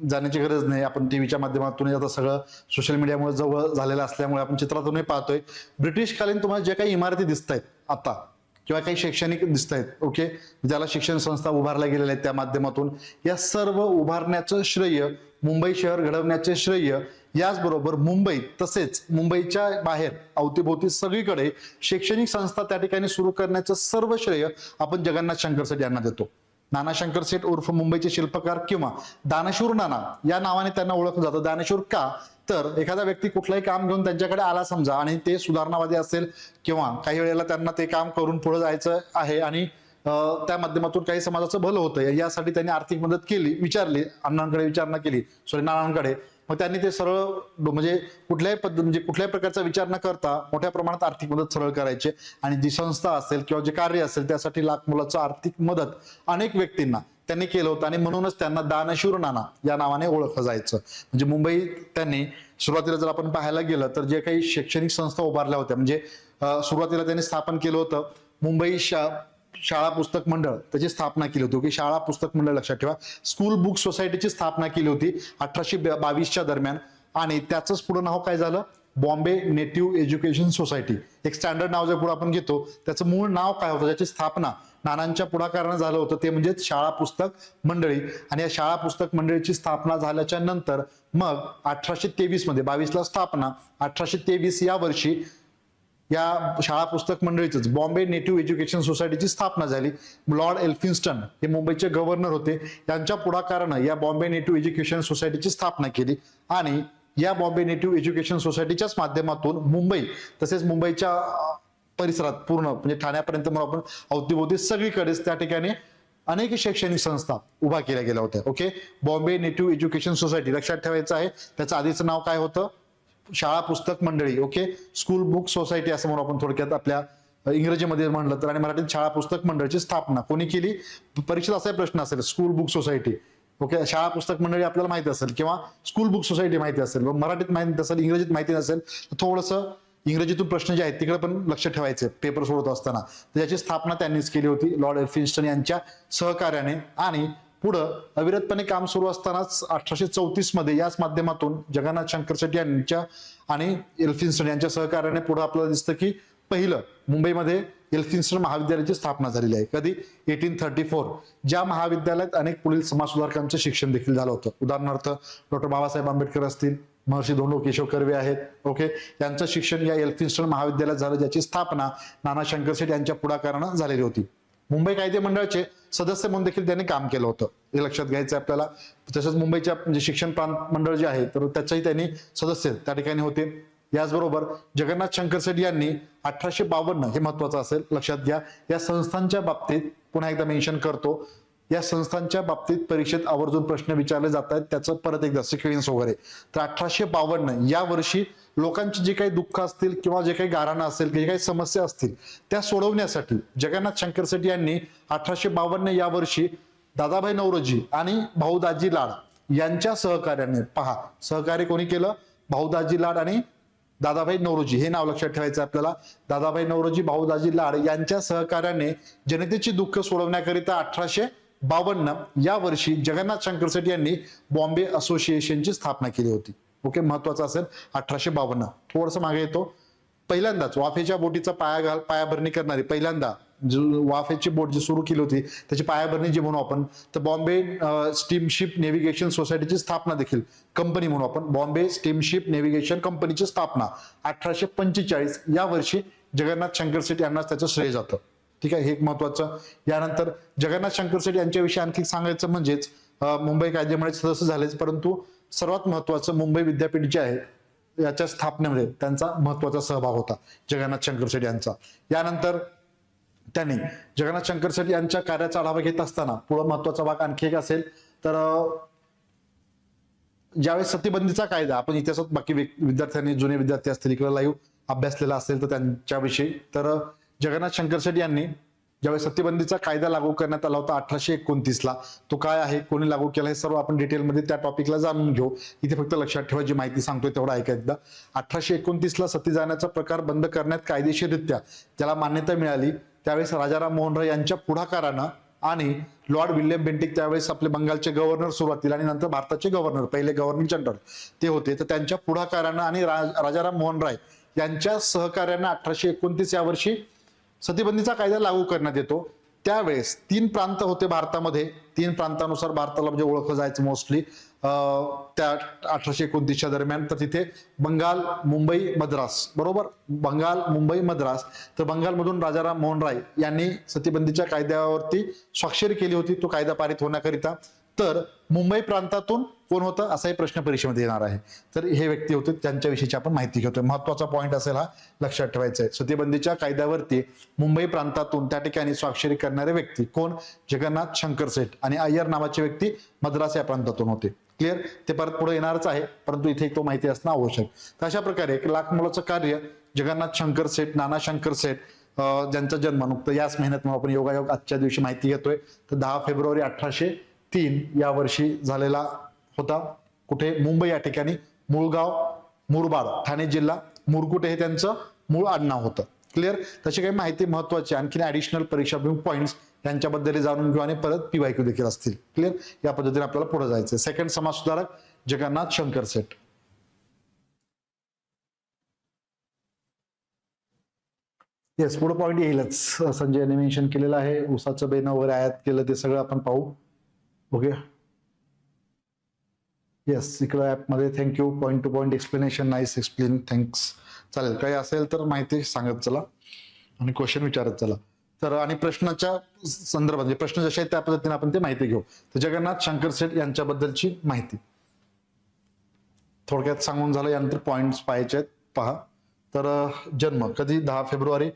जाण्याची गरज नाही, आपण टीव्हीच्या माध्यमातून आता सगळं सोशल मीडियामुळे जवळ झालेलं असल्यामुळे आपण चित्रातूनही पाहतोय. ब्रिटिशकालीन तुम्हाला ज्या काही इमारती दिसत आहेत आता किंवा काही शैक्षणिक दिसत आहेत, ओके, ज्याला शिक्षण संस्था उभारल्या गेलेल्या आहेत त्या माध्यमातून, या सर्व उभारण्याचं श्रेय, मुंबई शहर घडवण्याचे श्रेय, याचबरोबर मुंबई तसेच मुंबईच्या बाहेर अवतीभोवती सगळीकडे शैक्षणिक संस्था त्या ठिकाणी सुरू करण्याचं सर्व श्रेय आपण जगन्नाथ शंकर सेठ यांना देतो. नाना शंकर सेठ उर्फ मुंबईचे शिल्पकार किंवा दानशूर नाना या नावाने त्यांना ओळखलं जातं. दानशूर का, तर एखादा व्यक्ती कुठलाही काम घेऊन त्यांच्याकडे आला समजा आणि ते सुधारणावादी असेल किंवा काही वेळेला त्यांना ते काम करून पुढे जायचं आहे आणि त्या माध्यमातून काही समाजाचं भलं होतं यासाठी त्यांनी आर्थिक मदत केली, विचारली, अण्णांकडे विचारणा केली, नानांकडे, मग त्यांनी ते सरळ म्हणजे कुठल्याही प्रकारचा विचार न करता मोठ्या प्रमाणात आर्थिक मदत सरळ करायचे आणि जी संस्था असेल किंवा जे कार्य असेल त्यासाठी लाख मुलाचं आर्थिक मदत अनेक व्यक्तींना त्यांनी केलं होतं आणि म्हणूनच त्यांना दानशूर नाना या नावाने ओळखलं जायचं. म्हणजे मुंबई त्यांनी सुरुवातीला जर आपण पाहायला गेलं तर जे काही शैक्षणिक संस्था उभारल्या होत्या, म्हणजे सुरुवातीला त्यांनी स्थापन केलं होतं मुंबई शाळा पुस्तक मंडळ, त्याची स्थापना केली होती. की शाळा पुस्तक मंडळ लक्षात ठेवा. स्कूल बुक सोसायटीची स्थापना केली होती 1822च्या दरम्यान आणि त्याचंच पुढे नाव काय झालं, बॉम्बे नेटिव्ह एज्युकेशन सोसायटी. एक स्टँडर्ड नाव जर पुढे आपण घेतो त्याचं मूळ नाव काय होतं, ज्याची स्थापना नानांच्या पुढाकारानं झालं होतं, ते म्हणजे शाळा पुस्तक मंडळी. आणि या शाळा पुस्तक मंडळीची स्थापना झाल्याच्या नंतर मग 1823 मध्ये 22ला स्थापना, 1823 या वर्षी या शाळा पुस्तक मंडळीच बॉम्बे नेटिव्ह एज्युकेशन सोसायटीची स्थापना झाली. लॉर्ड एल्फिन्स्टन हे मुंबईचे गव्हर्नर होते, त्यांच्या पुढाकारानं या बॉम्बे नेटिव्ह एज्युकेशन सोसायटीची स्थापना केली आणि या बॉम्बे नेटिव्ह एज्युकेशन सोसायटीच्याच माध्यमातून मुंबई तसेच मुंबईच्या परिसरात पूर्ण म्हणजे ठाण्यापर्यंत म्हणून आपण अवतीभोवती सगळीकडेच त्या ठिकाणी अनेक शैक्षणिक संस्था उभा केल्या गेल्या होत्या. Okay, Bombay native education society लक्षात ठेवायचं आहे. त्याचं आधीचं नाव काय होतं, शाळा पुस्तक मंडळी. ओके, स्कूल बुक सोसायटी असं म्हणून आपण थोडक्यात आपल्या इंग्रजीमध्ये म्हणलं तर, आणि मराठीत शाळा पुस्तक मंडळीची स्थापना कोणी केली, परीक्षेत असा प्रश्न असेल, स्कूल बुक सोसायटी. ओके, शाळा पुस्तक मंडळी आपल्याला माहिती असेल किंवा स्कूल बुक सोसायटी माहिती असेल, मराठीत माहिती असेल, इंग्रजीत माहिती नसेल तर थोडंसं इंग्रजीतून प्रश्न जे आहेत तिकडे पण लक्ष ठेवायचे पेपर सोडत असताना. तर याची स्थापना त्यांनीच केली होती लॉर्ड एल्फिन्स्टन यांच्या सहकार्याने. आणि पुढं अविरतपणे काम सुरू असतानाच 1834 मध्ये याच माध्यमातून जगन्नाथ शंकर सेठ यांच्या आणि एल्फिन्स्टन यांच्या सहकार्याने पुढे आपल्याला दिसतं की पहिलं मुंबईमध्ये एल्फिन्स्टन महाविद्यालयाची स्थापना झालेली आहे. कधी, 1834. ज्या महाविद्यालयात अनेक पुढील समाजसुधारकांचं शिक्षण देखील झालं होतं. उदाहरणार्थ डॉक्टर बाबासाहेब आंबेडकर असतील, महर्षी धोंडो केशव कर्वे आहेत. ओके, यांचं शिक्षण या एल्फिन्स्टन महाविद्यालयात झालं, ज्याची स्थापना नाना शंकर सेठ यांच्या पुढाकारानं झालेली होती. मुंबई कायदे मंडळाचे सदस्य म्हणून देखील त्यांनी काम केलं होतं, हे लक्षात घ्यायचं आपल्याला. तसंच मुंबईच्या म्हणजे शिक्षण प्रांत मंडळ जे आहे तर त्याच्याही त्यांनी सदस्य त्या ठिकाणी होते. याचबरोबर जगन्नाथ शंकर सेठ यांनी 1852, हे महत्वाचं असेल लक्षात घ्या, या संस्थांच्या बाबतीत पुन्हा एकदा मेन्शन करतो, या संस्थांच्या बाबतीत परीक्षेत आवर्जून प्रश्न विचारले जात आहेत, त्याचं परत एकदा सिक्वेन्स वगैरे. तर 1852 या वर्षी लोकांची जे काही दुःख असतील किंवा जे काही गाऱ्हाणं असेल, जे काही समस्या असतील त्या सोडवण्यासाठी जगन्नाथ शंकर सेठ यांनी 1852 या वर्षी दादाभाई नौरोजी आणि भाऊदाजी लाड यांच्या सहकार्याने, पहा सहकार्य कोणी केलं, भाऊदाजी लाड आणि दादाभाई नौरोजी, हे नाव लक्षात ठेवायचं आपल्याला. दादाभाई नौरोजी, भाऊदाजी लाड यांच्या सहकार्याने जनतेची दुःख सोडवण्याकरिता 1852 या वर्षी जगन्नाथ शंकर सेठ यांनी बॉम्बे असोसिएशनची स्थापना केली होती. ओके, महत्वाचं असेल 1852. थोडंसं मागे येतो, पहिल्यांदाच वाफेच्या बोटीचा पायाभरणी करणारी पहिल्यांदा वाफेची बोट जी सुरू केली होती त्याची पायाभरणी जी म्हणू आपण, तर बॉम्बे स्टीमशिप नेव्हिगेशन सोसायटीची स्थापना देखील कंपनी म्हणू आपण, बॉम्बे स्टीमशिप नेव्हिगेशन कंपनीची स्थापना 1845 या वर्षी जगन्नाथ शंकर सेठ यांनाच त्याचं श्रेय जातं. ठीक आहे, हे एक महत्वाचं. यानंतर जगन्नाथ शंकर सेठ यांच्याविषयी आणखी सांगायचं म्हणजेच मुंबई कायदेमंडळाचे सदस्य झालेच, परंतु सर्वात महत्वाचं मुंबई विद्यापीठ जे आहे याच्या स्थापनेमध्ये त्यांचा महत्वाचा सहभाग होता जगन्नाथ शंकर सेठ यांचा. यानंतर त्यांनी जगन्नाथ शंकर सेठ यांच्या कार्याचा आढावा घेत असताना पुढे महत्वाचा भाग आणखी एक असेल तर ज्यावेळेस सतीबंदीचा कायदा, आपण इतिहासात बाकी विद्यार्थ्यांनी जुने विद्यार्थी असतील इकडे लाईव्ह अभ्यासलेला असेल तर त्यांच्याविषयी, तर जगन्नाथ शंकर सेठ यांनी ज्यावेळेस सतीबंदीचा कायदा लागू करण्यात आला होता 1829 ला, तो काय आहे, कोणी लागू केला, हे सर्व आपण डिटेलमध्ये त्या टॉपिकला जाणून घेऊ. इथे फक्त लक्षात ठेवा जी माहिती सांगतोय तेवढा ऐका एकदा. 1829 ला सती जाण्याचा प्रकार बंद करण्यात कायदेशीररित्या ज्याला मान्यता मिळाली त्यावेळेस राजाराम मोहन राय यांच्या पुढाकारानं आणि लॉर्ड विल्यम बेंटिक त्यावेळेस आपले बंगालचे गव्हर्नर सुरुवातीला आणि नंतर भारताचे गव्हर्नर, पहिले गव्हर्नर जनरल ते होते, तर त्यांच्या पुढाकारानं आणि राजाराम मोहन राय यांच्या सहकार्यानं 1829 या वर्षी सतीबंदीचा कायदा लागू करण्यात येतो. त्यावेळेस 3 प्रांत होते भारतामध्ये, 3 प्रांतानुसार भारताला म्हणजे ओळखलं जायचं मोस्टली त्या 1829च्या दरम्यान. तर तिथे बंगाल, मुंबई, मद्रास, बरोबर, बंगाल, मुंबई, मद्रास. तर बंगालमधून राजाराम मोहन राय यांनी सतीबंदीच्या कायद्यावरती स्वाक्षरी केली होती तो कायदा पारित होण्याकरिता. तर मुंबई प्रांतातून कोण होतं असाही प्रश्न परीक्षेमध्ये येणार आहे. तर हे व्यक्ती होते त्यांच्याविषयीची आपण माहिती घेतोय. महत्वाचा पॉईंट असेल हा, लक्षात ठेवायचा आहे. सतीबंदीच्या कायद्यावरती मुंबई प्रांतातून त्या ठिकाणी स्वाक्षरी करणारे व्यक्ती कोण, जगन्नाथ शंकर सेठ, आणि अय्यर नावाचे व्यक्ती मद्रास या प्रांतातून होते. क्लिअर, ते परत पुढे येणारच आहे परंतु इथे तो माहिती असणं आवश्यक. तर अशा प्रकारे एक लाख मोलाचं कार्य जगन्नाथ शंकर सेठ, नाना शंकर सेठ ज्यांचा जन्म नुकतं याच महिन्यात आपण योगायोग आजच्या दिवशी माहिती घेतोय, तर 10 फेब्रुवारी 1803 या वर्षी झालेला होता. कुठे, मुंबई या ठिकाणी. मूळगाव मुरबाड, ठाणे जिल्हा. मुरकुटे हे त्यांचं मूळ आडनाव होतं. क्लिअर, तशी काही माहिती महत्वाची आणखी ऍडिशनल परीक्षाभिमुख पॉईंट्स यांच्याबद्दल जाणून घेऊ आणि परत PYQ देखील असतील. क्लिअर, या पद्धतीने आपल्याला पुढे जायचं. सेकंड समाज सुधारक जगन्नाथ शंकर सेठ. येस, पुढे पॉईंट येईलच. संजयने मेन्शन केलेलं आहे, उसाचं बेन वगैरे आयात केलं ते सगळं आपण पाहू. ओके, येस, इकडं ऍपमध्ये thank you, point two point explanation, nice explain, thanks. चालेल, काही असेल तर माहिती सांगत चला आणि क्वेश्चन विचारत चला. तर आणि प्रश्नाच्या संदर्भात म्हणजे प्रश्न जसे आहेत त्या पद्धतीने आपण ते माहिती घेऊ. तर जगन्नाथ शंकर सेठ यांच्याबद्दलची माहिती थोडक्यात सांगून झालं. यानंतर पॉइंट्स पाहायचे आहेत, पहा. तर जन्म कधी, 10 फेब्रुवारी.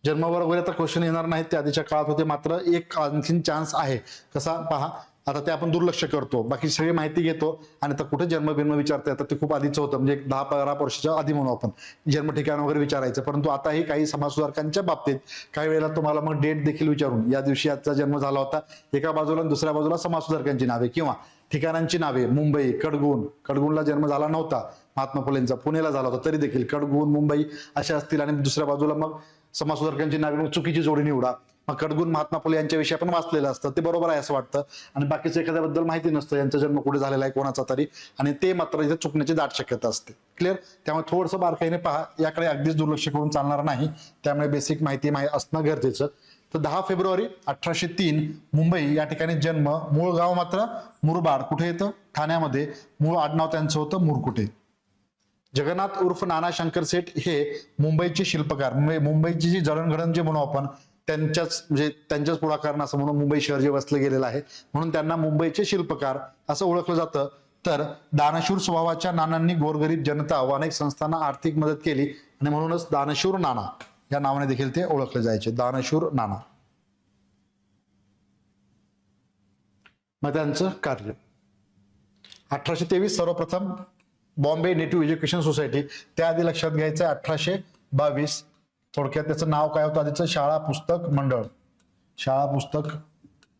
जन्मावर वगैरे तर क्वेश्चन येणार नाहीत, ते आधीच्या काळात होते. मात्र एक आणखीन चान्स आहे, कसा पहा. आता ते आपण दुर्लक्ष करतो, बाकी सगळी माहिती घेतो आणि आता कुठे जन्म विचारता येतात, ते खूप आधीचं होतं, म्हणजे 10-12 वर्षाच्या आधी म्हणू आपण जन्म ठिकाण वगैरे विचारायचं. परंतु आताही काही समाज सुधारकांच्या बाबतीत काही वेळेला तुम्हाला मग डेट देखील विचारून या दिवशी याचा जन्म झाला होता, एका बाजूला आणि दुसऱ्या बाजूला समाज सुधारकांची नावे किंवा ठिकाणांची नावे. मुंबई, कडगुणला जन्म झाला नव्हता महात्मा फुलेंचा, पुणेला झाला होता, तरी देखील कडगुण, मुंबई अशा असतील. आणि दुसऱ्या बाजूला मग समाज सुधारकांची नावे, मग चुकीची जोडी निवडा. मग कडगुण महात्मा फुले यांच्याविषयी आपण वाचलेलं असतं, ते बरोबर आहे असं वाटतं, आणि बाकीचं एखाद्याबद्दल माहिती नसतं, यांचा जन्म कुठे झालेला आहे कोणाचा तरी, आणि ते मात्र इथे चुकण्याची दाट शक्यता असते. क्लिअर, त्यामुळे थोडंसं बारकाईने पहा, याकडे अगदीच दुर्लक्ष करून चालणार नाही, त्यामुळे बेसिक माहिती असणं गरजेचं. तर 10 फेब्रुवारी 1803 मुंबई या ठिकाणी जन्म. मूळ गाव मात्र मुरबाड, कुठे येतं, ठाण्यामध्ये. मूळ आडनाव त्यांचं होतं मुरकुटे. जगन्नाथ उर्फ नाना शंकर सेठ हे मुंबईचे शिल्पकार, मुंबईची जी जडणघडण जे म्हणू आपण त्यांच्याच पुढाकारानं असं म्हणून मुंबई शहर जे वसलं गेलेलं आहे, म्हणून त्यांना मुंबईचे शिल्पकार असं ओळखलं जातं. तर दानशूर स्वभावाच्या नानांनी गोरगरीब जनता व अनेक संस्थांना आर्थिक मदत केली आणि म्हणूनच दानशूर नाना या नावाने देखील ते ओळखले जायचे, दानशूर नाना. मग त्यांचं कार्य 1823 सर्वप्रथम बॉम्बे नेटिव्ह एज्युकेशन सोसायटी, त्याआधी लक्षात घ्यायचं 1822. थोडक्यात त्याचं नाव काय होतं आधीचं, शाळा पुस्तक मंडळ. शाळा पुस्तक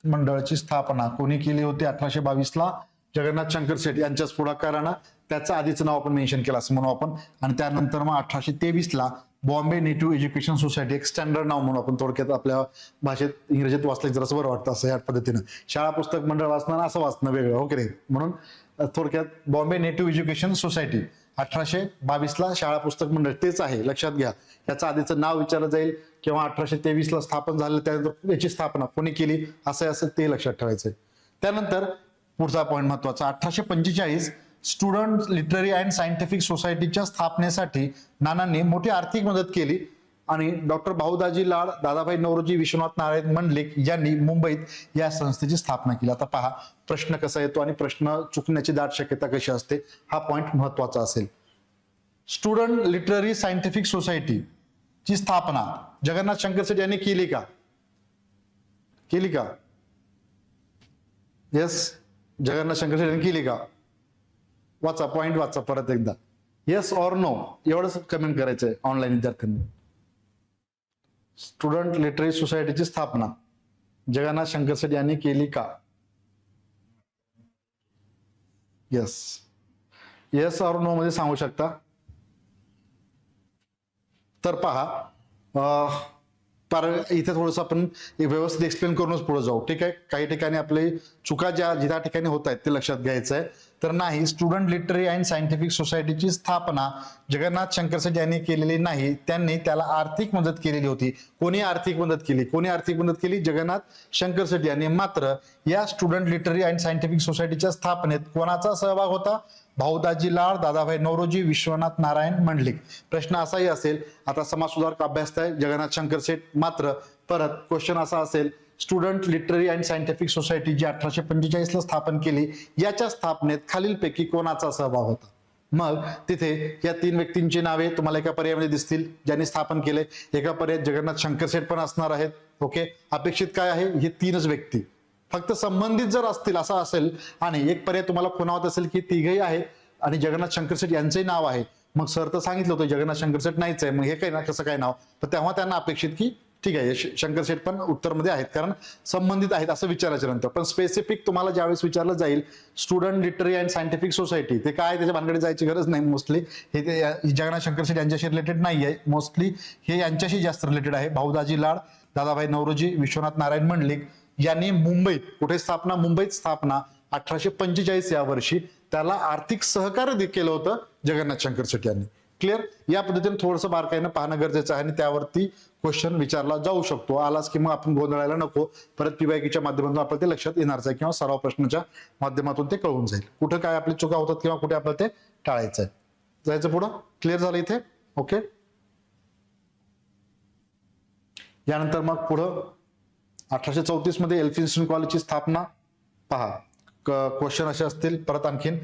मंडळाची स्थापना कोणी केली होती 1822 ला, जगन्नाथ शंकर सेठ यांच्याच पुढाकारानं. त्याचं आधीचं नाव आपण मेन्शन केलं असं म्हणू आपण. आणि त्यानंतर मग 1823 ला बॉम्बे नेटिव्ह एज्युकेशन सोसायटी, एक स्टँडर्ड नाव म्हणून आपण थोडक्यात आपल्या भाषेत इंग्रजीत वाचलं जरा बरं वाटतं असं या पद्धतीनं. शाळा पुस्तक मंडळ वाचणं असं वाचणं वेगळं, ओके रे. म्हणून थोडक्यात बॉम्बे नेटिव्ह एज्युकेशन सोसायटी 1822ला शाळा पुस्तक मंडळ तेच आहे, लक्षात घ्या. याचं आधीचं नाव विचारलं जाईल किंवा 1823ला स्थापन झालं, त्यानंतर याची स्थापना कोणी केली असं असेल ते लक्षात ठेवायचंय. त्यानंतर पुढचा पॉईंट महत्वाचा, 1845 स्टुडंट लिटररी अँड सायंटिफिक सोसायटीच्या स्थापनेसाठी नानांनी मोठी आर्थिक मदत केली आणि डॉक्टर भाऊदाजी लाड, दादाभाई नौरोजी, विश्वनाथ नारायण मंडलिक यांनी मुंबईत या संस्थेची स्थापना केली. आता पहा प्रश्न कसा येतो आणि प्रश्न चुकण्याची दाट शक्यता कशी असते, हा पॉइंट महत्वाचा असेल. स्टुडंट लिटररी सायंटिफिक सोसायटी ची स्थापना जगन्नाथ शंकर शेट यांनी केली का? केली का? येस, जगन्नाथ शंकर शेट यांनी केली का? वाचा पॉइंट, वाचा परत एकदा. येस ऑर नो एवढंच कमेंट करायचंय ऑनलाईन विद्यार्थ्यांनी. स्टुडंट लिटररी सोसायटीची स्थापना जगन्नाथ शंकर शेट यांनी केली का? येस, येस ऑर नो मध्ये सांगू शकता. तर पहा इथे थोडंसं आपण व्यवस्थित एक्सप्लेन करूनच पुढे जाऊ, ठीक आहे. काही ठिकाणी आपले चुका ज्या ठिकाणी होत आहेत ते लक्षात घ्यायचं आहे. तर नाही, स्टुडंट लिटररी अँड सायंटिफिक सोसायटीची स्थापना जगन्नाथ शंकर शेट यांनी केलेली नाही, त्यांनी त्याला आर्थिक मदत केलेली होती. कोणी आर्थिक मदत केली? कोणी आर्थिक मदत केली? जगन्नाथ शंकर शेट यांनी. मात्र या स्टुडंट लिटररी अँड सायंटिफिक सोसायटीच्या स्थापनेत कोणाचा सहभाग होता? भाऊदाजी लाड, दादाभाई नौरोजी, विश्वनाथ नारायण मंडलिक. प्रश्न असाही असेल, आता समाज सुधारक अभ्यासताय जगन्नाथ शंकर शेट, मात्र परत क्वेश्चन असा असेल, student literary and scientific society जी 1845ला स्थापन केली, याच्या स्थापनेत खालीलपैकी कोणाचा सहभाग होता? मग तिथे या तीन व्यक्तींची नावे तुम्हाला एका पर्यायामध्ये दिसतील ज्यांनी स्थापन केले. एका पर्यायात जगन्नाथ शंकर शेट पण असणार आहेत. ओके, अपेक्षित काय आहे? हे तीनच व्यक्ती फक्त संबंधित जर असतील असं असेल, आणि एक पर्याय तुम्हाला खुणावत असेल की तिघही आहेत आणि जगन्नाथ शंकर शेट यांचंही नाव आहे, मग सर तर सांगितलं होतं जगन्नाथ शंकर शेट नाहीच आहे, मग हे काय ना कसं काय नाव? तर तेव्हा त्यांना अपेक्षित की ठीक आहे शंकर शेट पण उत्तरमध्ये आहेत कारण संबंधित आहेत असं विचारायच्या नंतर. पण स्पेसिफिक तुम्हाला ज्यावेळेस विचारलं जाईल student literary and scientific society, ते काय त्याच्या भानगडे जायची गरज नाही. मोस्टली हे जगन्नाथ शंकर शेट यांच्याशी रिलेटेड नाही आहे, मोस्टली हे यांच्याशी जास्त रिलेटेड आहे. भाऊदाजी लाड, दादाभाई नौरोजी, विश्वनाथ नारायण मंडलिक यांनी मुंबईत, कुठे स्थापना? मुंबईत स्थापना 1845 या वर्षी. त्याला आर्थिक सहकार्य केलं होतं जगन्नाथ शंकर शेट यांनी. क्लिअर? या पद्धतीने थोडंसं बारकाईनं पाहणं गरजेचं आहे आणि त्यावरती क्वेश्चन विचारला जाऊ शकतो. आलाच की मग आपण गोंधळायला नको, परत पीवायकीच्या माध्यमातून आपल्याला ते लक्षात येणारच आहे किंवा सराव प्रश्नाच्या माध्यमातून ते कळून जाईल कुठं काय आपली चुका होतात किंवा कुठे आपल्याला ते टाळायचं आहे. जायचं पुढं. क्लिअर झालं इथे? ओके. यानंतर मग पुढं 1834 मध्ये एल्फिन्स्टन कॉलेजची स्थापना. पहा क्वेश्चन असे असतील परत आणखीन.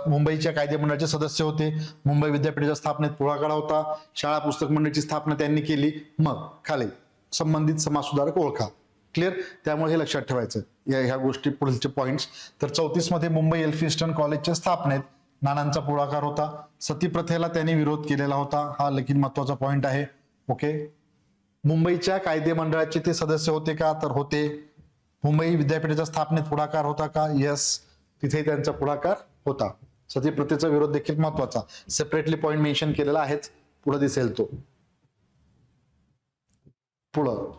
मुंबईच्या कायदे मंडळाचे सदस्य होते. मुंबई विद्यापीठाच्या स्थापनेत पुढाकार होता. शाळा पुस्तक मंडळाची स्थापना त्यांनी केली. मग खाली संबंधित समाज सुधारक ओळखा. क्लिअर? त्यामुळे हे लक्षात ठेवायचं ह्या गोष्टी पुढचे पॉइंट्स. तर 34 मध्ये मुंबई एल्फिन्स्टन कॉलेजच्या स्थापनेत नानांचा पुढाकार होता. सती प्रथेला त्यांनी विरोध केलेला होता. हा लेखीन महत्वाचा पॉइंट आहे. ओके. मुंबईच्या कायदे मंडळाचे ते सदस्य होते का? तर होते. मुंबई विद्यापीठाच्या स्थापनेत पुढाकार होता का? यस, तिथे त्यांचा पुढाकार होता. सती प्रथेचा विरोध देखील महत्वाचा, सेपरेटली पॉइंट मेन्शन केलेला आहेच, पुढे दिसेल तो. पुढं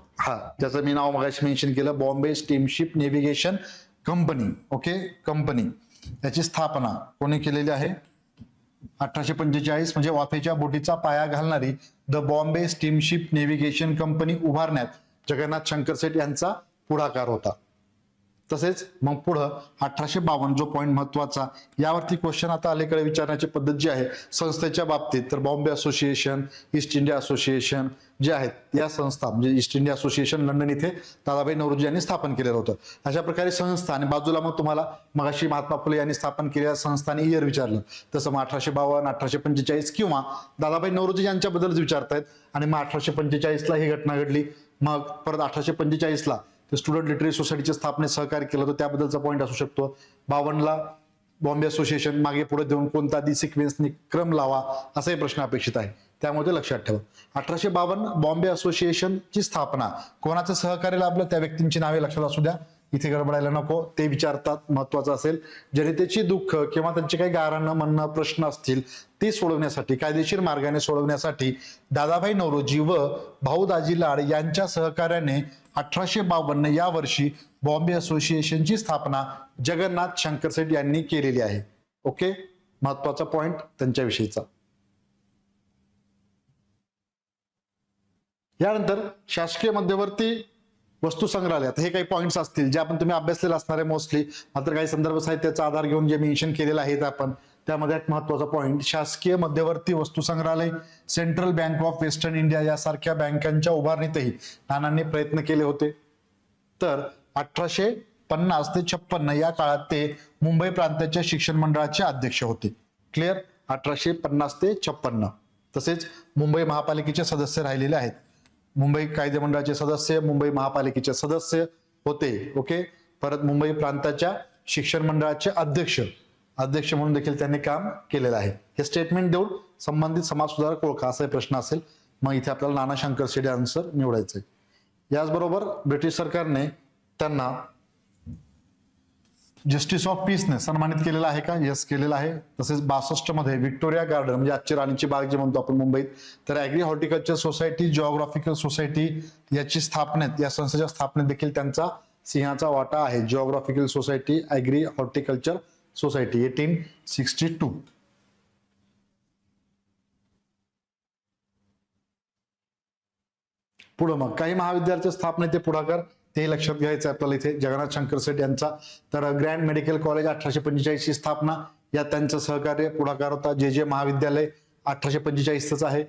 ज्याचं मी नाव मगाशी मेन्शन केलं, Bombay steamship navigation company. Okay, company याची स्थापना कोणी केलेली आहे? 1845 म्हणजे वाफेच्या बोटीचा पाया घालणारी the Bombay steamship navigation company उभारण्यात जगन्नाथ शंकर शेट यांचा पुढाकार होता. तसेच मग पुढं 1852 जो पॉइंट महत्वाचा, यावरती क्वेश्चन आता अलीकडे विचारण्याची पद्धत जी आहे संस्थेच्या बाबतीत, तर Bombay association, east India association जे आहेत, या संस्था म्हणजे ईस्ट इंडिया असोसिएशन लंडन इथे दादाभाई नौरोजी यांनी स्थापन केलेलं होतं. अशा प्रकारे संस्था, आणि बाजूला मग तुम्हाला मगाशी महात्मा फुले यांनी स्थापन केलेल्या संस्थांनी इयर विचारलं, तसं मग 1852, 1845 किंवा दादाभाई नौरोजी यांच्याबद्दलच विचारतायत. आणि मग 1845ला ही घटना घडली. मग परत 1845ला स्टुडंट लिटररी सोसायटीच्या स्थापनेत सहकार्य केलं होतं, त्याबद्दलचा पॉईंट असू शकतो. 52ला बॉम्बे असोसिएशन, मागे पुढे देऊन कोणता आधी सिक्वेन्सनी क्रम लावा असाही प्रश्न अपेक्षित आहे, त्यामुळे ते लक्षात ठेवा. 1852 बॉम्बे असोसिएशनची स्थापना, कोणाचं सहकार्य लाभलं त्या व्यक्तींची नावे लक्षात असू द्या, इथे गडबडायला नको. ते विचारतात, महत्वाचं असेल. जनतेची दुःख किंवा त्यांचे काही गाऱ्हाणं म्हणणं प्रश्न असतील ते सोडवण्यासाठी, कायदेशीर मार्गाने सोडवण्यासाठी दादाभाई नौरोजी व भाऊदाजी लाड यांच्या सहकार्याने 1852 या वर्षी बॉम्बे असोसिएशनची स्थापना जगन्नाथ शंकर शेट यांनी केलेली आहे. ओके, महत्वाचा पॉइंट त्यांच्याविषयीचा. यानंतर शासकीय मध्यवर्ती वस्तू संग्रहालयात हे काही पॉइंट्स असतील जे आपण तुम्ही अभ्यासलेले असणार आहे मोस्टली, मात्र काही संदर्भ साहित्याचा आधार घेऊन जे मेन्शन केलेलं आहे आपण, त्यामध्ये एक महत्वाचा पॉइंट, शासकीय मध्यवर्ती वस्तू संग्रहालय, central bank of western India यासारख्या बँकांच्या उभारणीतही नानांनी प्रयत्न केले होते. तर 1850 ते 56 या काळात ते मुंबई प्रांताच्या शिक्षण मंडळाचे अध्यक्ष होते. क्लिअर? 1850 ते 56. तसेच मुंबई महापालिकेचे सदस्य राहिलेले आहेत. मुंबई कायदे मंडळाचे सदस्य, मुंबई महापालिकेचे सदस्य होते. ओके. परत मुंबई प्रांताच्या शिक्षण मंडळाचे अध्यक्ष म्हणून देखील त्यांनी काम केलेलं आहे. हे स्टेटमेंट देऊन संबंधित समाजसुधारक ओळखा असा प्रश्न असेल, मग इथे आपल्याला नाना शंकर शेटे आन्सर निवडायचं आहे. याचबरोबर ब्रिटिश सरकारने त्यांना जस्टिस ऑफ पीसने सन्मानित केलेला आहे का? यस, केलेला आहे. तसेच 62 मध्ये व्हिक्टोरिया गार्डन म्हणजे आजची राणीची बाग जे म्हणतो आपण मुंबईत, तर agri horticulture society, geographical society याची स्थापनेत, या संस्थेच्या स्थापनेत देखील त्यांचा सिंहाचा वाटा आहे. Geographical society, agri horticulture society 1862. पुढे मग काही महाविद्यालयाच्या स्थापनेचे पुढाकार ते लक्षात घ्यायचं आपल्याला इथे. जगन्नाथ शंकर शेट यांचा. तर ग्रँड मेडिकल कॉलेज 1845 ची स्थापना, या त्यांचं सहकार्य पुढाकार होता. जे महाविद्यालय 1845च आहे.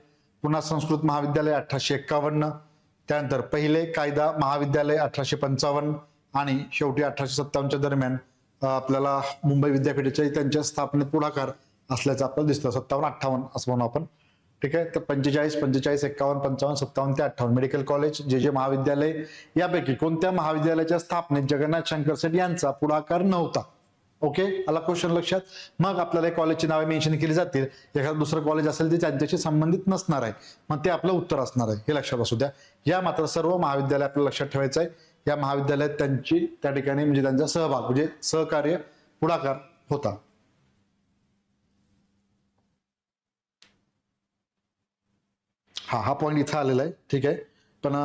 पुन्हा संस्कृत महाविद्यालय 1851. त्यानंतर पहिले कायदा महाविद्यालय 1855 आणि शेवटी 1857च्या दरम्यान आपल्याला मुंबई विद्यापीठाच्या त्यांच्या स्थापनेत पुढाकार असल्याचं आपल्याला दिसतं. 57-58 असं म्हणू आपण. ठीक आहे. तर 45, 51, 55, 57 ते 58 मेडिकल कॉलेज, जे महाविद्यालय, यापैकी कोणत्या महाविद्यालयाच्या स्थापनेत जगन्नाथ शंकर शेट यांचा पुढाकार नव्हता? ओके, आला क्वेश्चन लक्षात. मग आपल्याला कॉलेजची नावे मेन्शन केली जातील. एखादं दुसरं कॉलेज असेल ते त्यांच्याशी संबंधित नसणार आहे, मग ते आपलं उत्तर असणार आहे, हे लक्षात असू द्या. या मात्र सर्व महाविद्यालय आपल्याला लक्षात ठेवायचं आहे. या महाविद्यालयात त्यांची त्या ठिकाणी म्हणजे त्यांचा सहभाग म्हणजे सहकार्य पुढाकार होता. हा पॉईंट इथं आलेला आहे. ठीक आहे. पण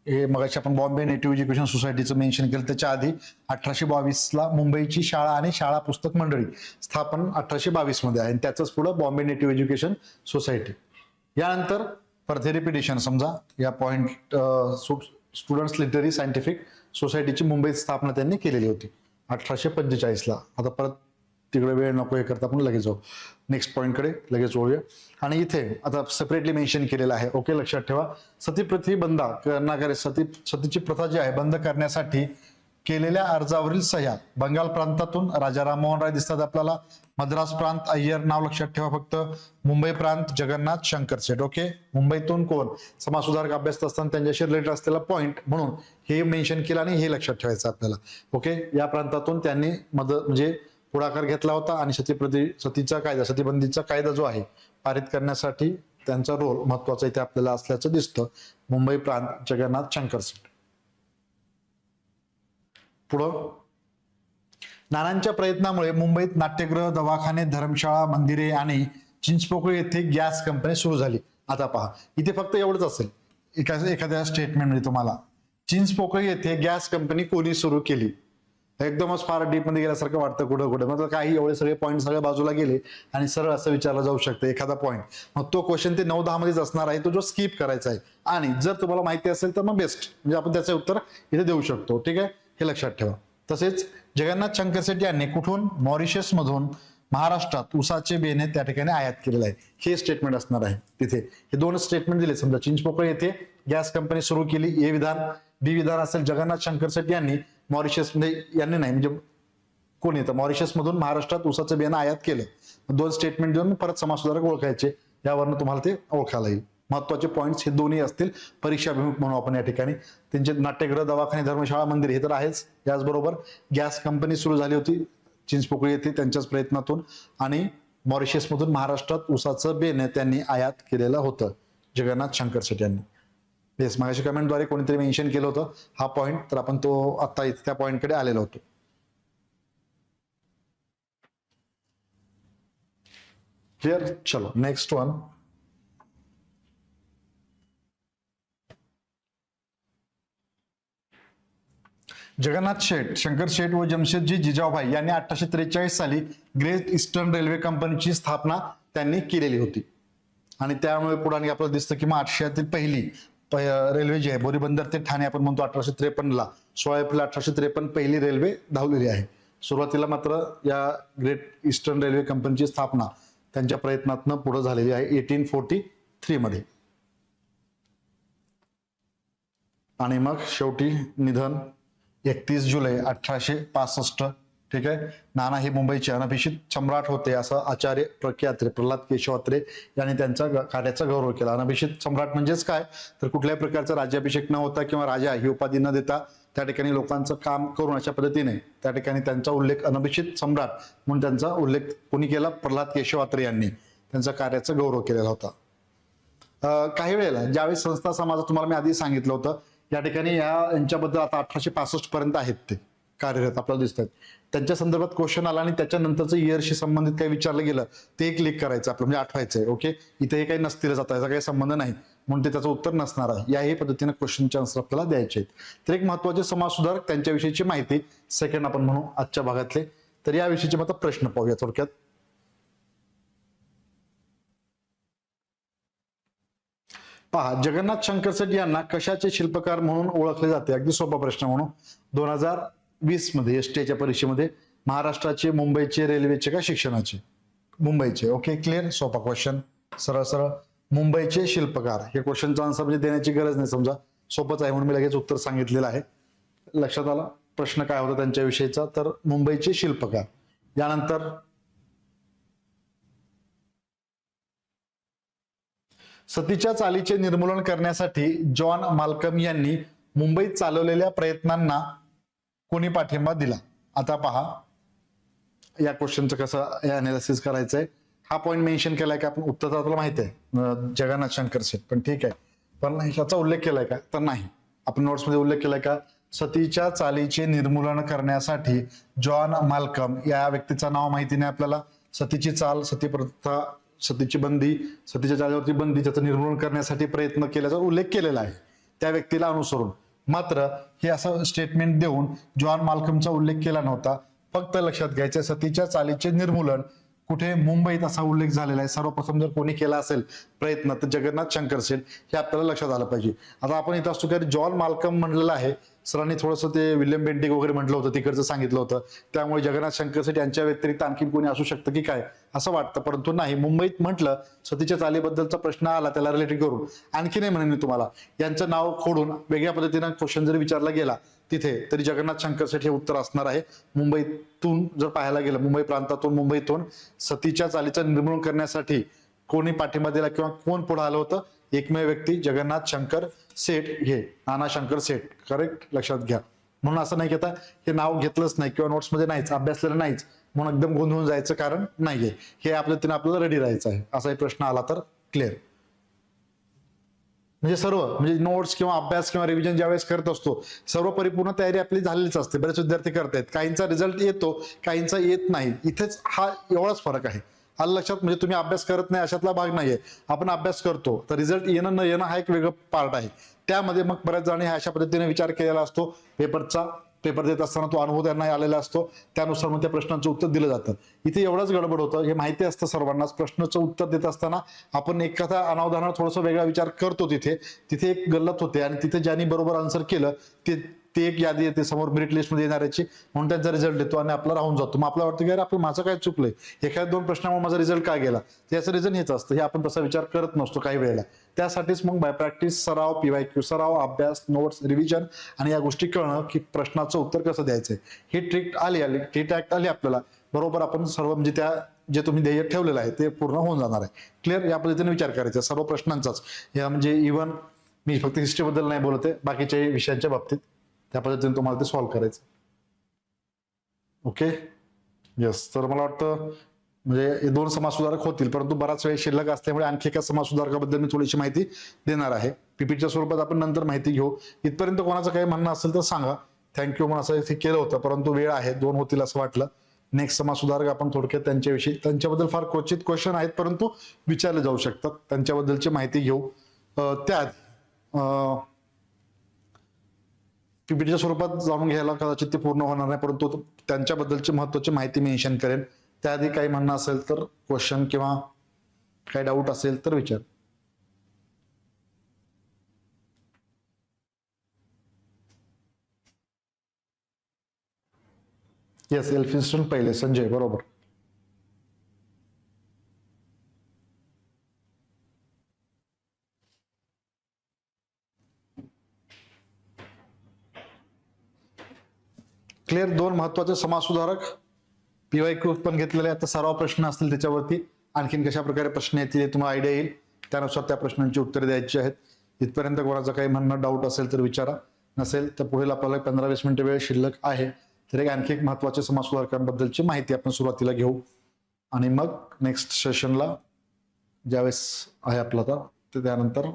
हे मगाशी आपण बॉम्बे नेटिव्ह एज्युकेशन सोसायटीचं मेन्शन केलं. त्याच्या आधी 1822 मुंबईची शाळा आणि शाळा पुस्तक मंडळी स्थापन 1822 मध्ये आहे. त्याच पुढे बॉम्बे नेटिव्ह एज्युकेशन सोसायटी. यानंतर परत रिपिटेशन समजा या पॉइंट स्टुडंट्स लिटररी सायंटिफिक सोसायटीची मुंबईत स्थापना त्यांनी केलेली होती 1845. आता परत तिकडे वेळ नको हे करता आपण लगेच जाऊ नेक्स्ट पॉईंटकडे, लगेच वळूया. आणि इथे आता सेपरेटली मेन्शन केलेलं आहे. ओके, लक्षात ठेवा. सतीप्रथी बंद करण्याकडे सतीची प्रथा जी आहे बंद करण्यासाठी केलेल्या अर्जावरील सह्या बंगाल प्रांतातून राजा राममोहन राय दिसतात आपल्याला. मद्रास प्रांत अय्यर नाव लक्षात ठेवा फक्त. मुंबई प्रांत जगन्नाथ शंकर शेट. ओके, मुंबईतून कोण? समाजसुधारक अभ्यासत असताना त्यांच्याशी रिलेटेड असलेला पॉईंट म्हणून हे मेन्शन केलं आणि हे लक्षात ठेवायचं आपल्याला. ओके, या प्रांतातून त्यांनी म्हणजे पुढाकार घेतला होता आणि सतीचा कायदा, सतीबंदीचा कायदा जो आहे पारित करण्यासाठी त्यांचा रोल महत्वाचा इथे आपल्याला असल्याचं दिसतं. मुंबई प्रांत जगन्नाथ शंकर शेट. पुढं नानांच्या प्रयत्नामुळे मुंबईत नाट्यगृह, दवाखाने, धर्मशाळा, मंदिरे आणि चिंचपोकळी येथे गॅस कंपनी सुरू झाली. आता पहा, इथे फक्त एवढंच असेल एखाद्या स्टेटमेंट मध्ये तुम्हाला, चिंचपोकळी येथे गॅस कंपनी कोणी सुरू केली. एकदमच फार डीप मध्ये गेल्यासारखं वाटतं कुठं कुठं, मतलब काही एवढे सगळे पॉईंट सगळे बाजूला गेले आणि सरळ असं विचारला जाऊ शकतं एखादा पॉईंट. मग तो क्वेश्चन ते 9-10 मध्येच असणार आहे, तो जो स्किप करायचा आहे. आणि जर तुम्हाला माहिती असेल तर मग बेस्ट, म्हणजे आपण त्याचं उत्तर इथे देऊ शकतो. ठीक आहे, हे लक्षात ठेवा. तसेच जगन्नाथ शंकर शेट यांनी कुठून? मॉरिशस मधून महाराष्ट्रात ऊसाचे बेणे त्या ठिकाणी आयात केलेलं आहे. हे स्टेटमेंट असणार आहे तिथे. हे दोन स्टेटमेंट दिले. समजा चिंचपोकळी येथे गॅस कंपनी सुरू केली, ए विधान. बी विधान असेल जगन्नाथ शंकर शेट यांनी मॉरिशस मध्ये, यांनी नाही म्हणजे कोण येतं, मॉरिशस मधून महाराष्ट्रात ऊसाचं बियाणं आयात केलं. दोन स्टेटमेंट देऊन परत समाजसुधारक ओळखायचे, यावरनं तुम्हाला ते ओळखायला येईल. महत्वाचे पॉईंट्स हे दोन्ही असतील. परीक्षाभिमुख म्हणू आपण या ठिकाणी. त्यांचे नाट्यगृह, दवाखाने, धर्मशाळा, मंदिर हे तर आहेच. याचबरोबर गॅस कंपनी सुरू झाली होती चिंचपोकळी येथे त्यांच्याच प्रयत्नातून. आणि मॉरिशस मधून महाराष्ट्रात ऊसाचं बेणे त्यांनी आयात केलेलं होतं जगन्नाथ शंकर शेट यांनी. येस, मागाशी कमेंटद्वारे कोणीतरी मेन्शन केलं होतं हा पॉईंट, तर आपण तो आता इथे त्या पॉईंटकडे आलेलो होतो. क्लिअर? चलो नेक्स्ट वन. जगन्नाथ शेठ, शंकर शेठ व जमशेदजी जिजाऊभाई यांनी 1843 साली ग्रेट ईस्टर्न रेल्वे कंपनीची स्थापना त्यांनी केलेली होती. आणि त्यामुळे पुढे आपल्याला दिसतं की मग आशियातील पहिली रेल्वे जी आहे बोरीबंदर ते ठाणे आपण म्हणतो 1853ला 16 एप्रिल 1853 पहिली रेल्वे धावलेली आहे. सुरुवातीला मात्र या ग्रेट ईस्टर्न रेल्वे कंपनीची स्थापना त्यांच्या प्रयत्नातनं पुढे झालेली आहे 1843 मध्ये. आणि मग शेवटी निधन 31 जुलै 1865. ठीक आहे. नाना हे मुंबईचे अनभिषिक्त सम्राट होते असं आचार्य प्रख्यात्रे प्रल्हाद केशवात्रे यांनी त्यांचा कार्याचा गौरव केला. अनभिषिक्त सम्राट म्हणजेच काय तर कुठल्याही प्रकारचा राज्याभिषेक न होता किंवा राजा ही उपाधी न देता त्या ठिकाणी लोकांचं काम करून अशा पद्धतीने त्या ठिकाणी त्यांचा उल्लेख अनभिषिक्त सम्राट म्हणून त्यांचा उल्लेख कोणी केला प्रल्हाद केशवात्रे यांनी त्यांचा कार्याचा गौरव केलेला होता. काही वेळेला ज्यावेळी संस्था समाज तुम्हाला मी आधी सांगितलं होतं या ठिकाणी यांच्याबद्दल आता 1865 पर्यंत आहेत ते कार्यरत आपल्याला दिसतात. त्यांच्या संदर्भात क्वेश्चन आला आणि त्याच्यानंतरचं इयरशी संबंधित काही विचारलं गेलं ते क्लिक करायचं आपलं म्हणजे आठवायचंय. ओके. इथे हे काही नसतील जाता याचा काही संबंध नाही म्हणून ते त्याचं उत्तर नसणार आहे. याही पद्धतीने क्वेश्चनचे आन्सर आपल्याला द्यायचे आहेत. तर एक महत्वाचे समाज सुधारक त्यांच्याविषयीची माहिती सेकंड आपण म्हणू आजच्या भागातले. तर याविषयीचे मात्र प्रश्न पाहूया थोडक्यात. पहा, जगन्नाथ शंकर शेठ यांना कशाचे शिल्पकार म्हणून ओळखले जाते. अगदी सोपा प्रश्न म्हणून 2020 मध्ये एसटीच्या परीक्षेमध्ये महाराष्ट्राचे मुंबईचे रेल्वेचे का शिक्षणाचे. मुंबईचे. Okay clear. सोपा क्वेश्चन सरळ सरळ. मुंबईचे शिल्पकार हे क्वेश्चनचा आन्सर म्हणजे देण्याची गरज नाही समजा सोपंच आहे म्हणून मी लगेच उत्तर सांगितलेलं आहे. लक्षात आला प्रश्न काय होता त्यांच्याविषयीचा तर मुंबईचे शिल्पकार. यानंतर सतीच्या चालीचे निर्मूलन करण्यासाठी जॉन माल्कम यांनी मुंबईत चालवलेल्या प्रयत्नांना कोणी पाठिंबा दिला. आता पहा या क्वेश्चनचं कसं अनालिसिस करायचंय. हा पॉइंट मेन्शन केलाय का आपण उत्तर आपल्याला माहिती आहे जगन्नाथ शंकर शेठ पण ठीक आहे पण ह्याचा उल्लेख केलाय का तर नाही. आपण नोट्स मध्ये उल्लेख केलाय का सतीच्या चालीचे निर्मूलन करण्यासाठी जॉन माल्कम या व्यक्तीचं नाव माहिती नाही आपल्याला. सतीची चाल सती प्रथा सतीची बंदी सतीच्या चालीवरती बंदी त्याचं निर्मूलन करण्यासाठी प्रयत्न केल्याचा उल्लेख केलेला आहे त्या व्यक्तीला अनुसरून. मात्र हे असं स्टेटमेंट देऊन जॉन माल्कमचा उल्लेख केला नव्हता. फक्त लक्षात घ्यायचं सतीच्या चालीचे निर्मूलन कुठे मुंबईत असा उल्लेख झालेला आहे. सर्वप्रथम जर कोणी केला असेल प्रयत्न तर जगन्नाथ शंकर शेठ हे आपल्याला लक्षात आलं पाहिजे. आता आपण इथं असतो की जॉन माल्कम म्हणलेलं आहे सरांनी थोडंसं ते विल्यम बेंटिक वगैरे म्हटलं होतं तिकडचं सांगितलं होतं त्यामुळे जगन्नाथ शंकर शेठ यांच्या व्यतिरिक्त आणखी कोणी असू शकतं की काय असं वाटतं परंतु नाही. मुंबईत म्हटलं सतीच्या चालीबद्दलचा प्रश्न आला त्याला रिलेटेड करून आणखी नाही म्हणेन मी तुम्हाला यांचं नाव खोडून वेगळ्या पद्धतीनं क्वेश्चन जरी विचारला गेला तिथे तरी जगन्नाथ शंकर शेठ हे उत्तर असणार आहे. मुंबईतून जर पाहायला गेलं मुंबई प्रांतातून मुंबईतून सतीच्या चालीचं निर्मूलन करण्यासाठी कोणी पाठिंबा दिला किंवा कोण पुढे आलं होतं एकमेव व्यक्ती जगन्नाथ शंकर शेठ हे नाना शंकर शेठ. करेक्ट. लक्षात घ्या. म्हणून असं नाही की आता हे नाव घेतलंच नाही किंवा नोट्समध्ये नाहीच अभ्यासलेलं नाहीच म्हणून एकदम गोंधळून जायचं कारण नाहीये. हे आपल्याला रेडी राहायचं आहे. असा एक प्रश्न आला तर क्लिअर. म्हणजे सर्व म्हणजे नोट्स किंवा अभ्यास किंवा रिव्हिजन ज्यावेळेस करत असतो सर्व परिपूर्ण तयारी आपली झालेलीच असते. बरेच विद्यार्थी करतायत काहींचा रिझल्ट येतो काहींचा येत नाही. इथेच हा एवढाच फरक आहे. आलं लक्षात. म्हणजे तुम्ही अभ्यास करत नाही अशातला भाग नाहीये. आपण अभ्यास करतो तर रिझल्ट येणं न येणं हा एक वेगळं पार्ट आहे. त्यामध्ये मग बऱ्याच जणांनी अशा पद्धतीने विचार केलेला असतो पेपर देत असताना तो अनुभव त्यांना आलेला असतो त्यानुसार मग त्या प्रश्नांचं उत्तर दिलं जातं. इथे एवढंच गडबड होतं हे माहिती असतं सर्वांनाच. प्रश्नाचं उत्तर देत असताना आपण एखादा अनावधानानं थोडासा वेगळा विचार करतो तिथे एक गल्लत होते आणि तिथे ज्यांनी बरोबर आन्सर केलं ते एक यादी येते समोर मेरिट लिस्ट मध्ये येणाऱ्याची म्हणून त्यांचा रिझल्ट येतो आणि आपला राहून जातो. मग आपल्याला वाटतं की अरे आपण माझं काय चुकलंय एखाद्या दोन प्रश्नामुळे माझा रिझल्ट काय गेला याचं रिझन हेच असतं. हे आपण तसा विचार करत नसतो काही वेळेला. त्यासाठीच मग बाय प्रॅक्टिस सराव PYQ सराव अभ्यास नोट्स रिव्हिजन आणि या गोष्टी कळणं की प्रश्नाचं उत्तर कसं द्यायचंय ही ट्रिक आली आपल्याला बरोबर आपण सर्व म्हणजे त्या जे तुम्ही ध्येय ठेवलेलं आहे ते पूर्ण होऊन जाणार आहे. क्लिअर. या पद्धतीने विचार करायचा सर्व प्रश्नांचाच. या म्हणजे इव्हन मी फक्त हिस्ट्री बद्दल नाही बोलत आहे बाकीच्या विषयांच्या बाबतीत त्या पद्धतीने तुम्हाला ते सॉल्व्ह करायचं. ओके. येस. तर मला वाटतं म्हणजे हे दोन समाज सुधारक होतील परंतु बराच वेळ शिल्लक असल्यामुळे आणखी एका समाज सुधारकाबद्दल मी थोडीशी माहिती देणार आहे. पीपीटीच्या स्वरूपात आपण नंतर माहिती घेऊ. इथपर्यंत कोणाचं काही म्हणणं असेल तर सांगा. थँक्यू म्हणून असं इथे केलं होतं परंतु वेळ आहे 2 होतील असं वाटलं. नेक्स्ट समाज सुधारक आपण थोडक्यात त्यांच्याबद्दल फार क्वचित क्वेश्चन आहेत परंतु विचारले जाऊ शकतात त्यांच्याबद्दलची माहिती घेऊ. पीपीटीच्या स्वरूपात जाणून घ्यायला कदाचित ते पूर्ण होणार नाही, परंतु त्यांच्याबद्दलची महत्वाची माहिती मेन्शन करेन. त्याआधी काही म्हणणं असेल तर क्वेश्चन किंवा काही डाऊट असेल तर विचार. येस, एल्फिन्स्टन पहिले, संजय बरोबर. क्लिअर. दोन महत्वाचे समाजसुधारक PYQ पण घेतलेले. आता सराव प्रश्न असतील त्याच्यावरती आणखीन कशा प्रकारे प्रश्न येतील हे तुम्हाला आयडिया येईल. त्यानुसार त्या प्रश्नांची उत्तरे द्यायची आहेत. इथपर्यंत कोणाचं काही म्हणणं डाऊट असेल तर विचारा, नसेल तर पुढील आपल्याला 15-20 मिनिटं वेळ शिल्लक आहे. तर आणखी एक महत्वाच्या समाजसुधारकांबद्दलची माहिती आपण सुरुवातीला घेऊ आणि मग नेक्स्ट सेशनला ज्यावेळेस आहे आपला तर त्यानंतर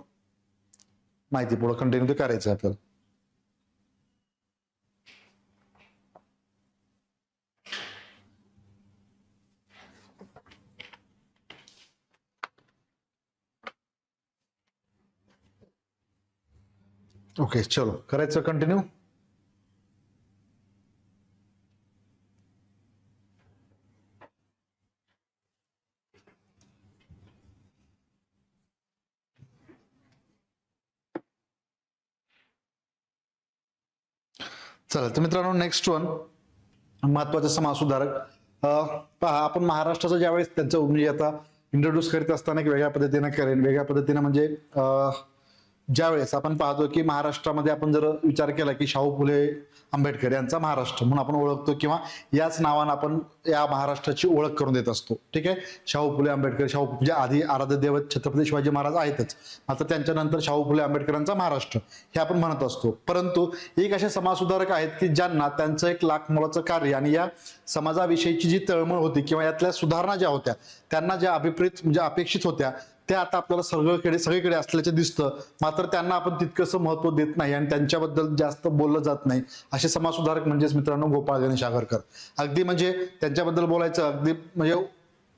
माहिती पुढे कंटिन्यू ते करायचं आहे आपल्याला. ओके, चलो करायचं कंटिन्यू. चला तर मित्रांनो, नेक्स्ट वन महत्वाचे समाजसुधारक. पहा, आपण महाराष्ट्राचं ज्यावेळेस त्यांचं म्हणजे आता इंट्रोड्यूस करीत असताना एक वेगळ्या पद्धतीने करेन. वेगळ्या पद्धतीने म्हणजे ज्यावेळेस आपण पाहतो की महाराष्ट्रामध्ये आपण जर विचार केला की शाहू फुले आंबेडकर यांचा महाराष्ट्र म्हणून आपण ओळखतो किंवा याच नावानं आपण या महाराष्ट्राची ओळख करून देत असतो. ठीक आहे, शाहू फुले आंबेडकर. शाहू म्हणजे आधी आराध्य दैवत छत्रपती शिवाजी महाराज आहेतच, मात्र त्यांच्यानंतर शाहू फुले आंबेडकरांचा महाराष्ट्र हे आपण म्हणत असतो. परंतु एक असे समाजसुधारक आहेत की ज्यांना त्यांचं एक लाख मोलाचं कार्य आणि या समाजाविषयीची जी तळमळ होती किंवा यातल्या सुधारणा ज्या होत्या त्यांना ज्या अभिप्रेत म्हणजे अपेक्षित होत्या त्या आता आपल्याला सगळीकडे असल्याचं दिसतं, मात्र त्यांना आपण तितकंसं महत्व देत नाही आणि त्यांच्याबद्दल जास्त बोललं जात नाही. असे समाजसुधारक म्हणजेच मित्रांनो गोपाळ गणेश आगरकर. अगदी म्हणजे त्यांच्याबद्दल बोलायचं अगदी म्हणजे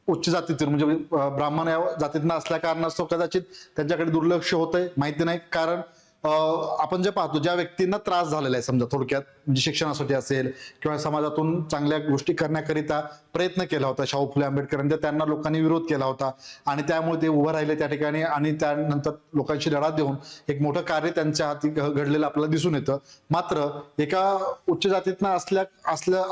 उच्च जातीतून म्हणजे ब्राह्मण या जातीतून असल्या कारणास्तव कदाचित त्यांच्याकडे दुर्लक्ष होतंय, माहिती नाही. कारण आपण जे पाहतो ज्या व्यक्तींना त्रास झालेला आहे समजा थोडक्यात म्हणजे शिक्षणासाठी असेल किंवा समाजातून चांगल्या गोष्टी करण्याकरिता प्रयत्न केला होता शाहू फुले आंबेडकरांचा, त्यांना लोकांनी विरोध केला होता आणि त्यामुळे ते उभं राहिले त्या ठिकाणी आणि त्यानंतर लोकांशी लढा देऊन एक मोठं कार्य त्यांच्या हाती घडलेलं आपल्याला दिसून येतं. मात्र एका उच्च जातीतनं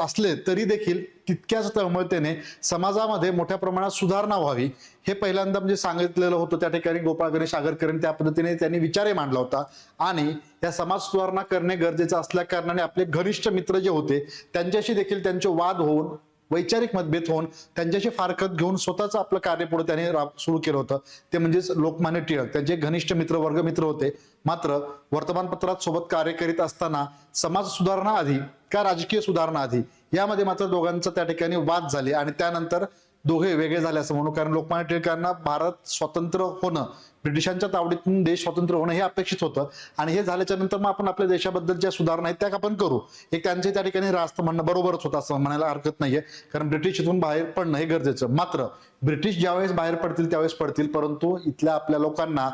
असले तरी देखील तितक्याच तळमळतेने समाजामध्ये मोठ्या प्रमाणात सुधारणा व्हावी हे पहिल्यांदा म्हणजे सांगितलेलं होतं. त्या ठिकाणी गोपाळ गणेश आगरकरांनी त्या पद्धतीने त्यांनी विचारही मांडला होता आणि या समाज सुधारणा करणे गरजेचं असल्या कारणाने आपले घनिष्ठ मित्र जे होते त्यांच्याशी देखील त्यांचे वाद होऊन वैचारिक मतभेद होऊन त्यांच्याशी फारकत घेऊन स्वतःच आपलं कार्य पुढे त्यांनी सुरू केलं होतं. ते म्हणजेच लोकमान्य टिळक त्यांचे घनिष्ठ वर्गमित्र होते. मात्र वर्तमानपत्रात सोबत कार्य करीत असताना समाज सुधारणा आधी का राजकीय सुधारणा आधी यामध्ये मात्र दोघांचा त्या ठिकाणी वाद झाले आणि त्यानंतर दोघे वेगळे झाले असं म्हणू. कारण लोकमान्य टिळकांना भारत स्वतंत्र होणं, ब्रिटिशांच्या तावडीतून देश स्वतंत्र होणं हे अपेक्षित होतं आणि हे झाल्याच्या नंतर मग आपण आपल्या देशाबद्दल ज्या सुधारणा आहेत त्या आपण करू. एक त्यांचे त्या ठिकाणी रास्त म्हणणं बरोबरच होतं असं म्हणायला हरकत नाहीये, कारण ब्रिटिश इथून बाहेर पडणं हे गरजेचं. मात्र ब्रिटिश ज्यावेळेस बाहेर पडतील त्यावेळेस पडतील, परंतु इथल्या आपल्या लोकांना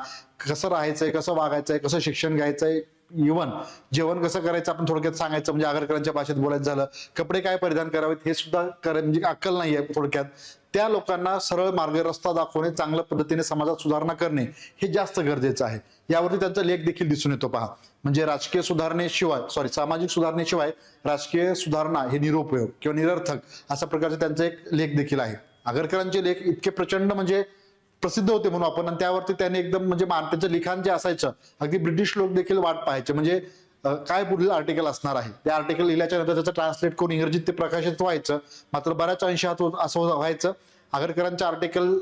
कसं राहायचंय, कसं वागायचंय, कसं शिक्षण घ्यायचंय, इव्हन जेवण कसं करायचं आपण थोडक्यात सांगायचं म्हणजे आगरकरांच्या भाषेत बोलायचं झालं, कपडे काय परिधान करावेत हे सुद्धा म्हणजे अक्कल नाहीये थोडक्यात. त्या लोकांना सरळ मार्ग रस्ता दाखवणे, चांगल्या पद्धतीने समाजात सुधारणा करणे हे जास्त गरजेचं आहे. यावरती त्यांचा लेख देखील दिसून येतो पहा. म्हणजे राजकीय सुधारणेशिवाय सामाजिक सुधारणेशिवाय राजकीय सुधारणा हे निरुपयोग किंवा निरर्थक अशा प्रकारचे त्यांचा एक लेख देखील आहे. आगरकरांचे लेख इतके प्रचंड म्हणजे प्रसिद्ध होते म्हणून आपण, आणि त्यावरती त्यांनी एकदम म्हणजे त्यांचं लिखाण जे असायचं अगदी ब्रिटिश लोक देखील वाट पाहायचे म्हणजे काय पुढील आर्टिकल असणार आहे. त्या आर्टिकल लिहिल्याच्या नंतर त्याचं ट्रान्सलेट करून इंग्रजीत ते प्रकाशित व्हायचं. मात्र बऱ्याच अंशात असं व्हायचं आगरकरांच्या आर्टिकल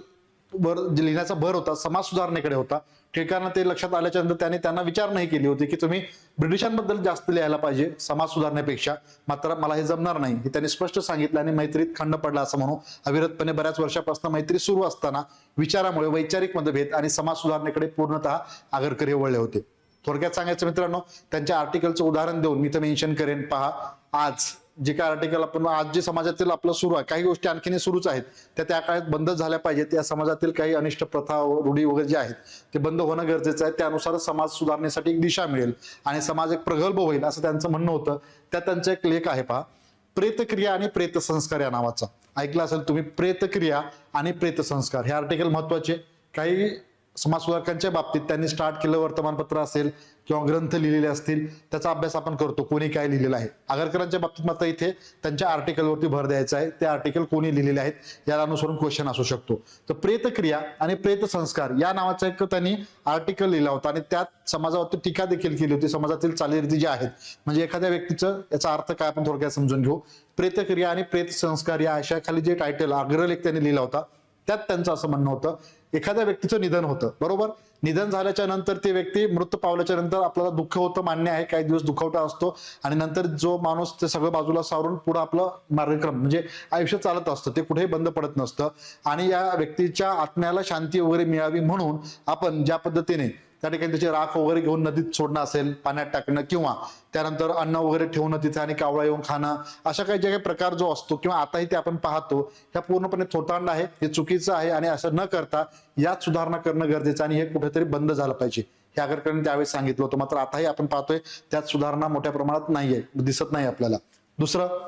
वर लिहिण्याचा भर होता समाज सुधारणेकडे होता. टिळकांना ते लक्षात आल्याच्या नंतर त्यांना विचारणाही केली होती की तुम्ही ब्रिटिशांबद्दल जास्त लिहायला पाहिजे समाज सुधारणेपेक्षा, मात्र मला हे जमणार नाही हे त्यांनी स्पष्ट सांगितलं आणि मैत्रीत खंड पडला असं म्हणू. अविरतपणे बऱ्याच वर्षापासून मैत्री सुरू असताना विचारामुळे वैचारिक मतभेद आणि समाज सुधारणेकडे पूर्णतः आगरकर हे वळले होते. थोडक्यात सांगायचं मित्रांनो, त्यांच्या आर्टिकलचं उदाहरण देऊन मी तर मेन्शन करेन. पहा, आज जे काय आर्टिकल आपण आज जे समाजातील आपलं सुरू आहे, काही गोष्टी आणखीन सुरूच आहेत त्या काळात बंद झाल्या पाहिजेत. या समाजातील काही अनिष्ट प्रथा रूढी वगैरे जे आहेत ते बंद होणं गरजेचं आहे. त्यानुसारच समाज सुधारण्यासाठी एक दिशा मिळेल आणि समाज एक प्रगल्भ होईल असं त्यांचं म्हणणं होतं. त्यात त्यांचा एक लेख आहे पहा, प्रेतक्रिया आणि प्रेतसंस्कार या नावाचा. ऐकलं असेल तुम्ही, प्रेतक्रिया आणि प्रेतसंस्कार हे आर्टिकल महत्वाचे. काही समाज सुधारकांच्या बाबतीत त्यांनी स्टार्ट केलं, वर्तमानपत्र असेल किंवा ग्रंथ लिहिलेले असतील, त्याचा अभ्यास आपण करतो कोणी काय लिहिलेलं आहे. आगरकरांच्या बाबतीत मात्र इथे त्यांच्या आर्टिकलवरती भर द्यायचा आहे. ते आर्टिकल कोणी लिहिलेले आहेत याला अनुसरून क्वेश्चन असू शकतो. तर प्रेतक्रिया आणि प्रेतसंस्कार या नावाचा एक त्यांनी आर्टिकल लिहिला होता आणि त्यात समाजावरती टीका देखील केली होती. समाजातील चालीरीती ज्या आहेत, म्हणजे एखाद्या व्यक्तीचं याचा अर्थ काय आपण थोडक्यात समजून घेऊ. प्रेतक्रिया आणि प्रेतसंस्कार या आशयाखाली जे टायटल अग्रलेख त्यांनी लिहिला होता त्यात त्यांचं असं म्हणणं होतं, एखाद्या व्यक्तीचं निधन होतं, बरोबर. निधन झाल्याच्या नंतर ते व्यक्ती मृत पावल्याच्या नंतर आपल्याला दुःख होतं, मान्य आहे, काही दिवस दुखवटा असतो आणि नंतर जो माणूस ते सगळं बाजूला सारून पुढे आपलं मार्गक्रम म्हणजे आयुष्य चालत असतं, ते कुठेही बंद पडत नसतं. आणि या व्यक्तीच्या आत्म्याला शांती वगैरे मिळावी म्हणून आपण ज्या पद्धतीने त्या ठिकाणी त्याची राख वगैरे घेऊन नदीत सोडणं असेल, पाण्यात टाकणं, किंवा त्यानंतर अन्न वगैरे ठेवणं तिथे आणि कावळा येऊन खाणं, अशा काही जे काही प्रकार जो असतो किंवा आताही ते आपण पाहतो, ह्या पूर्णपणे थोतांड आहे, हे चुकीचं आहे आणि असं न करता यात सुधारणा करणं गरजेचं आणि हे कुठेतरी बंद झालं पाहिजे हे आगरकरांनी त्यावेळेस सांगितलं होतं. मात्र आताही आपण पाहतोय त्यात सुधारणा मोठ्या प्रमाणात नाहीये, दिसत नाही आपल्याला. दुसरं,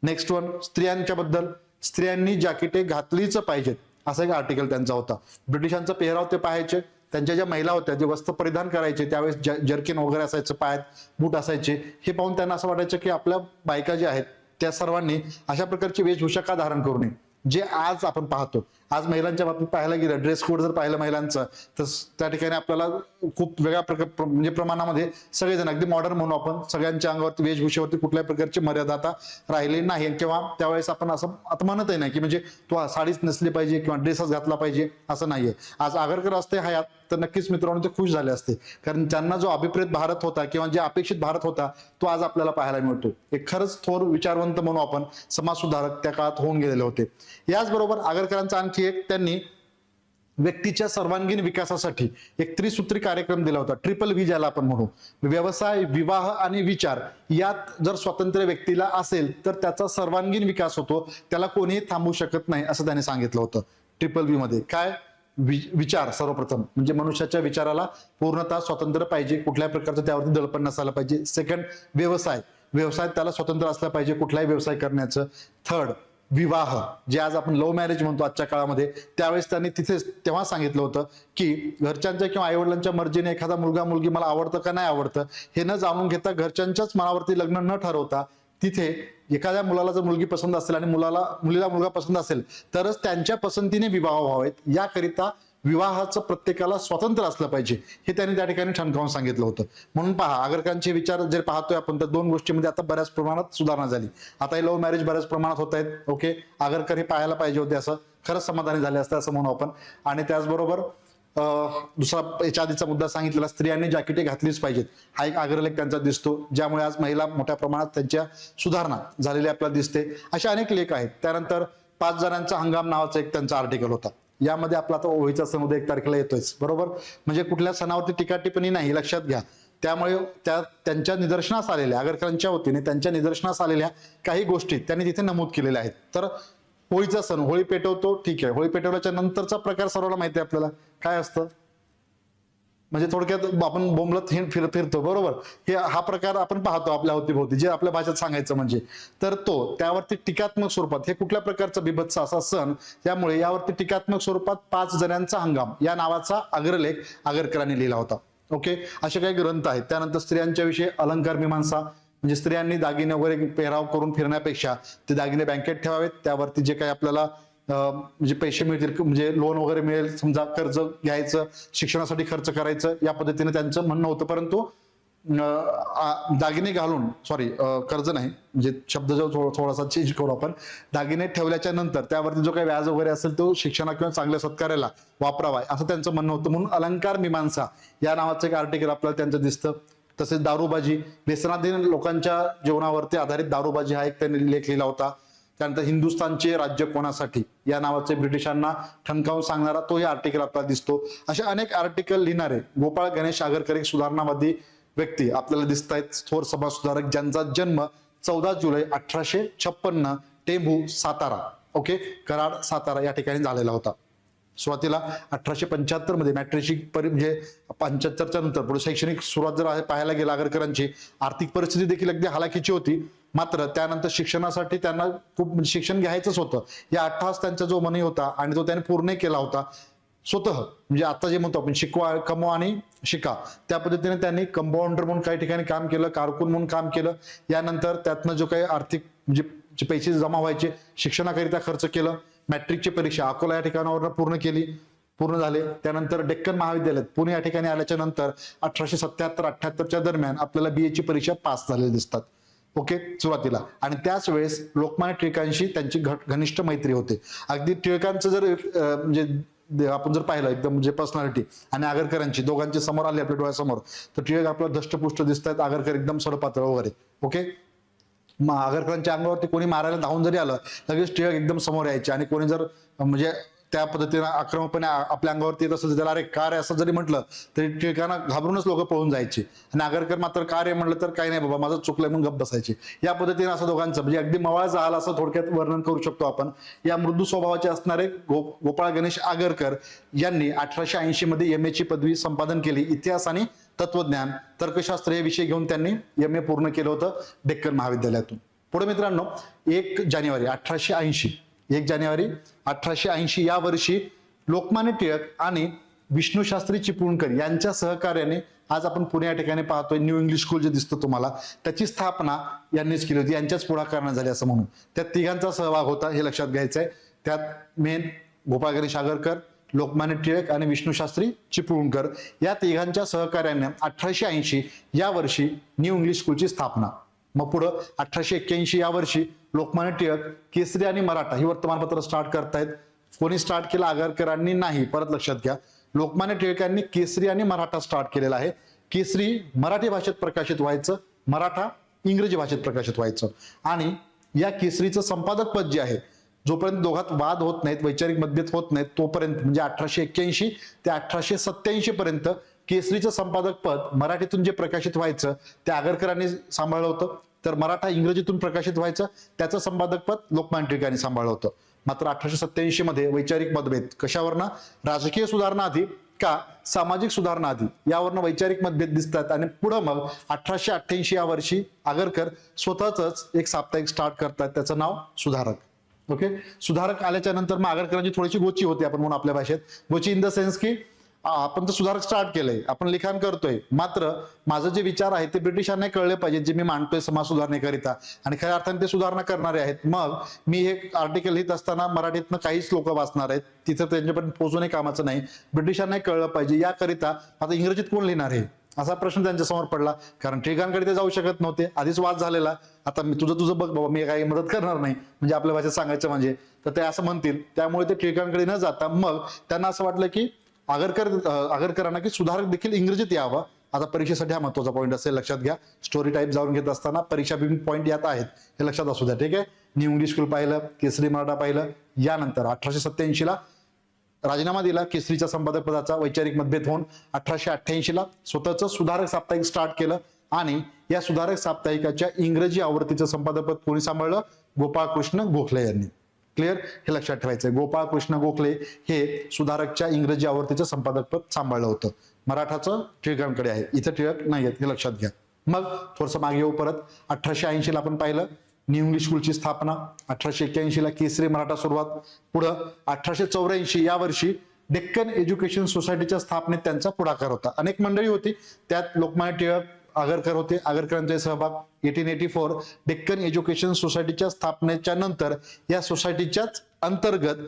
नेक्स्ट वन, स्त्रियांच्या बद्दल, स्त्रियांनी जॅकेटे घातलीच पाहिजेत असा एक आर्टिकल त्यांचा होता. ब्रिटिशांचा पेहराव ते पाहायचे, त्यांच्या ज्या महिला होत्या जे वस्त्र परिधान करायचे त्यावेळेस जर्किन वगैरे असायचं, पायात बूट असायचे, हे पाहून त्यांना असं वाटायचं की आपल्या बायका ज्या आहेत त्या सर्वांनी अशा प्रकारची वेशभूषा का धारण करू नये, जे आज आपण पाहतो. आज महिलांच्या बाबतीत पाहायला गेलं, ड्रेस कोड जर पाहिलं महिलांचं, तर त्या ठिकाणी आपल्याला खूप वेगळ्या प्रकार म्हणजे प्रमाणामध्ये सगळेजण अगदी मॉडर्न म्हणून आपण सगळ्यांच्या अंगावरती वेशभूषेवरती कुठल्याही प्रकारची मर्यादा आता राहिली नाही. किंवा त्यावेळेस आपण असं आता म्हणतही नाही की म्हणजे तो साडीच नसली पाहिजे किंवा ड्रेसच घातला पाहिजे असं नाहीये. आज आगरकर असते हयात तर नक्कीच मित्रांनो ते खुश झाले असते, कारण त्यांना जो अभिप्रेत भारत होता किंवा जे अपेक्षित भारत होता तो आज आपल्याला पाहायला मिळतो. एक खरंच थोर विचारवंत म्हणून आपण समाज सुधारक त्या काळात होऊन गेलेले होते. याचबरोबर आगरकरांचा आणखी एक त्यांनी व्यक्तीच्या सर्वांगीण विकासासाठी एक त्रिसूत्री कार्यक्रम दिला होता, ट्रिपल व्ही ज्याला आपण म्हणू. व्यवसाय, विवाह आणि विचार यात जर स्वातंत्र्य व्यक्तीला असेल तर त्याचा सर्वांगीण विकास होतो, त्याला कोणीही थांबवू शकत नाही असं त्यांनी सांगितलं होतं. ट्रिपल व्ही मध्ये काय, विचार सर्वप्रथम म्हणजे मनुष्याच्या विचाराला पूर्णतः स्वातंत्र्य पाहिजे, कुठल्याही प्रकारचं त्यावरती दडपण नसायला पाहिजे. सेकंड, व्यवसाय, व्यवसायात त्याला स्वातंत्र्य असलं पाहिजे कुठलाही व्यवसाय करण्याचं. थर्ड, विवाह, जे आज आपण लव्ह मॅरेज म्हणतो आजच्या काळामध्ये, त्यावेळेस त्यांनी तिथेच तेव्हा सांगितलं होतं की घरच्यांच्या किंवा आईवडिलांच्या मर्जीने एखादा मुलगा मुलगी मला आवडतं का नाही आवडतं हे न जाणून घेता, घरच्यांच्याच मनावरती लग्न न ठरवता, तिथे एखाद्या मुलाला जर मुलगी पसंत असेल आणि मुलीला मुलगा पसंत असेल तरच त्यांच्या पसंतीने विवाह व्हावेत, याकरिता विवाहाचं प्रत्येकाला स्वातंत्र्य असलं पाहिजे हे त्यांनी त्या ठिकाणी ठणकावून सांगितलं होतं. म्हणून पहा, आगरकरांचे विचार जे पाहतोय आपण तर दोन गोष्टीमध्ये आता बऱ्याच प्रमाणात सुधारणा झाली. आता हे लव्ह मॅरेज बऱ्याच प्रमाणात होत आहेत. ओके, आगरकर हे पाहायला पाहिजे होते, असं खरंच समाधानी झाले असतं असं म्हणू आपण. आणि त्याचबरोबर दुसरा याच्या आधीचा मुद्दा सांगितलेला, स्त्रियांनी जॅकेटे घातलीच पाहिजेत, हा एक अग्रलेख त्यांचा दिसतो, ज्यामुळे आज महिला मोठ्या प्रमाणात त्यांच्या सुधारणा झालेली आपल्याला दिसते. असे अनेक लेख आहेत. त्यानंतर 5 जणांचा हंगाम नावाचा एक त्यांचा आर्टिकल होता. यामध्ये आपला आता होळीचा सण उद्या 1 तारखेला येतोयच, बरोबर. म्हणजे कुठल्या सणावरती टीका टिप्पणी नाही, लक्षात घ्या. त्यामुळे त्यांच्या निदर्शनास आलेल्या, आगरकरांच्या वतीने त्यांच्या निदर्शनास आलेल्या काही गोष्टी त्यांनी तिथे नमूद केलेल्या आहेत. तर होळीचा सण, होळी पेटवतो, ठीक आहे, होळी पेटवल्याच्या नंतरचा प्रकार सर्वांना माहिती आहे आपल्याला काय असतं, म्हणजे थोडक्यात आपण बोंबलत फिरतो, बरोबर. हा प्रकार आपण पाहतो आपल्या अवतीभोवती, जे आपल्या भाषेत सांगायचं म्हणजे. तर त्यावरती टीकात्मक स्वरूपात, हे कुठल्या प्रकारचा बिभत्स असा सण, त्यामुळे यावरती टीकात्मक स्वरूपात 5 जणांचा हंगाम या नावाचा अग्रलेख आगरकरांनी लिहिला होता. ओके, असे काही ग्रंथ आहेत. त्यानंतर स्त्रियांच्या विषयी अलंकार मीमांसा, म्हणजे स्त्रियांनी दागिने वगैरे पेहराव करून फिरण्यापेक्षा ते दागिने बँकेत ठेवावेत, त्यावरती जे काही आपल्याला म्हणजे पैसे मिळतील, म्हणजे लोन वगैरे मिळेल, समजा कर्ज घ्यायचं, शिक्षणासाठी खर्च करायचं, या पद्धतीने त्यांचं म्हणणं होतं. परंतु दागिने घालून, सॉरी कर्ज नाही, म्हणजे शब्द जो थोडासा चेंज करू आपण, दागिने ठेवल्याच्या नंतर त्यावरती जो काही व्याज वगैरे असेल तो शिक्षणा किंवा चांगल्या सत्कार्याला वापरावा असं त्यांचं म्हणणं होतं. म्हणून अलंकार मीमांसा या नावाचं एक आर्टिकल आपल्याला त्यांचं दिसतं. तसेच दारूबाजी, व्यसनाधीन लोकांच्या जीवनावरती आधारित दारूबाजी हा एक त्यांनी लेख लिहिला होता. त्यानंतर हिंदुस्थानचे राज्य कोणासाठी या नावाचे ब्रिटिशांना ठणकावून सांगणारा तोही आर्टिकल आपल्याला दिसतो. असे अनेक आर्टिकल लिहिणारे गोपाळ गणेश आगरकर एक सुधारणावादी व्यक्ती आपल्याला दिसत आहेत, थोर समाज सुधारक, ज्यांचा जन्म 14 जुलै 1856 टेंभू सातारा, ओके, कराड सातारा या ठिकाणी झालेला होता. सुरुवातीला 1875 मध्ये मॅट्रिक म्हणजे 75च्या नंतर पुढे शैक्षणिक सुरुवात जर पाहायला गेला आगरकरांची आर्थिक परिस्थिती देखील अगदी हालाखीची होती. मात्र त्यानंतर शिक्षणासाठी त्यांना खूप शिक्षण घ्यायचंच होतं. या 8 तास त्यांचा जो मनी होता आणि तो त्याने पूर्ण केला होता स्वतः. म्हणजे आता जे म्हणतो आपण शिकवा, कमवा आणि शिका, त्या पद्धतीने त्यांनी कंपाऊंडर म्हणून काही ठिकाणी काम केलं, कारकून म्हणून काम केलं. यानंतर त्यातनं जो काही आर्थिक म्हणजे जे पैसे जमा व्हायचे शिक्षणाकरिता खर्च केलं. मॅट्रिकची परीक्षा अकोला या ठिकाणावर पूर्ण झाले. त्यानंतर डेक्कन महाविद्यालयात पुणे या ठिकाणी आल्याच्या नंतर 1877-78च्या दरम्यान आपल्याला BA ची परीक्षा पास झालेली दिसतात, ओके, सुरुवातीला. आणि त्याच वेळेस लोकमान्य टिळकांशी त्यांची घनिष्ठ मैत्री होते. अगदी टिळकांचं जर म्हणजे आपण जर पाहिलं एकदम म्हणजे पर्सनॅलिटी आणि आगरकरांची दोघांची समोर आली आपल्या डोळ्यासमोर, तर टिळक आपलं धष्टपुष्ट दिसत आहेत, आगरकर एकदम सडपातळ वगैरे, ओके. आगरकरांच्या अंगावरती कोणी मारायला धावून जरी आलं लगेच टिळक एकदम समोर यायचे. आणि कोणी जर म्हणजे त्या पद्धतीने आक्रमकपणे आपल्या अंगावरती येत असेल त्याला अरे का रे असं जरी म्हटलं तरी टिळकांना घाबरूनच लोक पळून जायचे. आणि आगरकर मात्र का रे म्हटलं तर काही नाही बाबा माझं चुकलंय म्हणून गप्प बसायचे. या पद्धतीने असं दोघांचं म्हणजे अगदी मवाळाचा हाल असं थोडक्यात वर्णन करू शकतो आपण. या मृदू स्वभावाचे असणारे गोपाळ गणेश आगरकर यांनी 1880 मध्ये MA ची पदवी संपादन केली. इतिहास आणि तत्वज्ञान, तर्कशास्त्र हे विषय घेऊन त्यांनी MA पूर्ण केलं होतं डेक्कन महाविद्यालयातून. पुढे मित्रांनो 1 जानेवारी 1880 या वर्षी लोकमान्य टिळक आणि विष्णूशास्त्री चिपळूणकर यांच्या सहकार्याने आज आपण पुणे या ठिकाणी पाहतोय न्यू इंग्लिश स्कूल जे दिसतं तुम्हाला, त्याची स्थापना यांनीच केली होती. यांच्याच पुढाकाराने झाली असं म्हणून. त्यात तिघांचा सहभाग होता हे लक्षात घ्यायचंय. त्यात मेन गोपाळ गणेश आगरकर, लोकमान्य टिळक आणि विष्णूशास्त्री चिपळूणकर या तिघांच्या सहकार्याने 1880 या वर्षी न्यू इंग्लिश स्कूलची स्थापना. मग पुढं 1881 या वर्षी लोकमान्य टिळक केसरी आणि मराठा ही वर्तमानपत्र स्टार्ट करतायत. कोणी स्टार्ट केलं? आगरकरांनी नाही. परत लक्षात घ्या, लोकमान्य टिळकांनी केसरी आणि मराठा स्टार्ट केलेला आहे. केसरी मराठी भाषेत प्रकाशित व्हायचं, मराठा इंग्रजी भाषेत प्रकाशित व्हायचं. आणि या केसरीचं संपादक पद जे आहे, जोपर्यंत दोघात वाद होत नाहीत, वैचारिक मतभेद होत नाहीत, तोपर्यंत म्हणजे 1881 ते 1887 पर्यंत केसरीचं संपादक पद मराठीतून जे प्रकाशित व्हायचं ते आगरकरांनी सांभाळलं होतं. तर मराठा इंग्रजीतून प्रकाशित व्हायचं त्याचं संपादक पद लोकमान्य टिळकांनी सांभाळलं होतं. मात्र 1887 मध्ये वैचारिक मतभेद कशावरनं? राजकीय सुधारणा आधी का सामाजिक सुधारणा आधी, यावरनं वैचारिक मतभेद दिसतात. आणि पुढं मग 1888 या वर्षी आगरकर स्वतःच एक साप्ताहिक स्टार्ट करतात, त्याचं नाव सुधारक, ओके. सुधारक आल्याच्या नंतर मग आगरकरांची थोडीशी गोची होती, आपण म्हणून आपल्या भाषेत गोची इन द सेन्स की आपण तर सुधारक स्टार्ट केलंय, आपण लिखाण करतोय, मात्र माझं जे विचार आहे ते ब्रिटिशांना कळले पाहिजे जे मी मांडतोय समाज सुधारणेकरिता, आणि खऱ्या अर्थाने ते सुधारणा करणारे आहेत. मग मी हे आर्टिकल लिहित असताना मराठीतनं काहीच लोक वाचणार आहेत, तिथं त्यांच्यापर्यंत पोहोचवणे कामाचं नाही, ब्रिटिशांना कळलं पाहिजे. याकरिता आता इंग्रजीत कोण लिहिणार आहे असा प्रश्न त्यांच्या समोर पडला. कारण टिळकांकडे ते जाऊ शकत नव्हते, आधीच वाद झालेला. आता मी तुझं बघ बाबा, मी काही मदत करणार नाही, म्हणजे आपल्या भाषेत सांगायचं म्हणजे, तर ते असं म्हणतील. त्यामुळे ते टिळकांकडे न जाता मग त्यांना असं वाटलं की आगरकरांना की सुधारक देखील इंग्रजीत यावं. आता परीक्षेसाठी हा महत्वाचा पॉईंट असेल, लक्षात घ्या. स्टोरी टाईप जाऊन घेत असताना परीक्षा पॉईंट यात आहेत हे लक्षात असू द्या, ठीक आहे. न्यू इंग्लिश स्कूल पाहिलं, केसरी मराठा पाहिलं. यानंतर 1887 ला राजीनामा दिला केसरीच्या संपादक पदाचा, वैचारिक मतभेद होऊन 1888 ला स्वतःचं सुधारक साप्ताहिक स्टार्ट केलं. आणि या सुधारक साप्ताहिकाच्या इंग्रजी आवृत्तीचं संपादक पद कोणी सांभाळलं? गोपाळकृष्ण गोखले यांनी. क्लिअर? हे लक्षात ठेवायचंय. गोपाळकृष्ण गोखले हे सुधारकच्या इंग्रजी आवृत्तीचं संपादक पद सांभाळलं होतं. मराठाचं टिळकांकडे आहे, इथं टिळक नाही आहेत, हे लक्षात घ्या. मग थोडस मागे येऊ परत. 1880 ला आपण पाहिलं न्यू इंग्लिश स्कूलची स्थापना, 1881 ला केसरी मराठा सुरुवात. पुढं 1884 या वर्षी डेक्कन एज्युकेशन सोसायटीच्या स्थापनेत त्यांचा पुढाकार होता. अनेक मंडळी होती, त्यात लोकमान्य टिळक, आगरकर होते. आगरकरांचे सहभाग. 1884 डेक्कन एज्युकेशन सोसायटीच्या स्थापनेच्या नंतर या सोसायटीच्याच अंतर्गत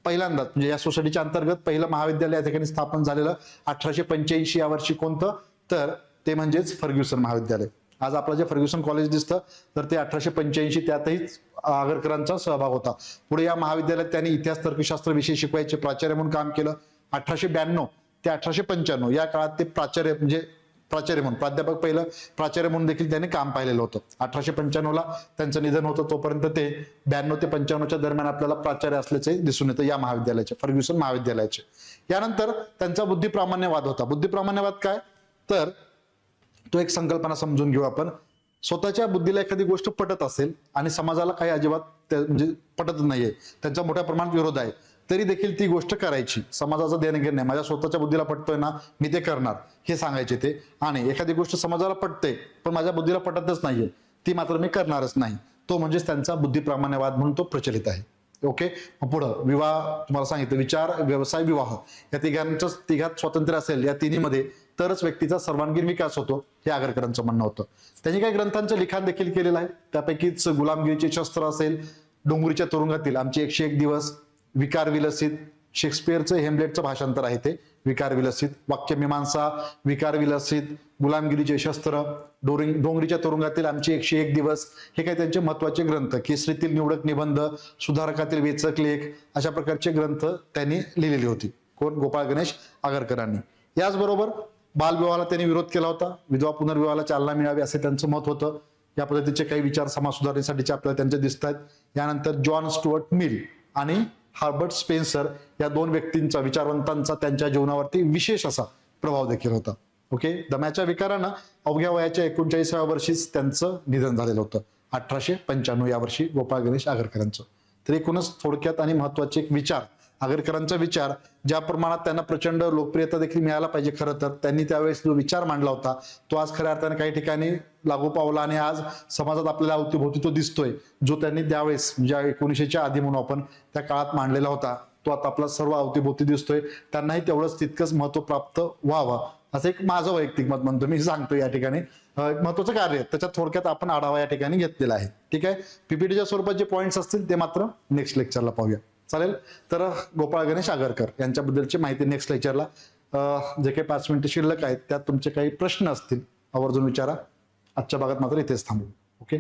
पहिल्यांदाच म्हणजे या सोसायटीच्या अंतर्गत पहिलं महाविद्यालय या ठिकाणी स्थापन झालेलं 1885 या वर्षी. कोणतं? तर ते म्हणजेच फर्ग्युसन महाविद्यालय. आज आपलं जे फर्ग्युसन कॉलेज दिसतं तर ते 1885 त्यातही आगरकरांचा सहभाग होता. पुढे या महाविद्यालयात त्यांनी इतिहास तर्कशास्त्र विषय शिकवायचे प्राचार्य म्हणून काम केलं. 1892 ते 1895 या काळात ते प्राचार्य म्हणून प्राध्यापक पहिलं प्राचार्य म्हणून देखील त्यांनी काम पाहिलेलं होतं. 1895 ला त्यांचं निधन होतं, तोपर्यंत ते 92 ते 95च्या दरम्यान आपल्याला प्राचार्य असल्याचे दिसून येतं या महाविद्यालयाचे, फर्ग्युसन महाविद्यालयाचे. यानंतर त्यांचा बुद्धिप्रामाण्यवाद होता. बुद्धिप्रामाण्यवाद काय? तर तो एक संकल्पना समजून घेऊ आपण. स्वतःच्या बुद्धीला एखादी गोष्ट पटत असेल आणि समाजाला काही अजिबात म्हणजे पटत नाहीये, त्यांचा मोठ्या प्रमाणात विरोध आहे, तरी देखील ती गोष्ट करायची. समाजाचं देणं घेणं नाही, माझ्या स्वतःच्या बुद्धीला पटतोय ना, मी ते करणार, हे सांगायचे ते. आणि एखादी गोष्ट समाजाला पटते पण माझ्या बुद्धीला पटतच नाहीये, ती मात्र मी करणारच नाही. तो म्हणजेच त्यांचा बुद्धिप्रामाण्यवाद म्हणून तो प्रचलित आहे. ओके. पुढं विवाह तुम्हाला सांगितलं, विचार, व्यवसाय, विवाह या तिघात स्वातंत्र्य असेल या तिन्हीमध्ये तरच व्यक्तीचा सर्वांगीण विकास होतो, हे आगरकरांचं म्हणणं होतं. त्यांनी काही ग्रंथांचं लिखाण देखील केलेलं आहे. त्यापैकीच गुलामगिरीचे शस्त्र असेल, डोंगरीच्या तुरुंगातील आमचे 101 दिवस, विकार विलसित, शेक्सपियरचं हेमलेटचं भाषांतर आहे ते, विकार विलसित, वाक्यमीमांसा, विकार विलसित, गुलामगिरीचे शस्त्र, डोंगरीच्या तुरुंगातील आमचे 101 दिवस, हे काही त्यांचे महत्वाचे ग्रंथ. केसरीतील निवडक निबंध, सुधारकातील वेचक लेख, अशा प्रकारचे ग्रंथ त्यांनी लिहिलेली होती. कोण? गोपाळ गणेश आगरकरांनी. याचबरोबर बालविवाहाला त्यांनी विरोध केला होता. विधवा पुनर्विवाहाला चालना मिळावी असे त्यांचं मत होतं. या पद्धतीचे काही विचार समाज सुधारणेसाठीचे आपल्याला त्यांचे दिसत आहेत. यानंतर जॉन स्टुअर्ट मिल आणि हार्बर्ट स्पेन्सर या दोन व्यक्तींचा, विचारवंतांचा त्यांच्या जीवनावरती विशेष असा प्रभाव देखील होता. ओके. दम्याच्या विकारानं अवघ्या वयाच्या 39व्या वर्षीच त्यांचं निधन झालेलं होतं, 1895 या वर्षी गोपाळ गणेश आगरकरांचं. तर एकूणच थोडक्यात आणि महत्वाचे एक विचार, आगरकरांचा विचार ज्या प्रमाणात त्यांना प्रचंड लोकप्रियता देखील मिळायला पाहिजे, खरं तर त्यांनी त्यावेळेस जो विचार मांडला होता तो आज खऱ्या अर्थाने काही ठिकाणी लागू पावला आणि आज समाजात आपल्याला अवतीभोवती तो दिसतोय. जो त्यांनी त्यावेळेस म्हणजे 1900च्या आधी म्हणून आपण त्या काळात मांडलेला होता, तो आता आपला सर्व अवतीभोवती दिसतोय. त्यांनाही तेवढंच तितकंच महत्व प्राप्त व्हावं असं एक माझं वैयक्तिक मत म्हणतो, मी सांगतो या ठिकाणी. महत्वाचं कार्य त्याच्यात थोडक्यात आपण आढावा या ठिकाणी घेतलेला आहे. ठीक आहे. पीपीटीच्या स्वरूपात जे पॉईंट्स असतील ते मात्र नेक्स्ट लेक्चरला पाहूया. चालेल. तर गोपाळ गणेश आगरकर यांच्याबद्दलची माहिती नेक्स्ट लेक्चरला, जे काही 5 मिनिटं शिल्लक आहेत त्यात तुमचे काही प्रश्न असतील आवर्जून विचारा. आजच्या भागात मात्र इथेच थांबू. ओके.